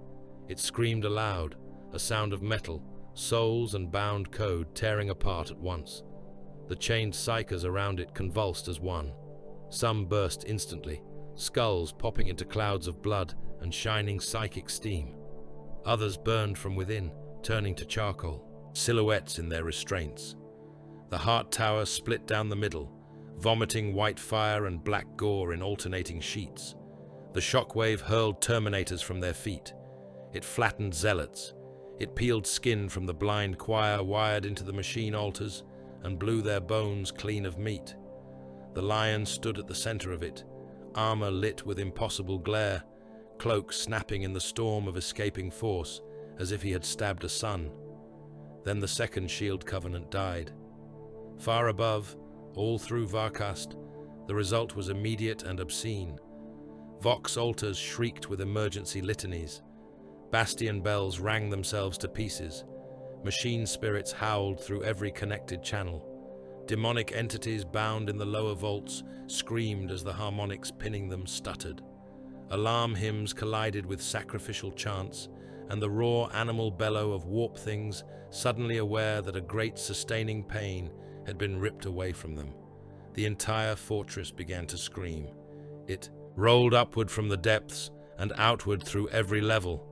It screamed aloud, a sound of metal, souls and bound code tearing apart at once. The chained psychers around it convulsed as one. Some burst instantly, skulls popping into clouds of blood and shining psychic steam. Others burned from within, turning to charcoal, silhouettes in their restraints. The heart tower split down the middle, vomiting white fire and black gore in alternating sheets. The shockwave hurled terminators from their feet. It flattened zealots. It peeled skin from the blind choir wired into the machine altars and blew their bones clean of meat. The lion stood at the center of it, armor lit with impossible glare, cloak snapping in the storm of escaping force as if he had stabbed a sun. Then the second shield covenant died. Far above, all through Varkast, the result was immediate and obscene. Vox altars shrieked with emergency litanies. Bastion bells rang themselves to pieces. Machine spirits howled through every connected channel. Demonic entities bound in the lower vaults screamed as the harmonics pinning them stuttered. Alarm hymns collided with sacrificial chants, and the raw animal bellow of warp things suddenly aware that a great sustaining pain had been ripped away from them. The entire fortress began to scream. It rolled upward from the depths and outward through every level,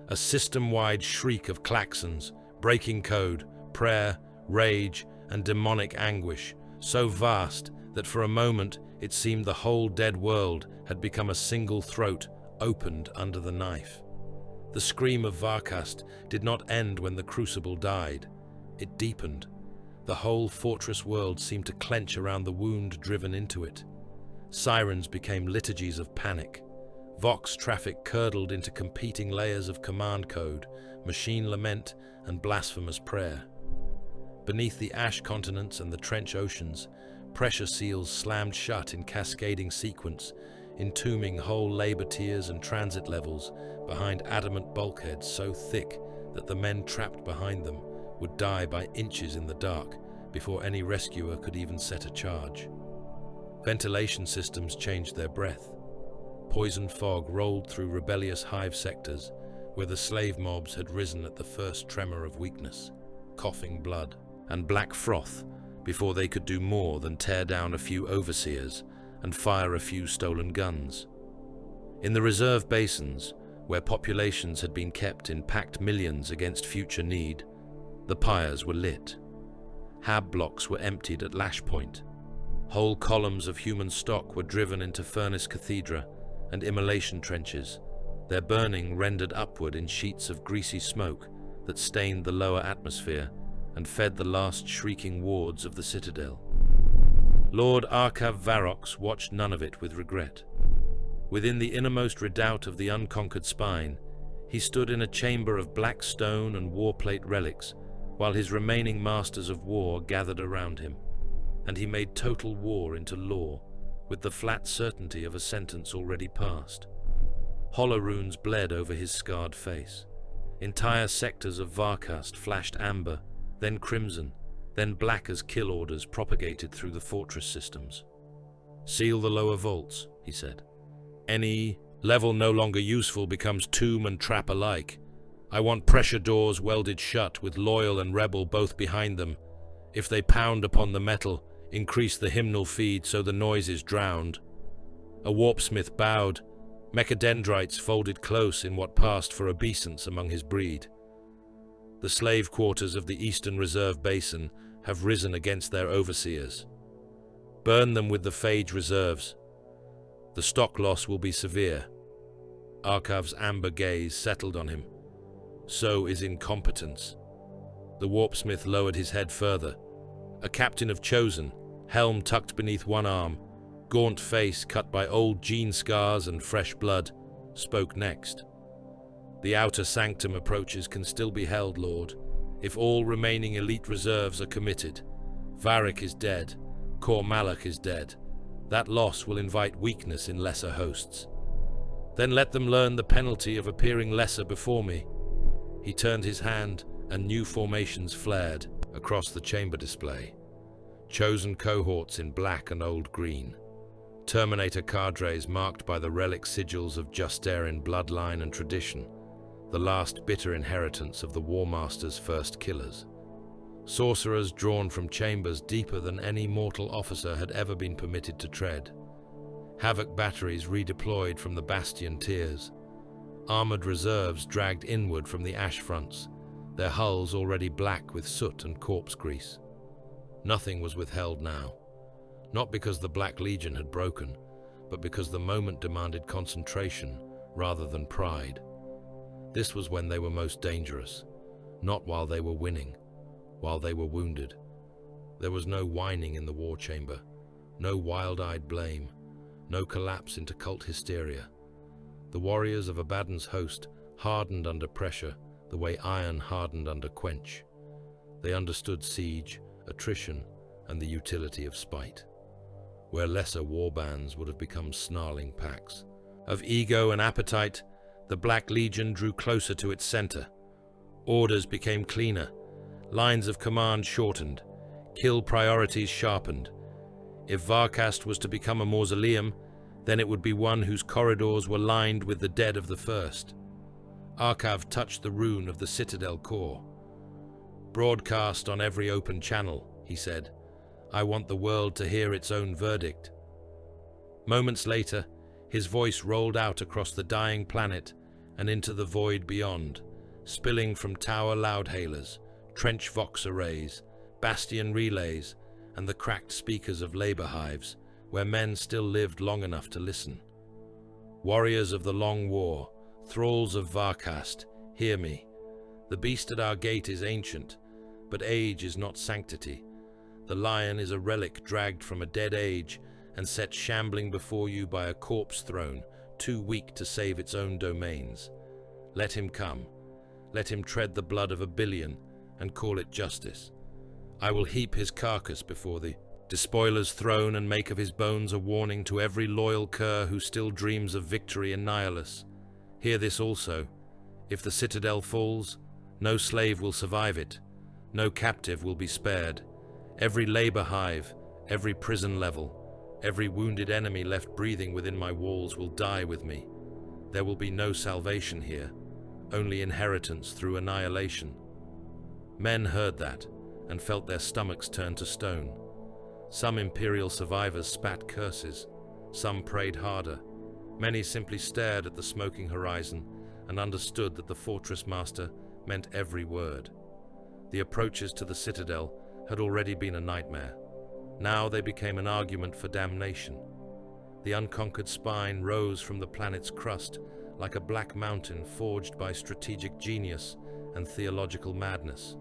a system-wide shriek of klaxons, breaking code, prayer, rage, and demonic anguish, so vast that for a moment it seemed the whole dead world had become a single throat opened under the knife. The scream of Varkast did not end when the crucible died. It deepened. The whole fortress world seemed to clench around the wound driven into it. Sirens became liturgies of panic. Vox traffic curdled into competing layers of command code, machine lament, and blasphemous prayer. Beneath the ash continents and the trench oceans, pressure seals slammed shut in cascading sequence, entombing whole labor tiers and transit levels behind adamant bulkheads so thick that the men trapped behind them would die by inches in the dark before any rescuer could even set a charge. Ventilation systems changed their breath. Poison fog rolled through rebellious hive sectors where the slave mobs had risen at the first tremor of weakness, coughing blood and black froth before they could do more than tear down a few overseers and fire a few stolen guns. In the reserve basins, where populations had been kept in packed millions against future need, the pyres were lit. Hab blocks were emptied at lash point. Whole columns of human stock were driven into furnace cathedra and immolation trenches, their burning rendered upward in sheets of greasy smoke that stained the lower atmosphere and fed the last shrieking wards of the citadel. Lord Arkhav Varrox watched none of it with regret. Within the innermost redoubt of the unconquered spine, he stood in a chamber of black stone and warplate relics, while his remaining masters of war gathered around him, and he made total war into law, with the flat certainty of a sentence already passed. Hollow runes bled over his scarred face. Entire sectors of Varkast flashed amber, then crimson, then black as kill orders propagated through the fortress systems. "Seal the lower vaults," he said. "Any level no longer useful becomes tomb and trap alike. I want pressure doors welded shut with loyal and rebel both behind them. If they pound upon the metal, increase the hymnal feed so the noise is drowned." A warpsmith bowed, mechadendrites folded close in what passed for obeisance among his breed. The slave quarters of the Eastern Reserve Basin have risen against their overseers. Burn them with the phage reserves. The stock loss will be severe. Arkhav's amber gaze settled on him. So is incompetence. The warpsmith lowered his head further. A captain of Chosen, helm tucked beneath one arm, gaunt face cut by old gene scars and fresh blood, spoke next. "The outer sanctum approaches can still be held, Lord, if all remaining elite reserves are committed. Varric is dead. Kor Malak is dead. That loss will invite weakness in lesser hosts. Then let them learn the penalty of appearing lesser before me. He turned his hand, and new formations flared across the chamber display. Chosen cohorts in black and old green. Terminator cadres marked by the relic sigils of Justarin bloodline and tradition, the last bitter inheritance of the War Master's first killers. Sorcerers drawn from chambers deeper than any mortal officer had ever been permitted to tread. Havoc batteries redeployed from the bastion tiers. Armored reserves dragged inward from the ash fronts, their hulls already black with soot and corpse grease. Nothing was withheld now. Not because the Black Legion had broken, but because the moment demanded concentration rather than pride. This was when they were most dangerous, not while they were winning, while they were wounded. There was no whining in the war chamber, no wild-eyed blame, no collapse into cult hysteria. The warriors of Abaddon's host hardened under pressure the way iron hardened under quench. They understood siege, attrition, and the utility of spite. Where lesser warbands would have become snarling packs. Of ego and appetite, the Black Legion drew closer to its center. Orders became cleaner, lines of command shortened, kill priorities sharpened. If Varkast was to become a mausoleum, then it would be one whose corridors were lined with the dead of the first. Arkhav touched the rune of the Citadel core. "Broadcast on every open channel," he said. "I want the world to hear its own verdict." Moments later, his voice rolled out across the dying planet and into the void beyond, spilling from tower loudhailers, trench vox arrays, bastion relays, and the cracked speakers of labor hives, where men still lived long enough to listen. "Warriors of the Long War, thralls of Varkast, hear me. The beast at our gate is ancient, but age is not sanctity. The lion is a relic dragged from a dead age and set shambling before you by a corpse throne, too weak to save its own domains. Let him come. Let him tread the blood of a billion and call it justice. I will heap his carcass before the despoiler's throne and make of his bones a warning to every loyal cur who still dreams of victory in Nihilus. Hear this also. If the citadel falls, no slave will survive it. No captive will be spared. Every labor hive, every prison level, every wounded enemy left breathing within my walls will die with me. There will be no salvation here, only inheritance through annihilation." Men heard that and felt their stomachs turn to stone. Some Imperial survivors spat curses, some prayed harder. Many simply stared at the smoking horizon and understood that the Fortress Master meant every word. The approaches to the Citadel had already been a nightmare. Now they became an argument for damnation. The unconquered spine rose from the planet's crust like a black mountain forged by strategic genius and theological madness.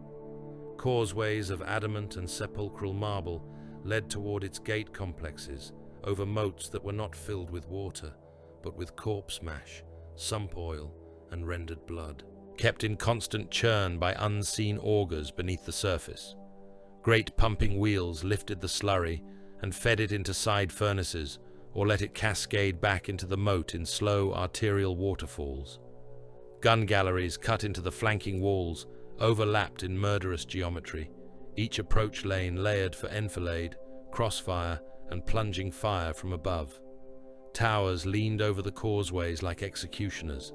Causeways of adamant and sepulchral marble led toward its gate complexes, over moats that were not filled with water, but with corpse mash, sump oil, and rendered blood, kept in constant churn by unseen augers beneath the surface. Great pumping wheels lifted the slurry and fed it into side furnaces, or let it cascade back into the moat in slow arterial waterfalls. Gun galleries cut into the flanking walls, overlapped in murderous geometry, each approach lane layered for enfilade, crossfire, and plunging fire from above. Towers leaned over the causeways like executioners,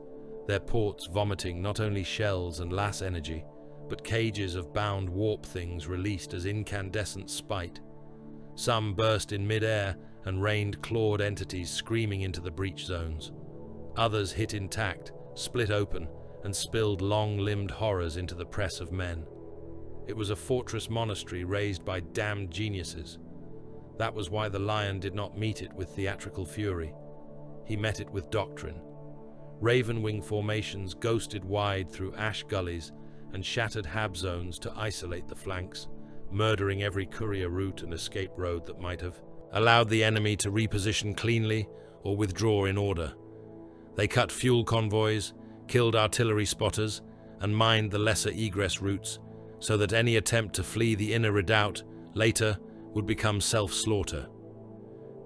their ports vomiting not only shells and lass energy, but cages of bound warp things released as incandescent spite. Some burst in mid-air and rained clawed entities screaming into the breach zones. Others hit intact, split open, and spilled long-limbed horrors into the press of men. It was a fortress monastery raised by damned geniuses. That was why the lion did not meet it with theatrical fury. He met it with doctrine. Raven-wing formations ghosted wide through ash gullies and shattered hab zones to isolate the flanks, murdering every courier route and escape road that might have allowed the enemy to reposition cleanly or withdraw in order. They cut fuel convoys, killed artillery spotters, and mined the lesser egress routes, so that any attempt to flee the inner redoubt later would become self-slaughter.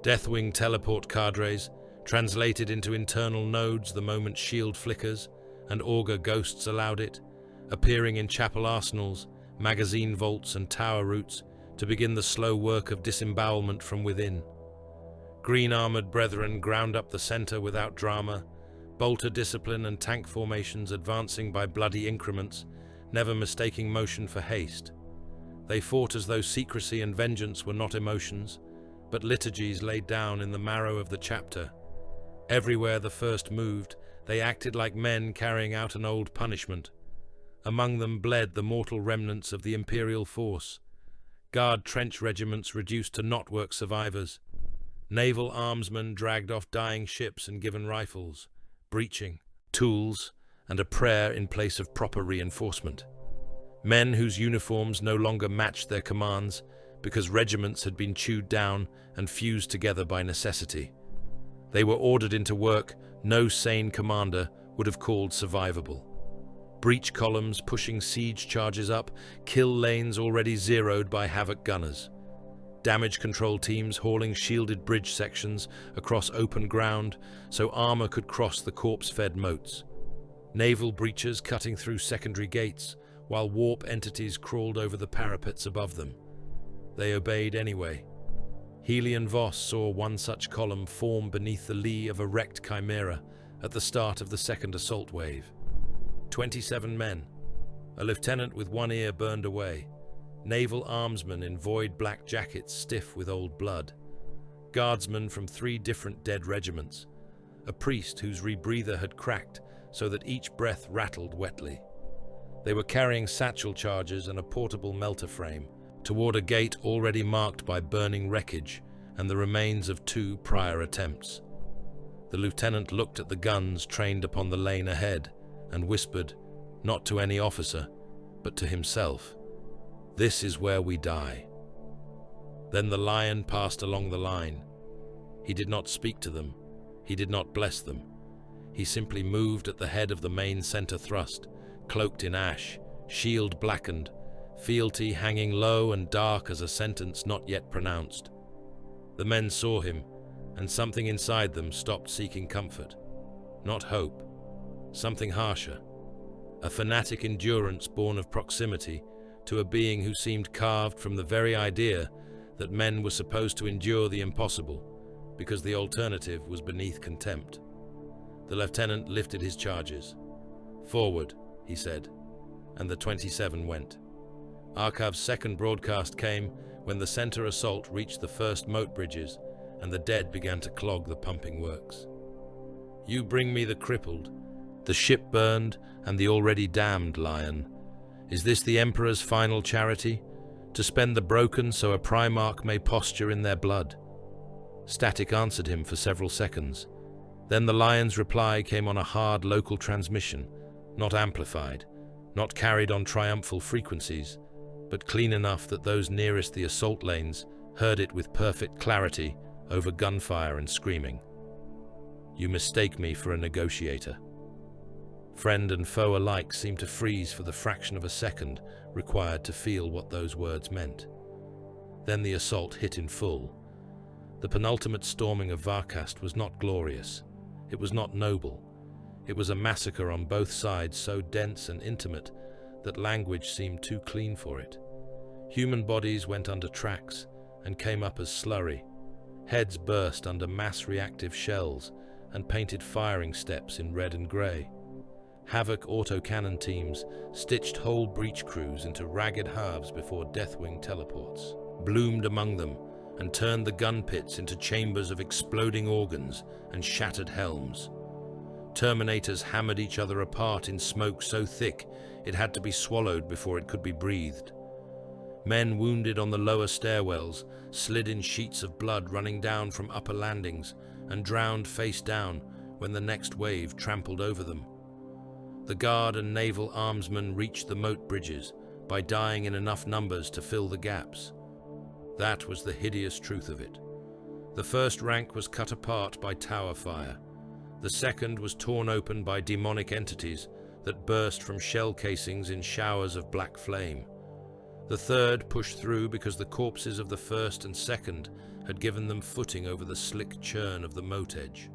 Deathwing teleport cadres, translated into internal nodes the moment shield flickers and augur ghosts allowed it, appearing in chapel arsenals, magazine vaults and tower roots to begin the slow work of disembowelment from within. Green-armored brethren ground up the center without drama, bolter discipline and tank formations advancing by bloody increments, never mistaking motion for haste. They fought as though secrecy and vengeance were not emotions, but liturgies laid down in the marrow of the chapter. Everywhere the first moved, they acted like men carrying out an old punishment. Among them bled the mortal remnants of the Imperial force, guard trench regiments reduced to knotwork survivors, naval armsmen dragged off dying ships and given rifles, breaching, tools, and a prayer in place of proper reinforcement. Men whose uniforms no longer matched their commands because regiments had been chewed down and fused together by necessity. They were ordered into work no sane commander would have called survivable. Breach columns pushing siege charges up, kill lanes already zeroed by havoc gunners. Damage control teams hauling shielded bridge sections across open ground so armor could cross the corpse-fed moats. Naval breaches cutting through secondary gates while warp entities crawled over the parapets above them. They obeyed anyway. Helion Voss saw one such column form beneath the lee of a wrecked chimera at the start of the second assault wave. 27 men, a lieutenant with one ear burned away, naval armsmen in void black jackets stiff with old blood, guardsmen from 3 different dead regiments, a priest whose rebreather had cracked so that each breath rattled wetly. They were carrying satchel charges and a portable melter frame toward a gate already marked by burning wreckage and the remains of 2 prior attempts. The lieutenant looked at the guns trained upon the lane ahead and whispered, not to any officer, but to himself, "This is where we die." Then the lion passed along the line. He did not speak to them. He did not bless them. He simply moved at the head of the main center thrust, cloaked in ash, shield blackened, fealty hanging low and dark as a sentence not yet pronounced. The men saw him, and something inside them stopped seeking comfort. Not hope. Something harsher. A fanatic endurance born of proximity to a being who seemed carved from the very idea that men were supposed to endure the impossible, because the alternative was beneath contempt. The lieutenant lifted his charges. "Forward," he said, and the 27 went. Arkhav's second broadcast came when the center assault reached the first moat bridges and the dead began to clog the pumping works. "You bring me the crippled, the ship burned, and the already damned, lion. Is this the Emperor's final charity? To spend the broken so a Primarch may posture in their blood?" Static answered him for several seconds. Then the lion's reply came on a hard local transmission, not amplified, not carried on triumphal frequencies, but clean enough that those nearest the assault lanes heard it with perfect clarity over gunfire and screaming. "You mistake me for a negotiator." Friend and foe alike seemed to freeze for the fraction of a second required to feel what those words meant. Then the assault hit in full. The penultimate storming of Varkast was not glorious. It was not noble. It was a massacre on both sides so dense and intimate that language seemed too clean for it. Human bodies went under tracks and came up as slurry. Heads burst under mass-reactive shells and painted firing steps in red and grey. Havoc autocannon teams stitched whole breach crews into ragged halves before Deathwing teleports, bloomed among them, and turned the gun pits into chambers of exploding organs and shattered helms. Terminators hammered each other apart in smoke so thick it had to be swallowed before it could be breathed. Men wounded on the lower stairwells slid in sheets of blood running down from upper landings and drowned face down when the next wave trampled over them. The guard and naval armsmen reached the moat bridges by dying in enough numbers to fill the gaps. That was the hideous truth of it. The first rank was cut apart by tower fire. The second was torn open by demonic entities that burst from shell casings in showers of black flame. The third pushed through because the corpses of the first and second had given them footing over the slick churn of the moat edge.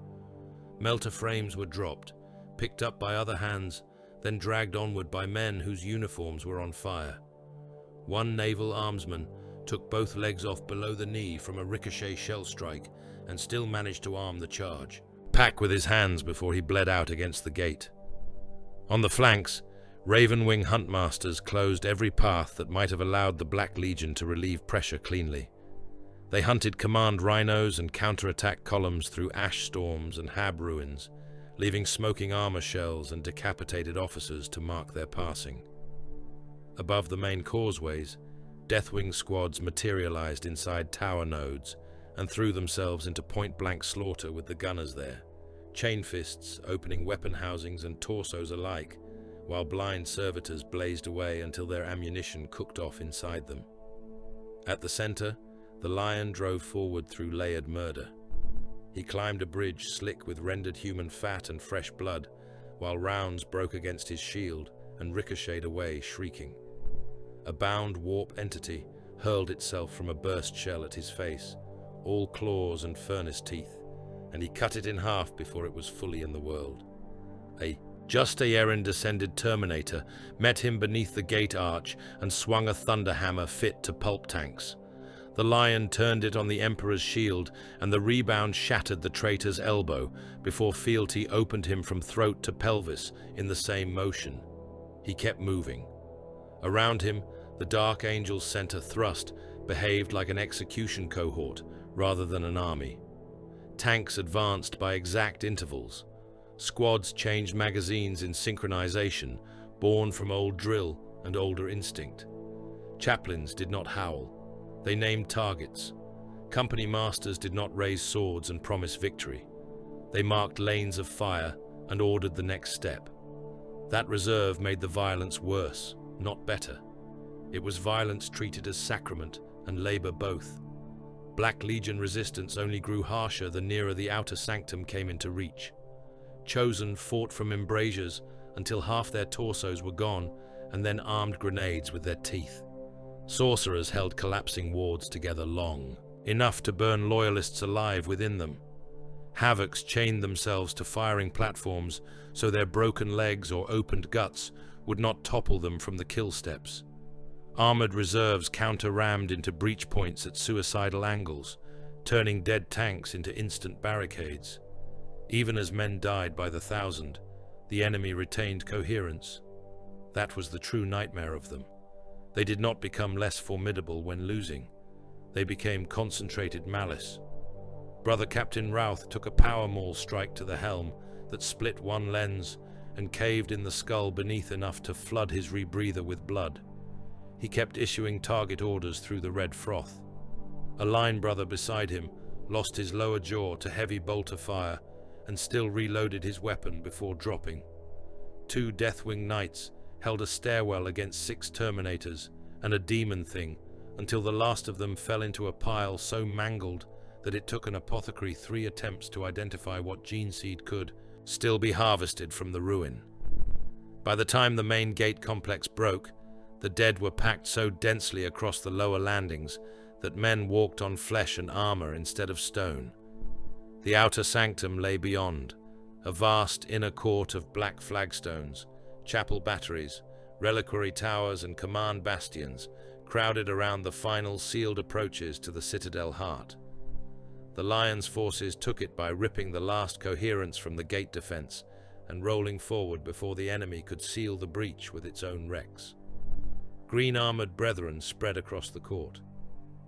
Melter frames were dropped, picked up by other hands, then dragged onward by men whose uniforms were on fire. One naval armsman took both legs off below the knee from a ricochet shell strike and still managed to arm the charge, pack with his hands before he bled out against the gate. On the flanks, Ravenwing Huntmasters closed every path that might have allowed the Black Legion to relieve pressure cleanly. They hunted command rhinos and counterattack columns through ash storms and hab ruins, leaving smoking armor shells and decapitated officers to mark their passing. Above the main causeways, Deathwing squads materialized inside tower nodes and threw themselves into point-blank slaughter with the gunners there, chain fists opening weapon housings and torsos alike, while blind servitors blazed away until their ammunition cooked off inside them. At the center, the Lion drove forward through layered murder. He climbed a bridge slick with rendered human fat and fresh blood, while rounds broke against his shield and ricocheted away, shrieking. A bound warp entity hurled itself from a burst shell at his face, all claws and furnace teeth, and he cut it in half before it was fully in the world. A Justayerin descended Terminator met him beneath the gate arch and swung a thunderhammer fit to pulp tanks. The Lion turned it on the Emperor's shield, and the rebound shattered the traitor's elbow before fealty opened him from throat to pelvis in the same motion. He kept moving. Around him, the Dark Angel's center thrust behaved like an execution cohort rather than an army. Tanks advanced by exact intervals. Squads changed magazines in synchronization, born from old drill and older instinct. Chaplains did not howl. They named targets. Company masters did not raise swords and promise victory. They marked lanes of fire and ordered the next step. That reserve made the violence worse, not better. It was violence treated as sacrament and labor both. Black Legion resistance only grew harsher the nearer the outer sanctum came into reach. Chosen fought from embrasures until half their torsos were gone, and then armed grenades with their teeth. Sorcerers held collapsing wards together long, enough to burn loyalists alive within them. Havocs chained themselves to firing platforms so their broken legs or opened guts would not topple them from the kill steps. Armored reserves counter-rammed into breach points at suicidal angles, turning dead tanks into instant barricades. Even as men died by the thousand, the enemy retained coherence. That was the true nightmare of them. They did not become less formidable when losing. They became concentrated malice. Brother Captain Routh took a power maul strike to the helm that split one lens and caved in the skull beneath enough to flood his rebreather with blood. He kept issuing target orders through the red froth. A line brother beside him lost his lower jaw to heavy bolter fire and still reloaded his weapon before dropping. 2 Deathwing Knights held a stairwell against 6 Terminators and a demon thing until the last of them fell into a pile so mangled that it took an apothecary 3 attempts to identify what gene seed could still be harvested from the ruin. By the time the main gate complex broke, the dead were packed so densely across the lower landings that men walked on flesh and armor instead of stone. The outer sanctum lay beyond, a vast inner court of black flagstones, chapel batteries, reliquary towers and command bastions crowded around the final sealed approaches to the citadel heart. The Lion's forces took it by ripping the last coherence from the gate defense and rolling forward before the enemy could seal the breach with its own wrecks. Green-armored brethren spread across the court.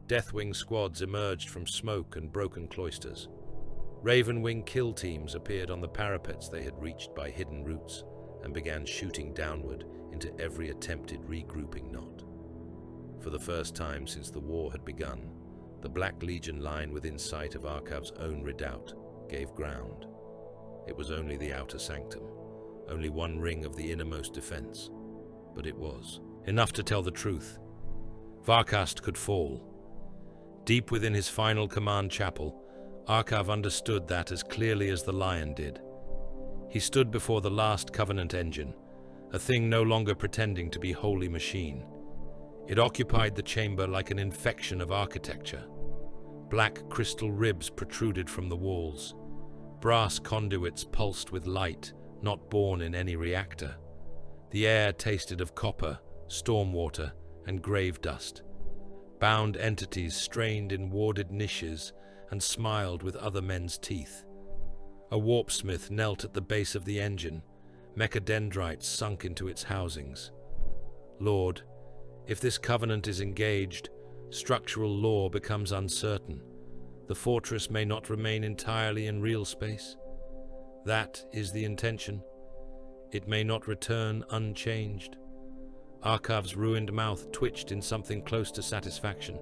Deathwing squads emerged from smoke and broken cloisters. Ravenwing kill teams appeared on the parapets they had reached by hidden routes and began shooting downward into every attempted regrouping knot. For the first time since the war had begun, the Black Legion line within sight of Arkhav's own redoubt gave ground. It was only the outer sanctum, only one ring of the innermost defense, but it was enough to tell the truth. Varkast could fall. Deep within his final command chapel, Arkhav understood that as clearly as the Lion did. He stood before the last Covenant engine, a thing no longer pretending to be holy machine. It occupied the chamber like an infection of architecture. Black crystal ribs protruded from the walls. Brass conduits pulsed with light, not born in any reactor. The air tasted of copper, stormwater, and grave dust. Bound entities strained in warded niches and smiled with other men's teeth. A warpsmith knelt at the base of the engine, mechadendrites sunk into its housings. Lord, if this covenant is engaged, structural law becomes uncertain. The fortress may not remain entirely in real space. That is the intention. It may not return unchanged. Arkhav's ruined mouth twitched in something close to satisfaction.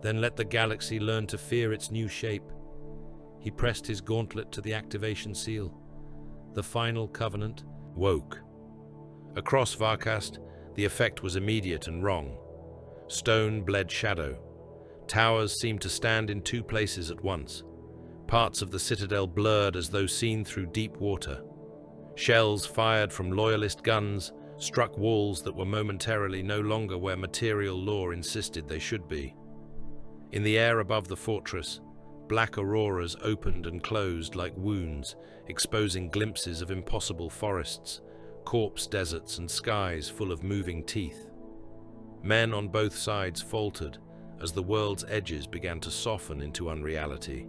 Then let the galaxy learn to fear its new shape. He pressed his gauntlet to the activation seal. The final covenant woke. Across Varkast, the effect was immediate and wrong. Stone bled shadow. Towers seemed to stand in two places at once. Parts of the citadel blurred as though seen through deep water. Shells fired from loyalist guns struck walls that were momentarily no longer where material law insisted they should be. In the air above the fortress, black auroras opened and closed like wounds, exposing glimpses of impossible forests, corpse deserts, and skies full of moving teeth. Men on both sides faltered as the world's edges began to soften into unreality.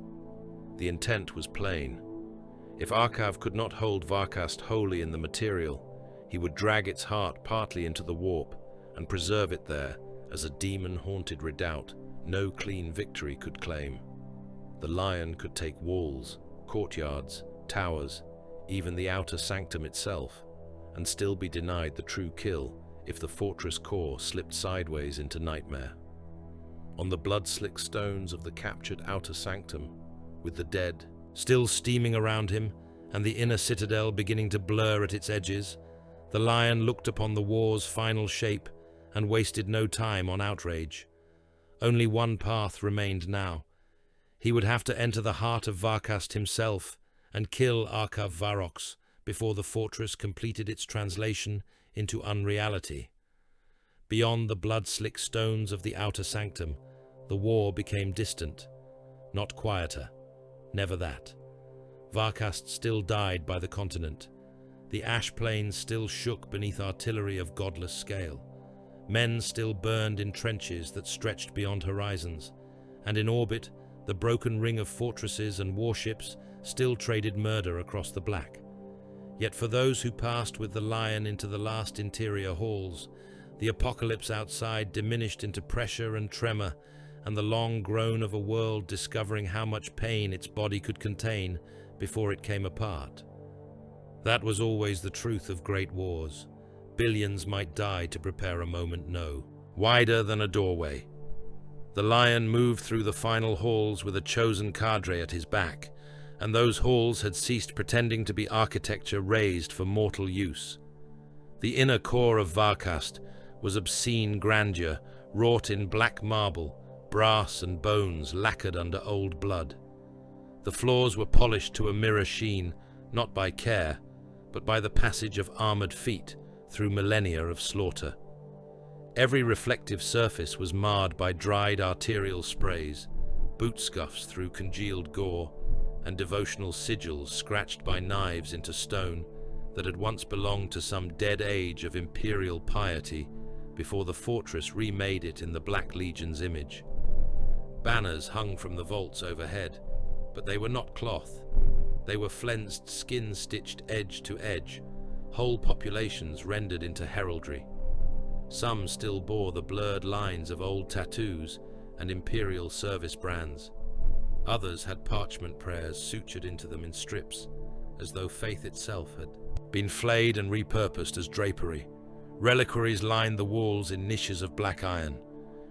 The intent was plain. If Arkhav could not hold Varkast wholly in the material, he would drag its heart partly into the warp and preserve it there as a demon-haunted redoubt no clean victory could claim. The lion could take walls, courtyards, towers, even the outer sanctum itself, and still be denied the true kill if the fortress core slipped sideways into nightmare. On the blood-slick stones of the captured outer sanctum, with the dead still steaming around him and the inner citadel beginning to blur at its edges, the lion looked upon the war's final shape and wasted no time on outrage. Only one path remained now. He would have to enter the heart of Varkast himself and kill Arkhav Varrox before the fortress completed its translation into unreality. Beyond the blood-slick stones of the outer sanctum, the war became distant, not quieter. Never that. Varkast still died by the continent. The ash plains still shook beneath artillery of godless scale. Men still burned in trenches that stretched beyond horizons, and in orbit, the broken ring of fortresses and warships still traded murder across the black. Yet for those who passed with the lion into the last interior halls, the apocalypse outside diminished into pressure and tremor, and the long groan of a world discovering how much pain its body could contain before it came apart. That was always the truth of great wars. Billions might die to prepare a moment wider than a doorway. The lion moved through the final halls with a chosen cadre at his back, and those halls had ceased pretending to be architecture raised for mortal use. The inner core of Varkast was obscene grandeur, wrought in black marble, brass and bones lacquered under old blood. The floors were polished to a mirror sheen, not by care, but by the passage of armored feet through millennia of slaughter. Every reflective surface was marred by dried arterial sprays, boot scuffs through congealed gore, and devotional sigils scratched by knives into stone that had once belonged to some dead age of imperial piety before the fortress remade it in the Black Legion's image. Banners hung from the vaults overhead, but they were not cloth. They were flensed, skin-stitched edge to edge, whole populations rendered into heraldry. Some still bore the blurred lines of old tattoos and imperial service brands. Others had parchment prayers sutured into them in strips, as though faith itself had been flayed and repurposed as drapery. Reliquaries lined the walls in niches of black iron.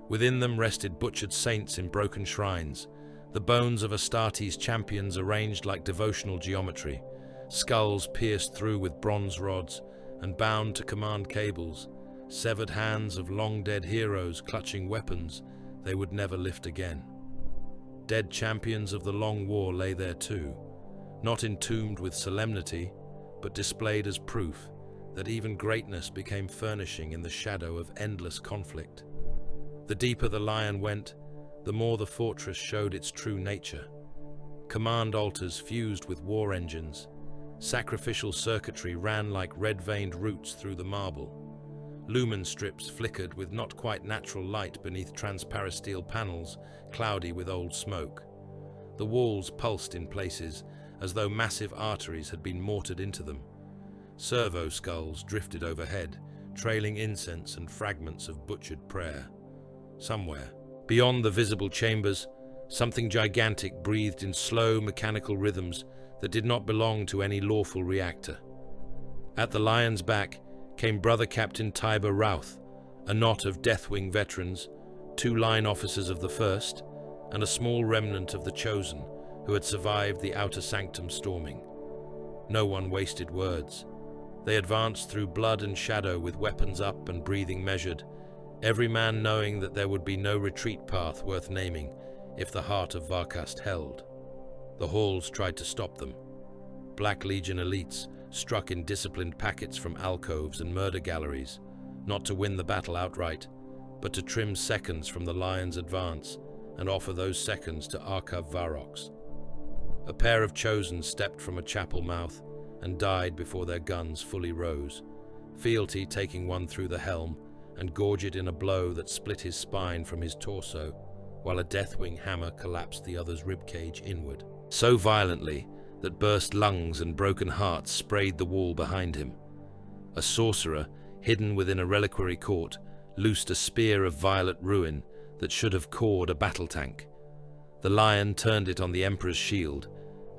Within them rested butchered saints in broken shrines, the bones of Astartes' champions arranged like devotional geometry, skulls pierced through with bronze rods and bound to command cables, severed hands of long-dead heroes clutching weapons they would never lift again. Dead champions of the long war lay there too, not entombed with solemnity, but displayed as proof that even greatness became furnishing in the shadow of endless conflict. The deeper the lion went, the more the fortress showed its true nature. Command altars fused with war engines. Sacrificial circuitry ran like red-veined roots through the marble. Lumen strips flickered with not quite natural light beneath transparasteel panels, cloudy with old smoke. The walls pulsed in places, as though massive arteries had been mortared into them. Servo skulls drifted overhead, trailing incense and fragments of butchered prayer. Somewhere, beyond the visible chambers, something gigantic breathed in slow mechanical rhythms that did not belong to any lawful reactor. At the lion's back came Brother Captain Tiber Routh, a knot of Deathwing veterans, 2 line officers of the First, and a small remnant of the Chosen who had survived the outer sanctum storming. No one wasted words. They advanced through blood and shadow with weapons up and breathing measured, every man knowing that there would be no retreat path worth naming if the heart of Varkast held. The halls tried to stop them. Black Legion elites struck in disciplined packets from alcoves and murder galleries, not to win the battle outright, but to trim seconds from the Lion's advance and offer those seconds to Arkhav Varrox. A pair of Chosen stepped from a chapel mouth and died before their guns fully rose, Fealty taking one through the helm and gorged in a blow that split his spine from his torso, while a Deathwing hammer collapsed the other's ribcage inward, so violently that burst lungs and broken hearts sprayed the wall behind him. A sorcerer, hidden within a reliquary court, loosed a spear of violet ruin that should have cored a battle tank. The lion turned it on the Emperor's shield,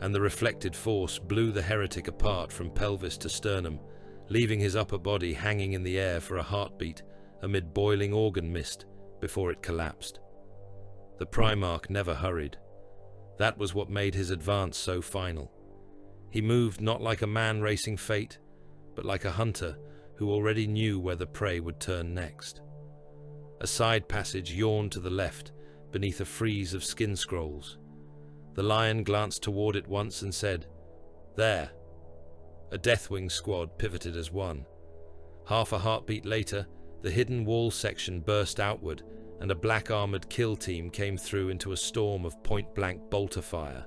and the reflected force blew the heretic apart from pelvis to sternum, leaving his upper body hanging in the air for a heartbeat amid boiling organ mist before it collapsed. The Primarch never hurried. That was what made his advance so final. He moved not like a man racing fate, but like a hunter who already knew where the prey would turn next. A side passage yawned to the left, beneath a frieze of skin scrolls. The lion glanced toward it once and said, "There." A Deathwing squad pivoted as one. Half a heartbeat later, the hidden wall section burst outward, and a black-armored kill team came through into a storm of point-blank bolter fire.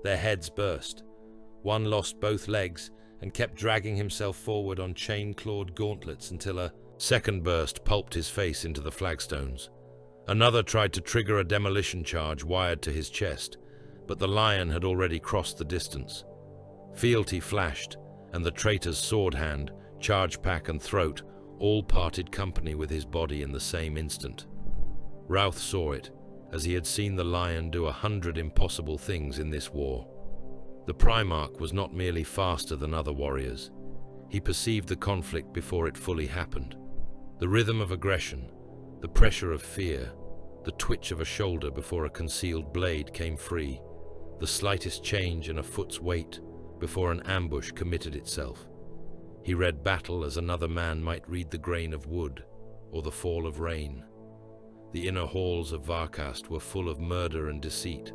Their heads burst. One lost both legs and kept dragging himself forward on chain-clawed gauntlets until a second burst pulped his face into the flagstones. Another tried to trigger a demolition charge wired to his chest, but the lion had already crossed the distance. Fealty flashed, and the traitor's sword hand, charge pack and throat all parted company with his body in the same instant. Routh saw it, as he had seen the lion do 100 impossible things in this war. The Primarch was not merely faster than other warriors. He perceived the conflict before it fully happened. The rhythm of aggression, the pressure of fear, the twitch of a shoulder before a concealed blade came free, the slightest change in a foot's weight before an ambush committed itself. He read battle as another man might read the grain of wood or the fall of rain. The inner halls of Varkast were full of murder and deceit,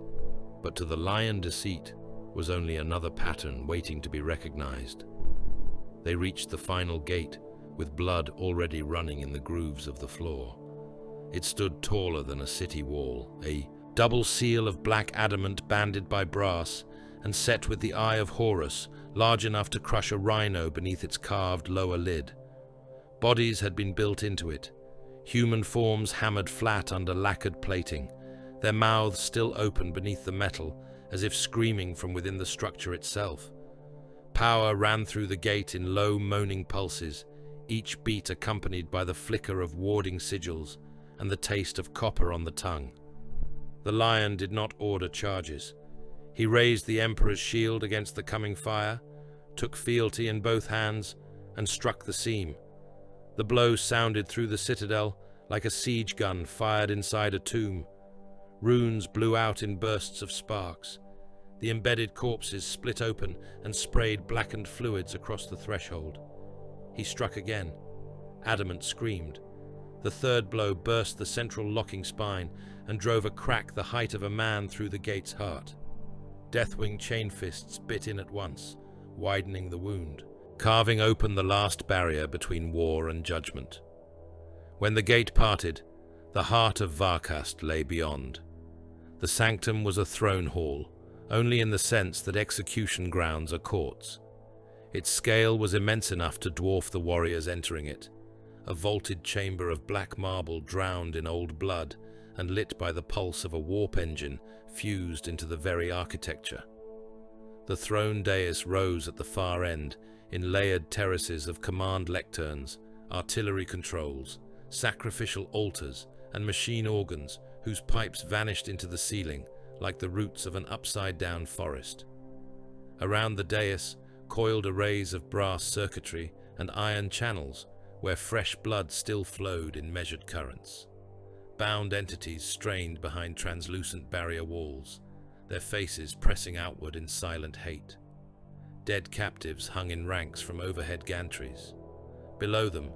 but to the lion deceit was only another pattern waiting to be recognized. They reached the final gate, with blood already running in the grooves of the floor. It stood taller than a city wall, a double seal of black adamant banded by brass and set with the eye of Horus, large enough to crush a rhino beneath its carved lower lid. Bodies had been built into it, human forms hammered flat under lacquered plating, their mouths still open beneath the metal, as if screaming from within the structure itself. Power ran through the gate in low, moaning pulses, each beat accompanied by the flicker of warding sigils and the taste of copper on the tongue. The lion did not order charges. He raised the Emperor's shield against the coming fire, took fealty in both hands, and struck the seam. The blow sounded through the citadel like a siege gun fired inside a tomb. Runes blew out in bursts of sparks. The embedded corpses split open and sprayed blackened fluids across the threshold. He struck again. Adamant screamed. The third blow burst the central locking spine and drove a crack the height of a man through the gate's heart. Deathwing chain fists bit in at once, widening the wound, carving open the last barrier between war and judgment. When the gate parted, the heart of Varkast lay beyond. The sanctum was a throne hall, only in the sense that execution grounds are courts. Its scale was immense enough to dwarf the warriors entering it, a vaulted chamber of black marble drowned in old blood and lit by the pulse of a warp engine fused into the very architecture. The throne dais rose at the far end in layered terraces of command lecterns, artillery controls, sacrificial altars, and machine organs whose pipes vanished into the ceiling like the roots of an upside-down forest. Around the dais, coiled arrays of brass circuitry and iron channels where fresh blood still flowed in measured currents. Bound entities strained behind translucent barrier walls, their faces pressing outward in silent hate. Dead captives hung in ranks from overhead gantries. Below them,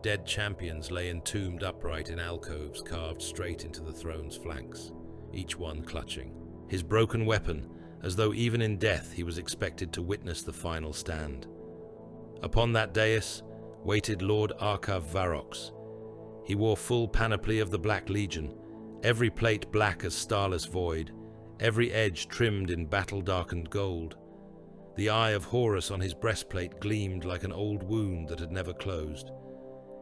dead champions lay entombed upright in alcoves carved straight into the throne's flanks, each one clutching his broken weapon, as though even in death he was expected to witness the final stand. Upon that dais waited Lord Arkhav Varrox. He wore full panoply of the Black Legion, every plate black as starless void, every edge trimmed in battle-darkened gold. The eye of Horus on his breastplate gleamed like an old wound that had never closed.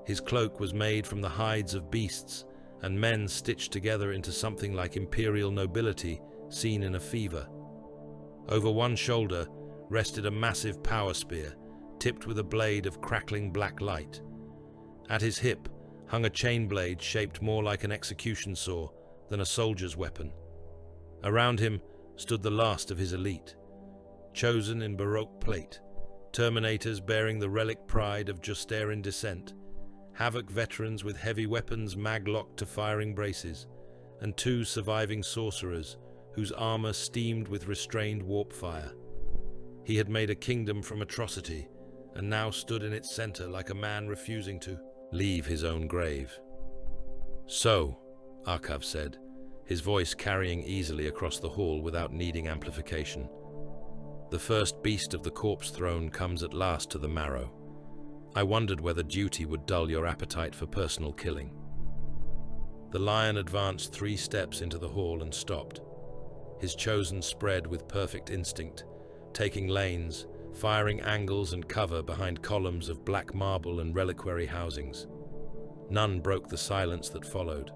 His cloak was made from the hides of beasts and men stitched together into something like Imperial nobility seen in a fever. Over one shoulder rested a massive power spear, tipped with a blade of crackling black light. At his hip hung a chain blade shaped more like an execution saw than a soldier's weapon. Around him stood the last of his elite, chosen in Baroque plate, Terminators bearing the relic pride of Justarian descent, Havoc veterans with heavy weapons mag-locked to firing braces, and 2 surviving sorcerers whose armor steamed with restrained warp fire. He had made a kingdom from atrocity, and now stood in its center like a man refusing to leave his own grave. "So," Arkhav said, his voice carrying easily across the hall without needing amplification, "the first beast of the corpse throne comes at last to the marrow. I wondered whether duty would dull your appetite for personal killing." The lion advanced 3 steps into the hall and stopped. His chosen spread with perfect instinct, taking lanes, firing angles and cover behind columns of black marble and reliquary housings. None broke the silence that followed.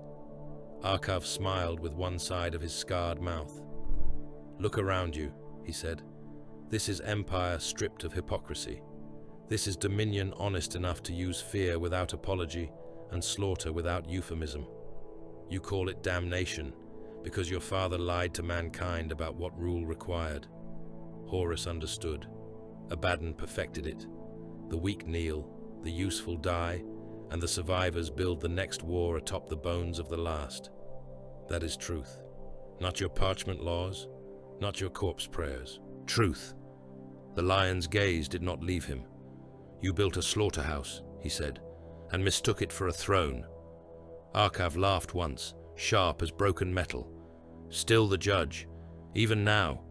Arkhav smiled with one side of his scarred mouth. "Look around you," he said. "This is empire stripped of hypocrisy. This is dominion honest enough to use fear without apology and slaughter without euphemism. You call it damnation because your father lied to mankind about what rule required. Horus understood. Abaddon perfected it. The weak kneel, the useful die, and the survivors build the next war atop the bones of the last. That is truth. Not your parchment laws, not your corpse prayers. Truth." The lion's gaze did not leave him. "You built a slaughterhouse," he said, "and mistook it for a throne." Arkhav laughed once, sharp as broken metal. "Still the judge. Even now,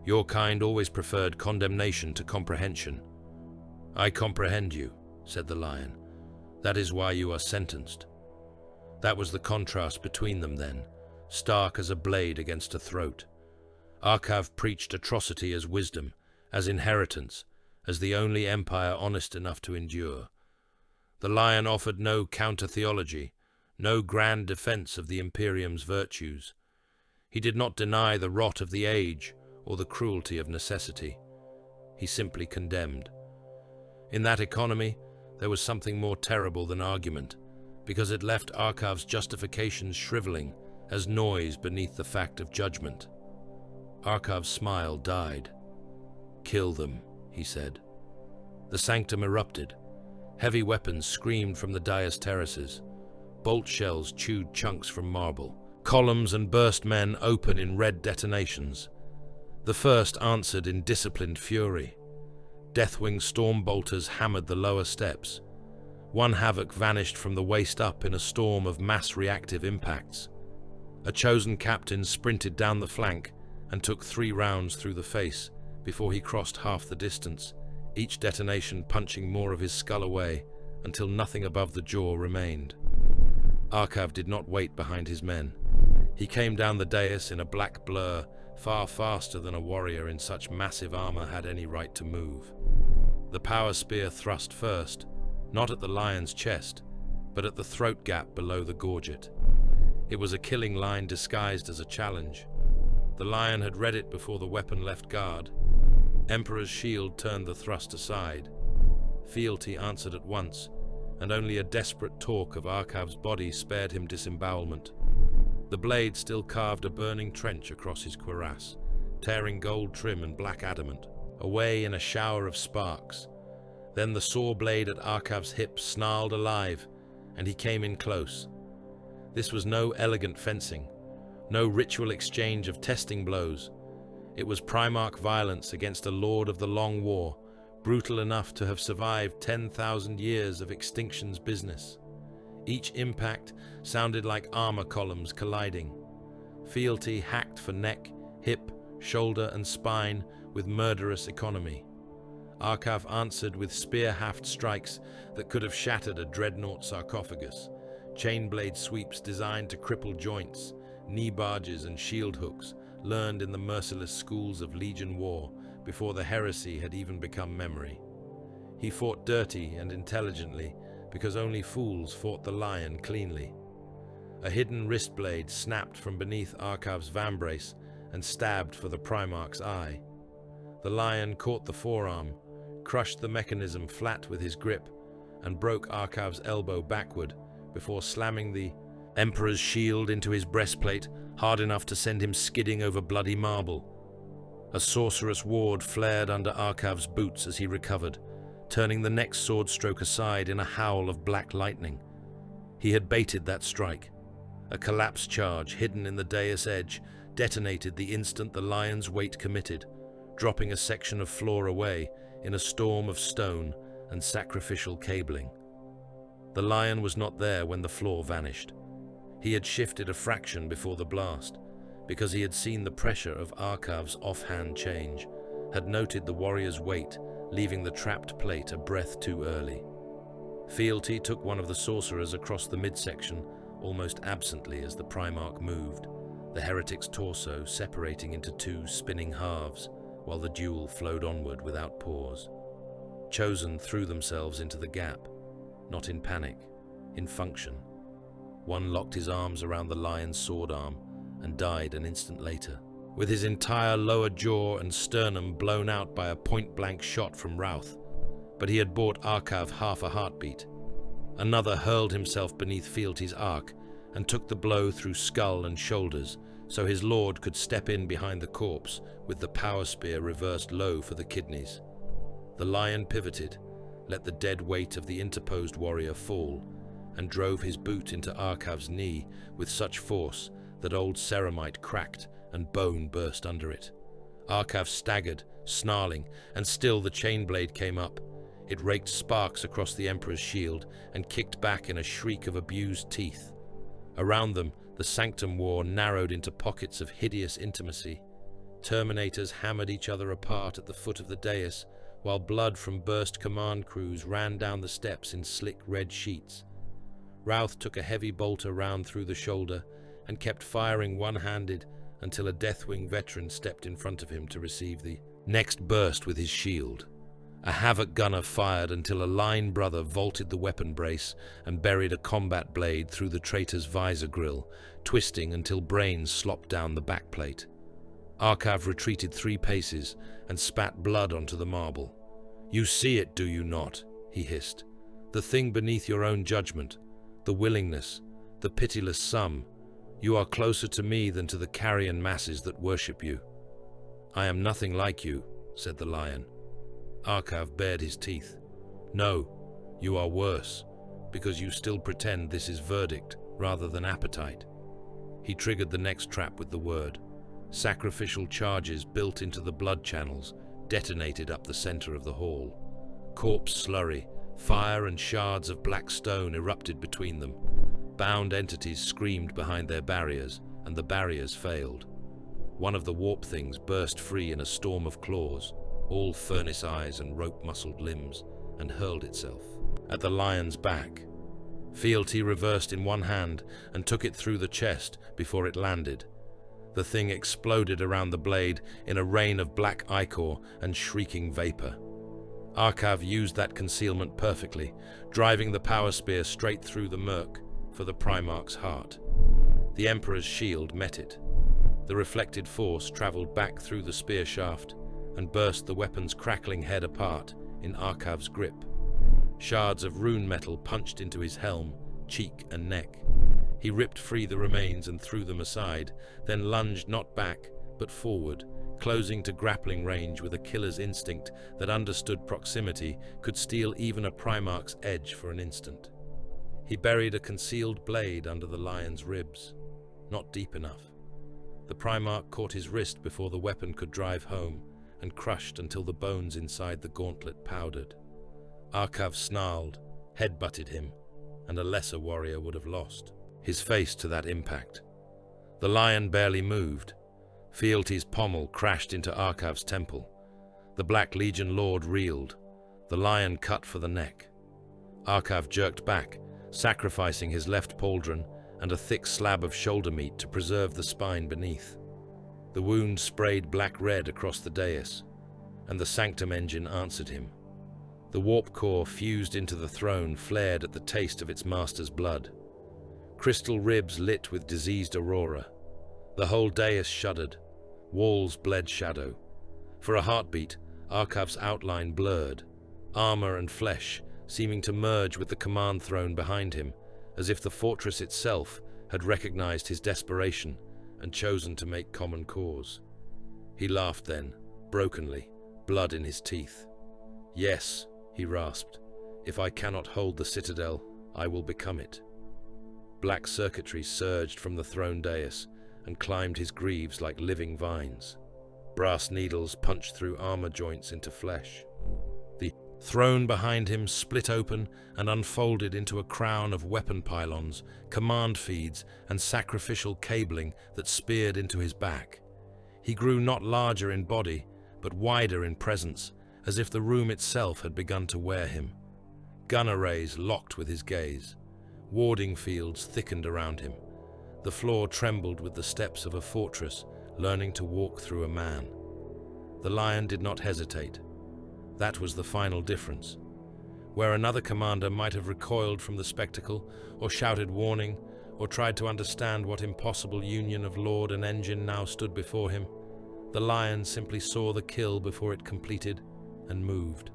your kind always preferred condemnation to comprehension." "I comprehend you," said the lion. "That is why you are sentenced." That was the contrast between them then, stark as a blade against a throat. Arkhav preached atrocity as wisdom, as inheritance, as the only empire honest enough to endure. The lion offered no counter-theology, no grand defense of the Imperium's virtues. He did not deny the rot of the age or the cruelty of necessity. He simply condemned. In that economy, there was something more terrible than argument, because it left Arkhav's justifications shriveling as noise beneath the fact of judgment. Arkhav's smile died. "Kill them," he said. The sanctum erupted. Heavy weapons screamed from the dais terraces. Bolt shells chewed chunks from marble. Columns and burst men open in red detonations. The first answered in disciplined fury. Deathwing storm bolters hammered the lower steps. One Havoc vanished from the waist up in a storm of mass reactive impacts. A chosen captain sprinted down the flank and took 3 rounds through the face before he crossed half the distance, each detonation punching more of his skull away until nothing above the jaw remained. Arkhav did not wait behind his men. He came down the dais in a black blur, far faster than a warrior in such massive armor had any right to move. The power spear thrust first, not at the lion's chest, but at the throat gap below the gorget. It was a killing line disguised as a challenge. The lion had read it before the weapon left guard. Emperor's shield turned the thrust aside. Fealty answered at once, and only a desperate torque of Arkhav's body spared him disembowelment. The blade still carved a burning trench across his cuirass, tearing gold trim and black adamant, away in a shower of sparks. Then the saw blade at Arkhav's hip snarled alive, and he came in close. This was no elegant fencing, no ritual exchange of testing blows. It was Primarch violence against a lord of the Long War, brutal enough to have survived 10,000 years of extinction's business. Each impact sounded like armor columns colliding. Fealty hacked for neck, hip, shoulder, and spine with murderous economy. Arkhav answered with spear-haft strikes that could have shattered a dreadnought sarcophagus, chain-blade sweeps designed to cripple joints, knee barges and shield hooks learned in the merciless schools of Legion War before the heresy had even become memory. He fought dirty and intelligently, because only fools fought the lion cleanly. A hidden wrist blade snapped from beneath Arkhav's vambrace and stabbed for the Primarch's eye. The lion caught the forearm, crushed the mechanism flat with his grip, and broke Arkhav's elbow backward before slamming the Emperor's shield into his breastplate hard enough to send him skidding over bloody marble. A sorcerous ward flared under Arkhav's boots as he recovered, turning the next sword stroke aside in a howl of black lightning. He had baited that strike. A collapse charge hidden in the dais edge detonated the instant the lion's weight committed, dropping a section of floor away in a storm of stone and sacrificial cabling. The lion was not there when the floor vanished. He had shifted a fraction before the blast, because he had seen the pressure of Arkhav's offhand change, had noted the warrior's weight, leaving the trapped plate a breath too early. Fealty took one of the sorcerers across the midsection, almost absently as the Primarch moved, the heretic's torso separating into two spinning halves, while the duel flowed onward without pause. Chosen threw themselves into the gap, not in panic, in function. One locked his arms around the lion's sword arm and died an instant later, with his entire lower jaw and sternum blown out by a point-blank shot from Routh, but he had bought Arkhav half a heartbeat. Another hurled himself beneath Fealty's arc and took the blow through skull and shoulders, so his lord could step in behind the corpse with the power spear reversed low for the kidneys. The lion pivoted, let the dead weight of the interposed warrior fall, and drove his boot into Arkhav's knee with such force that old ceramite cracked and bone burst under it. Arkhav staggered, snarling, and still the chain blade came up. It raked sparks across the Emperor's shield and kicked back in a shriek of abused teeth. Around them, the Sanctum War narrowed into pockets of hideous intimacy. Terminators hammered each other apart at the foot of the dais, while blood from burst command crews ran down the steps in slick red sheets. Routh took a heavy bolter round through the shoulder and kept firing one-handed until a Deathwing veteran stepped in front of him to receive the next burst with his shield. A Havoc gunner fired until a line brother vaulted the weapon brace and buried a combat blade through the traitor's visor grill, twisting until brains slopped down the backplate. Arkhav retreated 3 paces and spat blood onto the marble. "You see it, do you not?" he hissed. "The thing beneath your own judgment, the willingness, the pitiless sum. You are closer to me than to the carrion masses that worship you." "I am nothing like you," said the lion. Arkhav bared his teeth. "No, you are worse, because you still pretend this is verdict rather than appetite." He triggered the next trap with the word. Sacrificial charges built into the blood channels detonated up the center of the hall. Corpse slurry, fire and shards of black stone erupted between them. Bound entities screamed behind their barriers, and the barriers failed. One of the warp things burst free in a storm of claws, all furnace eyes and rope-muscled limbs, and hurled itself at the lion's back. Fealty reversed in one hand and took it through the chest before it landed. The thing exploded around the blade in a rain of black ichor and shrieking vapor. Arkhav used that concealment perfectly, driving the power spear straight through the murk for the Primarch's heart. The Emperor's shield met it. The reflected force traveled back through the spear shaft and burst the weapon's crackling head apart in Arkhav's grip. Shards of rune metal punched into his helm, cheek and neck. He ripped free the remains and threw them aside, then lunged not back, but forward, closing to grappling range with a killer's instinct that understood proximity could steal even a Primarch's edge for an instant. He buried a concealed blade under the lion's ribs. Not deep enough. The Primarch caught his wrist before the weapon could drive home, and crushed until the bones inside the gauntlet powdered. Arkhav snarled, head-butted him, and a lesser warrior would have lost his face to that impact. The lion barely moved. Fealty's pommel crashed into Arkhav's temple. The Black Legion Lord reeled. The lion cut for the neck. Arkhav jerked back, sacrificing his left pauldron and a thick slab of shoulder meat to preserve the spine beneath. The wound sprayed black-red across the dais, and the Sanctum engine answered him. The warp core fused into the throne flared at the taste of its master's blood. Crystal ribs lit with diseased aurora. The whole dais shuddered. Walls bled shadow. For a heartbeat, Arkhav's outline blurred, armor and flesh seeming to merge with the command throne behind him, as if the fortress itself had recognized his desperation and chosen to make common cause. He laughed then, brokenly, blood in his teeth. "Yes," he rasped, "if I cannot hold the citadel, I will become it." Black circuitry surged from the throne dais and climbed his greaves like living vines. Brass needles punched through armor joints into flesh. The throne behind him split open and unfolded into a crown of weapon pylons, command feeds, and sacrificial cabling that speared into his back. He grew not larger in body, but wider in presence, as if the room itself had begun to wear him. Gun arrays locked with his gaze. Warding fields thickened around him. The floor trembled with the steps of a fortress, learning to walk through a man. The lion did not hesitate. That was the final difference. Where another commander might have recoiled from the spectacle, or shouted warning, or tried to understand what impossible union of lord and engine now stood before him, the lion simply saw the kill before it completed and moved.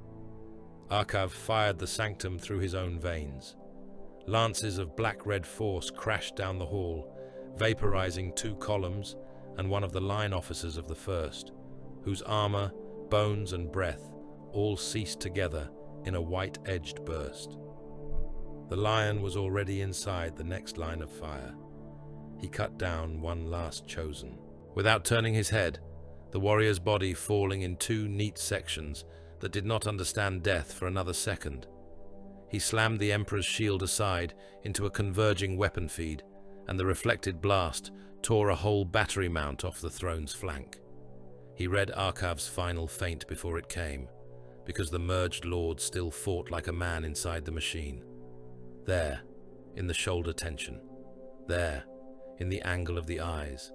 Arkhav fired the sanctum through his own veins. Lances of black-red force crashed down the hall, vaporizing 2 columns and one of the line officers of the first, whose armor, bones and breath all ceased together in a white-edged burst. The lion was already inside the next line of fire. He cut down one last chosen. Without turning his head, the warrior's body falling in 2 neat sections that did not understand death for another second. He slammed the Emperor's shield aside into a converging weapon feed, and the reflected blast tore a whole battery mount off the throne's flank. He read Arkhav's final feint before it came, because the merged lord still fought like a man inside the machine. There, in the shoulder tension. There, in the angle of the eyes.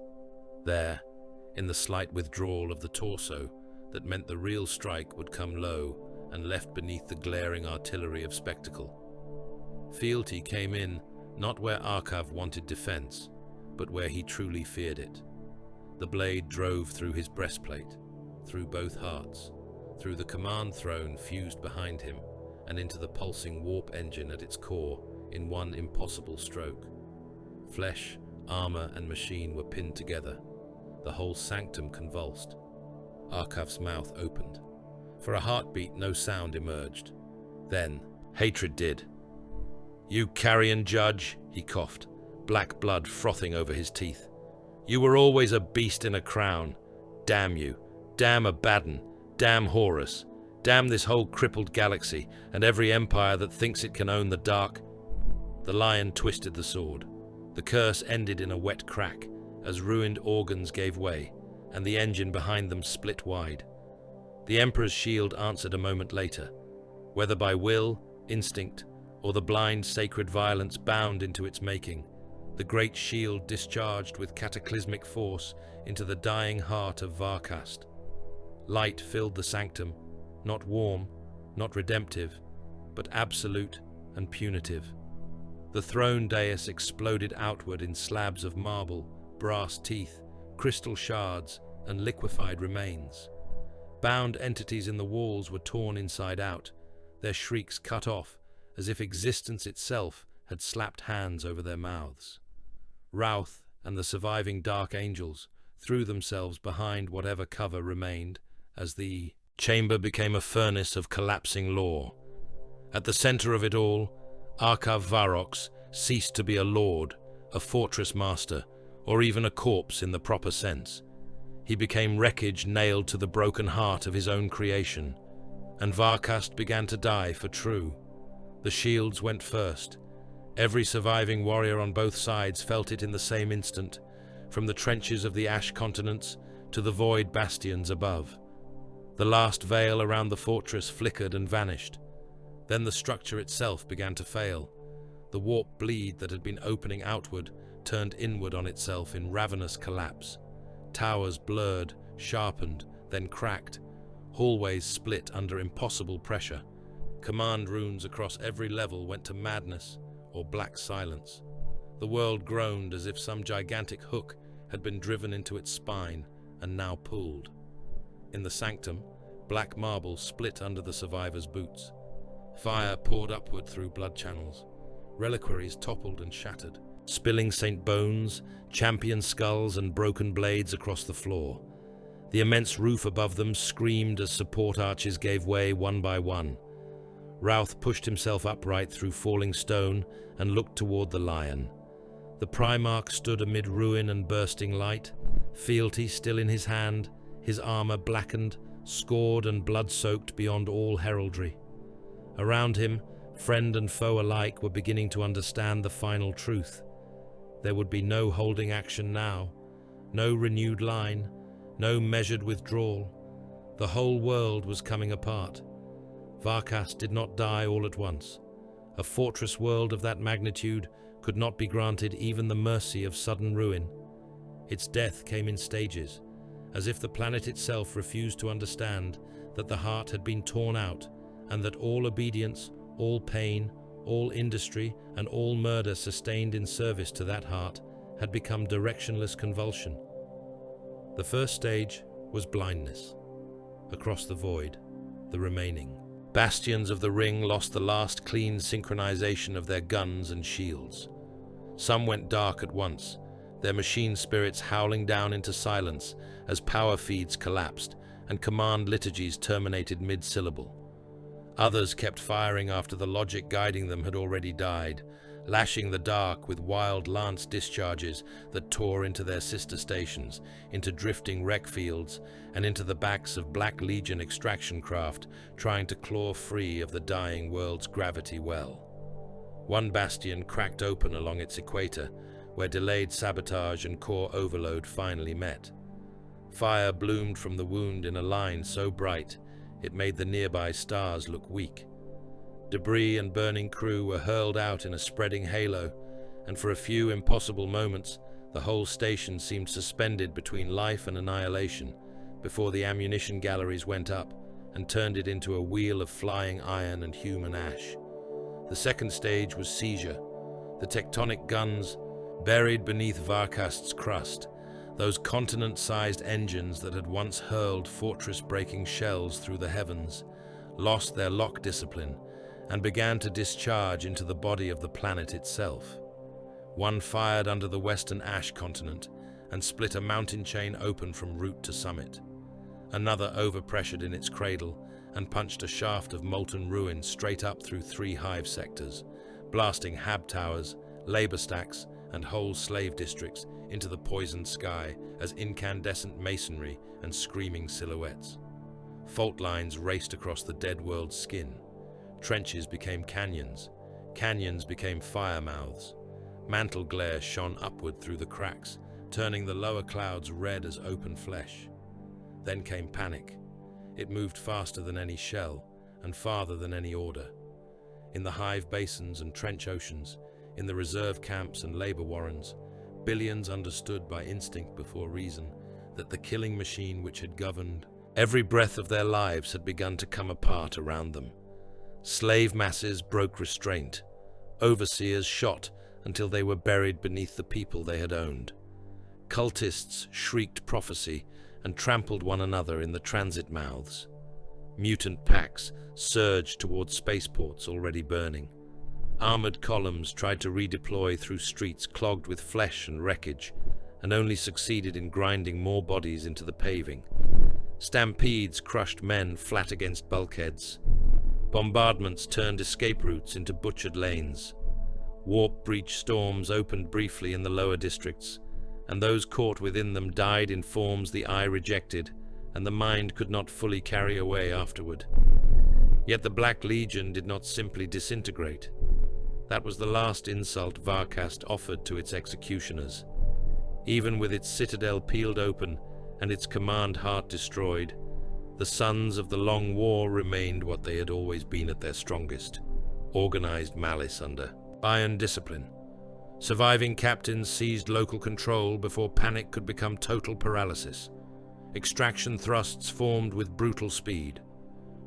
There, in the slight withdrawal of the torso that meant the real strike would come low and left beneath the glaring artillery of spectacle. Fealty came in not where Arkhav wanted defense, but where he truly feared it. The blade drove through his breastplate, through both hearts, through the command throne fused behind him, and into the pulsing warp engine at its core in one impossible stroke. Flesh, armor, and machine were pinned together. The whole sanctum convulsed. Arkhav's mouth opened. For a heartbeat, no sound emerged. Then, hatred did. "You carrion judge," he coughed, black blood frothing over his teeth. "You were always a beast in a crown. Damn you. Damn Abaddon. Damn Horus. Damn this whole crippled galaxy, and every empire that thinks it can own the dark." The lion twisted the sword. The curse ended in a wet crack, as ruined organs gave way, and the engine behind them split wide. The Emperor's shield answered a moment later. Whether by will, instinct, or the blind sacred violence bound into its making, the great shield discharged with cataclysmic force into the dying heart of Varkast. Light filled the sanctum, not warm, not redemptive, but absolute and punitive. The throne dais exploded outward in slabs of marble, brass teeth, crystal shards, and liquefied remains. Bound entities in the walls were torn inside out, their shrieks cut off, as if existence itself had slapped hands over their mouths. Routh and the surviving dark angels threw themselves behind whatever cover remained as the chamber became a furnace of collapsing law. At the center of it all, Arkhav Varrox ceased to be a lord, a fortress master, or even a corpse in the proper sense. He became wreckage nailed to the broken heart of his own creation, and Varkast began to die for true. The shields went first. Every surviving warrior on both sides felt it in the same instant, from the trenches of the ash continents to the void bastions above. The last veil around the fortress flickered and vanished. Then the structure itself began to fail. The warp bleed that had been opening outward turned inward on itself in ravenous collapse. Towers blurred, sharpened, then cracked. Hallways split under impossible pressure. Command runes across every level went to madness or black silence. The world groaned as if some gigantic hook had been driven into its spine and now pulled. In the sanctum, black marble split under the survivors' boots. Fire poured upward through blood channels. Reliquaries toppled and shattered, spilling saint bones, champion skulls, and broken blades across the floor. The immense roof above them screamed as support arches gave way one by one. Routh pushed himself upright through falling stone and looked toward the lion. The Primarch stood amid ruin and bursting light, fealty still in his hand, his armor blackened, scored and blood-soaked beyond all heraldry. Around him, friend and foe alike were beginning to understand the final truth. There would be no holding action now, no renewed line, no measured withdrawal. The whole world was coming apart. Varkast did not die all at once. A fortress world of that magnitude could not be granted even the mercy of sudden ruin. Its death came in stages, as if the planet itself refused to understand that the heart had been torn out and that all obedience, all pain, all industry, and all murder sustained in service to that heart had become directionless convulsion. The first stage was blindness. Across the void, the remaining bastions of the ring lost the last clean synchronization of their guns and shields. Some went dark at once, their machine spirits howling down into silence as power feeds collapsed and command liturgies terminated mid-syllable. Others kept firing after the logic guiding them had already died, lashing the dark with wild lance discharges that tore into their sister stations, into drifting wreck fields, and into the backs of Black Legion extraction craft trying to claw free of the dying world's gravity well. One bastion cracked open along its equator, where delayed sabotage and core overload finally met. Fire bloomed from the wound in a line so bright it made the nearby stars look weak. Debris and burning crew were hurled out in a spreading halo, and for a few impossible moments, the whole station seemed suspended between life and annihilation before the ammunition galleries went up and turned it into a wheel of flying iron and human ash. The second stage was seizure. The tectonic guns, buried beneath Varkast's crust, those continent-sized engines that had once hurled fortress-breaking shells through the heavens, lost their lock discipline and began to discharge into the body of the planet itself. One fired under the western ash continent and split a mountain chain open from root to summit. Another overpressured in its cradle and punched a shaft of molten ruin straight up through 3 hive sectors, blasting hab towers, labor stacks, and whole slave districts into the poisoned sky as incandescent masonry and screaming silhouettes. Fault lines raced across the dead world's skin. Trenches became canyons. Canyons became fire mouths. Mantle glare shone upward through the cracks, turning the lower clouds red as open flesh. Then came panic. It moved faster than any shell and farther than any order. In the hive basins and trench oceans, in the reserve camps and labor warrens, billions understood by instinct before reason that the killing machine which had governed every breath of their lives had begun to come apart around them. Slave masses broke restraint. Overseers shot until they were buried beneath the people they had owned. Cultists shrieked prophecy and trampled one another in the transit mouths. Mutant packs surged toward spaceports already burning. Armored columns tried to redeploy through streets clogged with flesh and wreckage, and only succeeded in grinding more bodies into the paving. Stampedes crushed men flat against bulkheads. Bombardments turned escape routes into butchered lanes. Warp breach storms opened briefly in the lower districts, and those caught within them died in forms the eye rejected and the mind could not fully carry away afterward. Yet the Black Legion did not simply disintegrate. That was the last insult Varkast offered to its executioners. Even with its citadel peeled open and its command heart destroyed, the sons of the Long War remained what they had always been at their strongest: organized malice under iron discipline. Surviving captains seized local control before panic could become total paralysis. Extraction thrusts formed with brutal speed.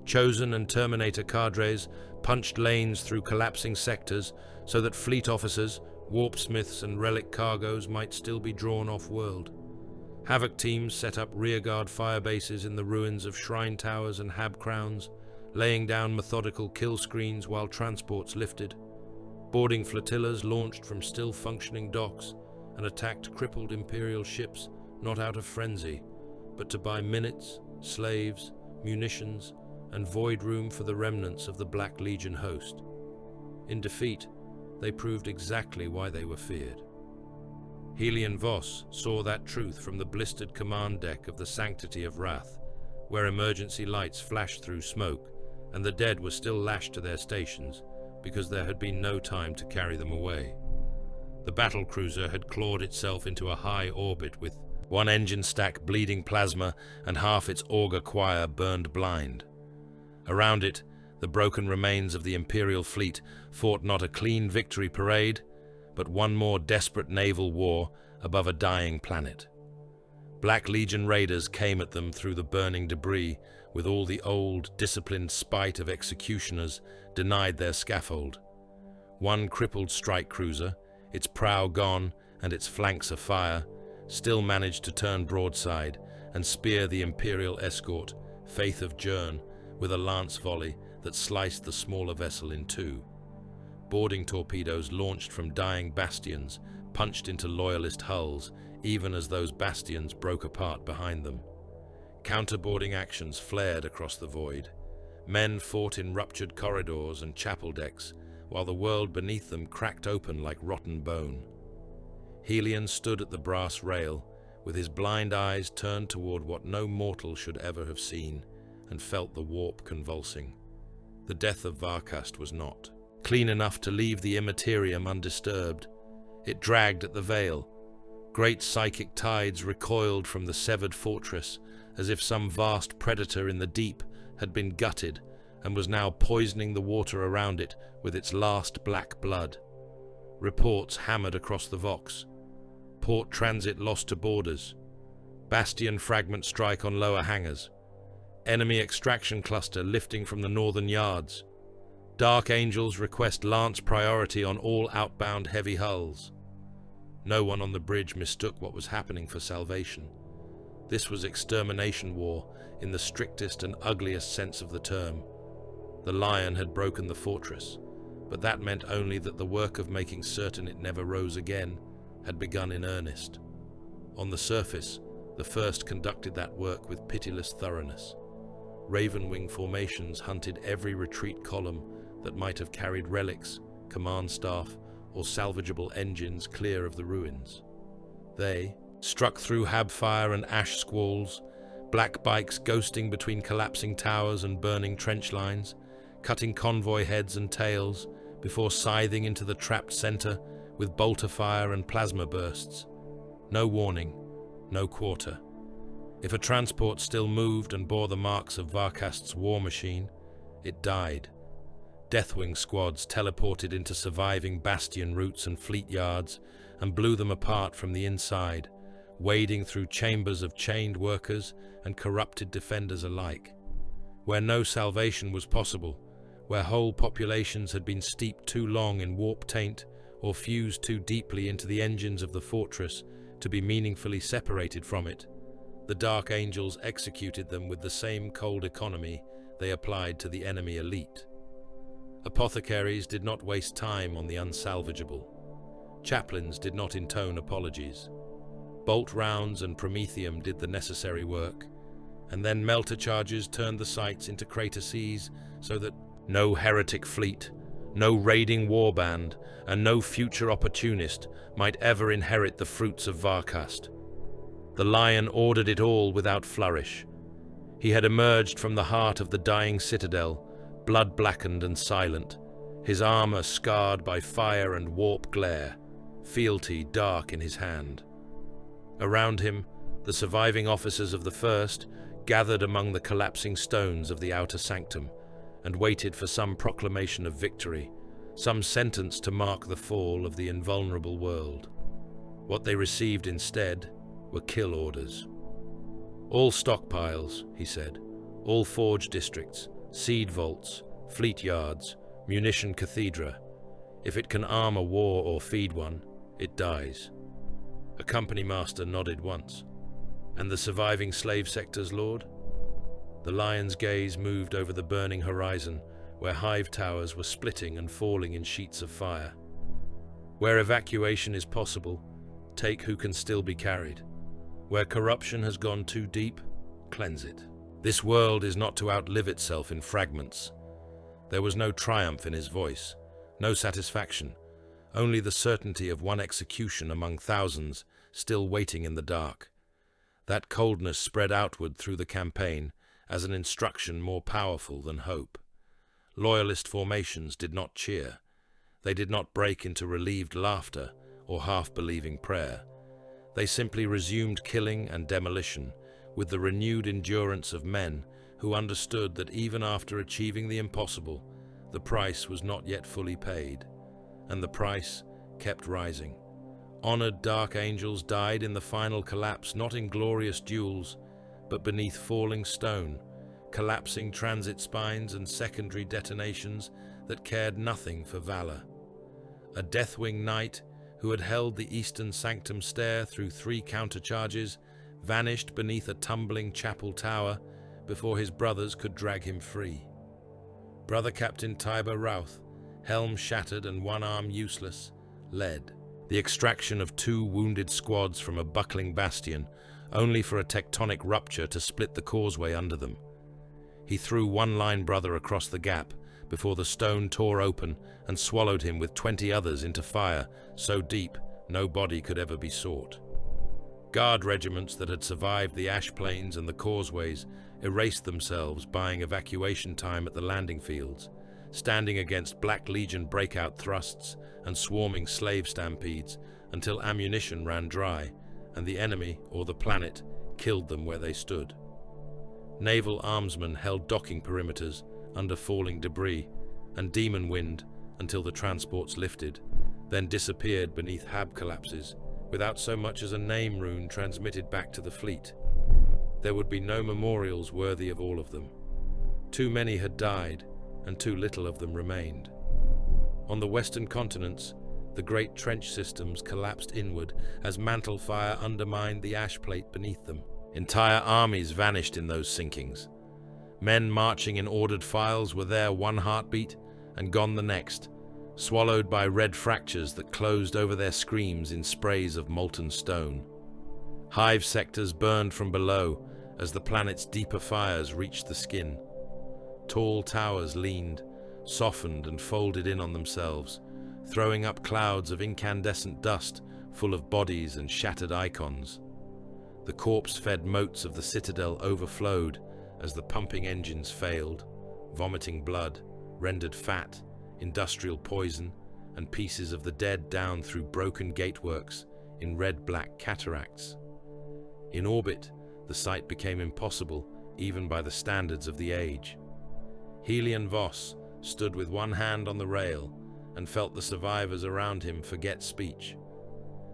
Chosen and Terminator cadres punched lanes through collapsing sectors so that fleet officers, warpsmiths and relic cargoes might still be drawn off-world. Havoc teams set up rearguard firebases in the ruins of shrine towers and hab crowns, laying down methodical kill screens while transports lifted. Boarding flotillas launched from still-functioning docks and attacked crippled Imperial ships not out of frenzy, but to buy minutes, slaves, munitions, and void room for the remnants of the Black Legion host. In defeat, they proved exactly why they were feared. Helion Voss saw that truth from the blistered command deck of the Sanctity of Wrath, where emergency lights flashed through smoke, and the dead were still lashed to their stations because there had been no time to carry them away. The battlecruiser had clawed itself into a high orbit with one engine stack bleeding plasma and half its auger choir burned blind. Around it, the broken remains of the Imperial fleet fought not a clean victory parade, but one more desperate naval war above a dying planet. Black Legion raiders came at them through the burning debris with all the old, disciplined spite of executioners denied their scaffold. One crippled strike cruiser, its prow gone and its flanks afire, still managed to turn broadside and spear the Imperial escort, Faith of Jern, with a lance volley that sliced the smaller vessel in two. Boarding torpedoes launched from dying bastions punched into loyalist hulls, even as those bastions broke apart behind them. Counterboarding actions flared across the void. Men fought in ruptured corridors and chapel decks, while the world beneath them cracked open like rotten bone. Helion stood at the brass rail, with his blind eyes turned toward what no mortal should ever have seen, and felt the warp convulsing. The death of Varkast was not clean enough to leave the immaterium undisturbed. It dragged at the veil. Great psychic tides recoiled from the severed fortress, as if some vast predator in the deep had been gutted and was now poisoning the water around it with its last black blood. Reports hammered across the Vox. Port transit lost to boarders. Bastion fragment strike on lower hangars. Enemy extraction cluster lifting from the northern yards. Dark Angels request lance priority on all outbound heavy hulls. No one on the bridge mistook what was happening for salvation. This was extermination war in the strictest and ugliest sense of the term. The Lion had broken the fortress, but that meant only that the work of making certain it never rose again had begun in earnest. On the surface, the First conducted that work with pitiless thoroughness. Raven-wing formations hunted every retreat column that might have carried relics, command staff, or salvageable engines clear of the ruins. They struck through habfire and ash squalls, black bikes ghosting between collapsing towers and burning trench lines, cutting convoy heads and tails before scything into the trapped center with bolter fire and plasma bursts. No warning, no quarter. If a transport still moved and bore the marks of Varkast's war machine, it died. Deathwing squads teleported into surviving bastion routes and fleet yards and blew them apart from the inside, wading through chambers of chained workers and corrupted defenders alike. Where no salvation was possible, where whole populations had been steeped too long in warp taint or fused too deeply into the engines of the fortress to be meaningfully separated from it, the Dark Angels executed them with the same cold economy they applied to the enemy elite. Apothecaries did not waste time on the unsalvageable. Chaplains did not intone apologies. Bolt rounds and promethium did the necessary work, and then melter charges turned the sites into crater seas so that no heretic fleet, no raiding warband, and no future opportunist might ever inherit the fruits of Varkast. The Lion ordered it all without flourish. He had emerged from the heart of the dying citadel, blood-blackened and silent, his armor scarred by fire and warp glare, fealty dark in his hand. Around him, the surviving officers of the First gathered among the collapsing stones of the outer sanctum and waited for some proclamation of victory, some sentence to mark the fall of the invulnerable world. What they received instead were kill orders. All stockpiles, he said, all forge districts, seed vaults, fleet yards, munition cathedra. If it can arm a war or feed one, it dies. A company master nodded once. And the surviving slave sectors, Lord? The Lion's gaze moved over the burning horizon, where hive towers were splitting and falling in sheets of fire. Where evacuation is possible, take who can still be carried. Where corruption has gone too deep, cleanse it. This world is not to outlive itself in fragments. There was no triumph in his voice, no satisfaction, only the certainty of one execution among thousands still waiting in the dark. That coldness spread outward through the campaign as an instruction more powerful than hope. Loyalist formations did not cheer. They did not break into relieved laughter or half-believing prayer. They simply resumed killing and demolition with the renewed endurance of men who understood that even after achieving the impossible, the price was not yet fully paid, and the price kept rising. Honored Dark Angels died in the final collapse not in glorious duels, but beneath falling stone, collapsing transit spines and secondary detonations that cared nothing for valor. A Deathwing Knight who had held the Eastern Sanctum stair through 3 countercharges vanished beneath a tumbling chapel tower before his brothers could drag him free. Brother Captain Tiber Routh, helm shattered and one arm useless, led the extraction of 2 wounded squads from a buckling bastion, only for a tectonic rupture to split the causeway under them. He threw one line brother across the gap before the stone tore open and swallowed him with 20 others into fire so deep no body could ever be sought. Guard regiments that had survived the ash plains and the causeways erased themselves, buying evacuation time at the landing fields, standing against Black Legion breakout thrusts and swarming slave stampedes until ammunition ran dry and the enemy or the planet killed them where they stood. Naval armsmen held docking perimeters under falling debris and demon wind until the transports lifted, then disappeared beneath hab collapses without so much as a name rune transmitted back to the fleet. There would be no memorials worthy of all of them. Too many had died, and too little of them remained. On the western continents, the great trench systems collapsed inward as mantle fire undermined the ash plate beneath them. Entire armies vanished in those sinkings. Men marching in ordered files were there one heartbeat and gone the next, swallowed by red fractures that closed over their screams in sprays of molten stone. Hive sectors burned from below as the planet's deeper fires reached the skin. Tall towers leaned, softened and folded in on themselves, throwing up clouds of incandescent dust full of bodies and shattered icons. The corpse-fed moats of the citadel overflowed as the pumping engines failed, vomiting blood, rendered fat, industrial poison, and pieces of the dead down through broken gateworks in red-black cataracts. In orbit, the sight became impossible even by the standards of the age. Helion Voss, stood with one hand on the rail and felt the survivors around him forget speech.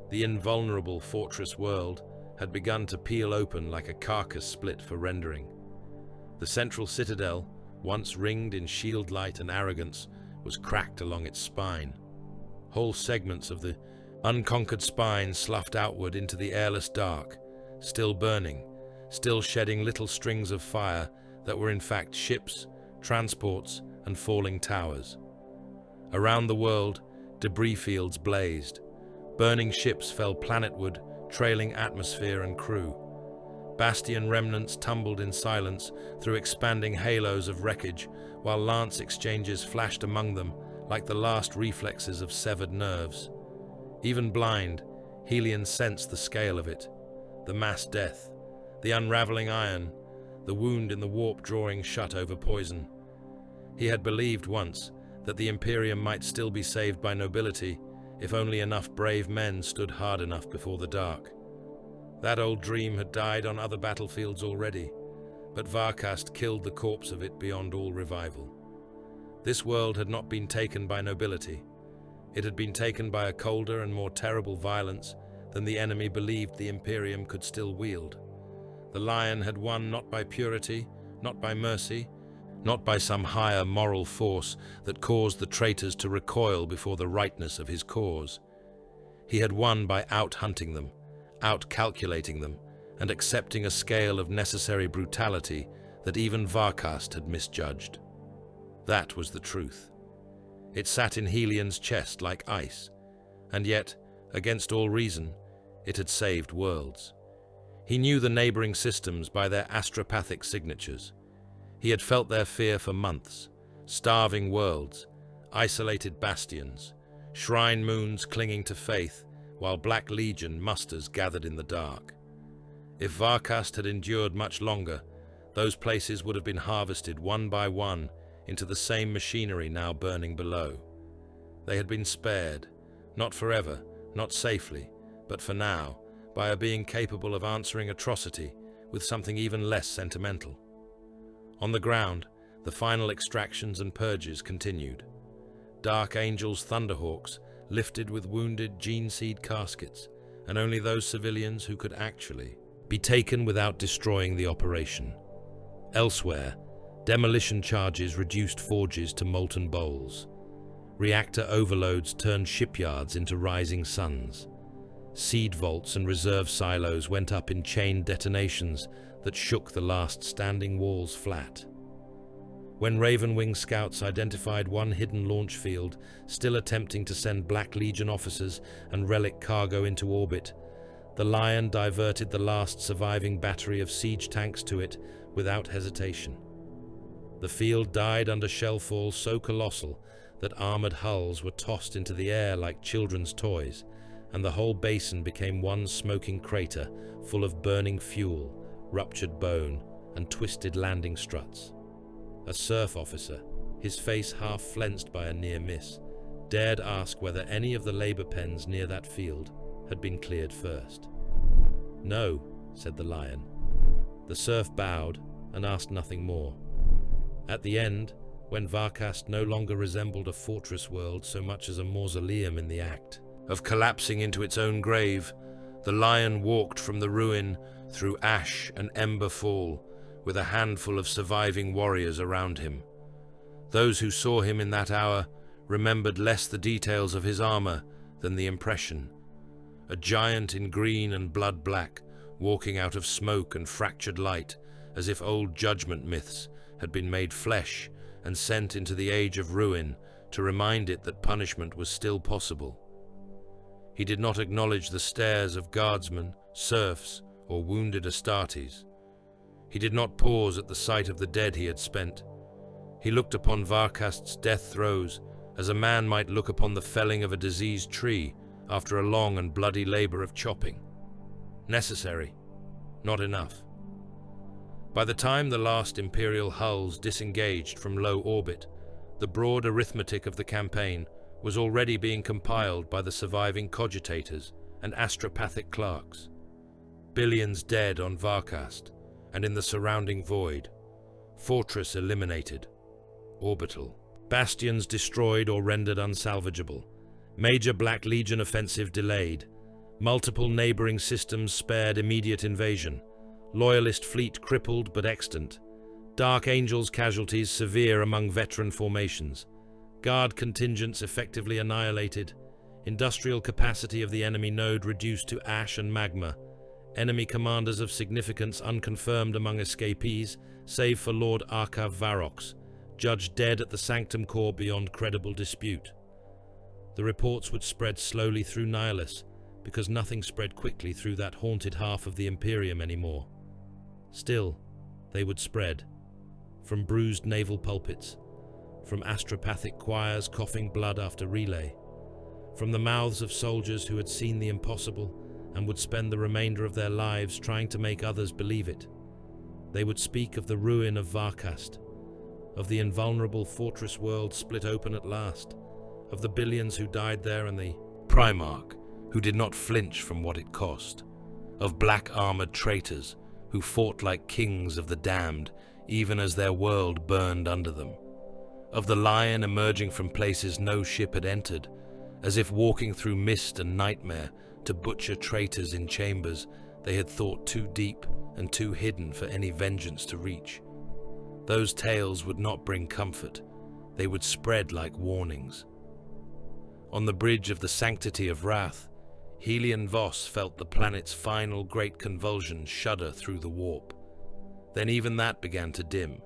The invulnerable fortress world had begun to peel open like a carcass split for rendering. The central citadel, once ringed in shield light and arrogance, was cracked along its spine. Whole segments of the unconquered spine sloughed outward into the airless dark, still burning, still shedding little strings of fire that were in fact ships, transports, and falling towers. Around the world, debris fields blazed. Burning ships fell planetward, trailing atmosphere and crew. Bastion remnants tumbled in silence through expanding halos of wreckage, while lance exchanges flashed among them like the last reflexes of severed nerves. Even blind, Helion sensed the scale of it, the mass death, the unraveling iron, the wound in the warp drawing shut over poison. He had believed once that the Imperium might still be saved by nobility if only enough brave men stood hard enough before the dark. That old dream had died on other battlefields already, but Varkast killed the corpse of it beyond all revival. This world had not been taken by nobility. It had been taken by a colder and more terrible violence than the enemy believed the Imperium could still wield. The Lion had won not by purity, not by mercy, not by some higher moral force that caused the traitors to recoil before the rightness of his cause. He had won by out-hunting them, out-calculating them, and accepting a scale of necessary brutality that even Varkast had misjudged. That was the truth. It sat in Helion's chest like ice, and yet, against all reason, it had saved worlds. He knew the neighboring systems by their astropathic signatures. He had felt their fear for months, starving worlds, isolated bastions, shrine moons clinging to faith, while Black Legion musters gathered in the dark. If Varkast had endured much longer, those places would have been harvested one by one into the same machinery now burning below. They had been spared, not forever, not safely, but for now, by a being capable of answering atrocity with something even less sentimental. On the ground, the final extractions and purges continued. Dark Angel's Thunderhawks lifted with wounded gene seed caskets, and only those civilians who could actually be taken without destroying the operation. Elsewhere, demolition charges reduced forges to molten bowls. Reactor overloads turned shipyards into rising suns. Seed vaults and reserve silos went up in chain detonations that shook the last standing walls flat. When Ravenwing scouts identified one hidden launch field, still attempting to send Black Legion officers and relic cargo into orbit, the Lion diverted the last surviving battery of siege tanks to it without hesitation. The field died under shellfall so colossal that armored hulls were tossed into the air like children's toys, and the whole basin became one smoking crater full of burning fuel, ruptured bone, and twisted landing struts. A surf officer, his face half flensed by a near miss, dared ask whether any of the labor pens near that field had been cleared first. "No," said the Lion. The surf bowed and asked nothing more. At the end, when Varkast no longer resembled a fortress world so much as a mausoleum in the act of collapsing into its own grave, the Lion walked from the ruin through ash and ember fall, with a handful of surviving warriors around him. Those who saw him in that hour remembered less the details of his armor than the impression. A giant in green and blood black, walking out of smoke and fractured light, as if old judgment myths had been made flesh and sent into the age of ruin to remind it that punishment was still possible. He did not acknowledge the stares of guardsmen, serfs, or wounded Astartes. He did not pause at the sight of the dead he had spent. He looked upon Varkast's death throes as a man might look upon the felling of a diseased tree after a long and bloody labor of chopping. Necessary, not enough. By the time the last Imperial hulls disengaged from low orbit, the broad arithmetic of the campaign was already being compiled by the surviving cogitators and astropathic clerks. Billions dead on Varkast and in the surrounding void. Fortress eliminated. Orbital Bastions destroyed or rendered unsalvageable. Major Black Legion offensive delayed. Multiple neighboring systems spared immediate invasion. Loyalist fleet crippled but extant. Dark Angels casualties severe among veteran formations. Guard contingents effectively annihilated. Industrial capacity of the enemy node reduced to ash and magma. Enemy commanders of significance unconfirmed among escapees, save for Lord Arkhav Varrox, judged dead at the Sanctum Core beyond credible dispute. The reports would spread slowly through Nihilus, because nothing spread quickly through that haunted half of the Imperium anymore. Still, they would spread. From bruised naval pulpits, from astropathic choirs coughing blood after relay, from the mouths of soldiers who had seen the impossible and would spend the remainder of their lives trying to make others believe it. They would speak of the ruin of Varkast, of the invulnerable fortress world split open at last, of the billions who died there and the Primarch who did not flinch from what it cost, of black-armored traitors who fought like kings of the damned even as their world burned under them, of the lion emerging from places no ship had entered, as if walking through mist and nightmare to butcher traitors in chambers they had thought too deep and too hidden for any vengeance to reach. Those tales would not bring comfort, they would spread like warnings. On the bridge of the sanctity of wrath, Helion Voss felt the planet's final great convulsion shudder through the warp. Then even that began to dim,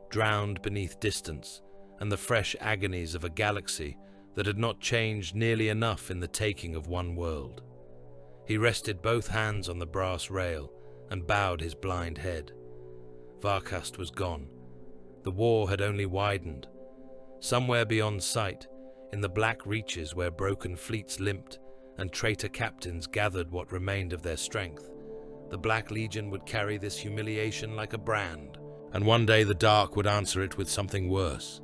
drowned beneath distance and the fresh agonies of a galaxy that had not changed nearly enough in the taking of one world. He rested both hands on the brass rail and bowed his blind head. Varkast was gone. The war had only widened. Somewhere beyond sight, in the black reaches where broken fleets limped and traitor captains gathered what remained of their strength, the Black Legion would carry this humiliation like a brand, and one day the Dark would answer it with something worse.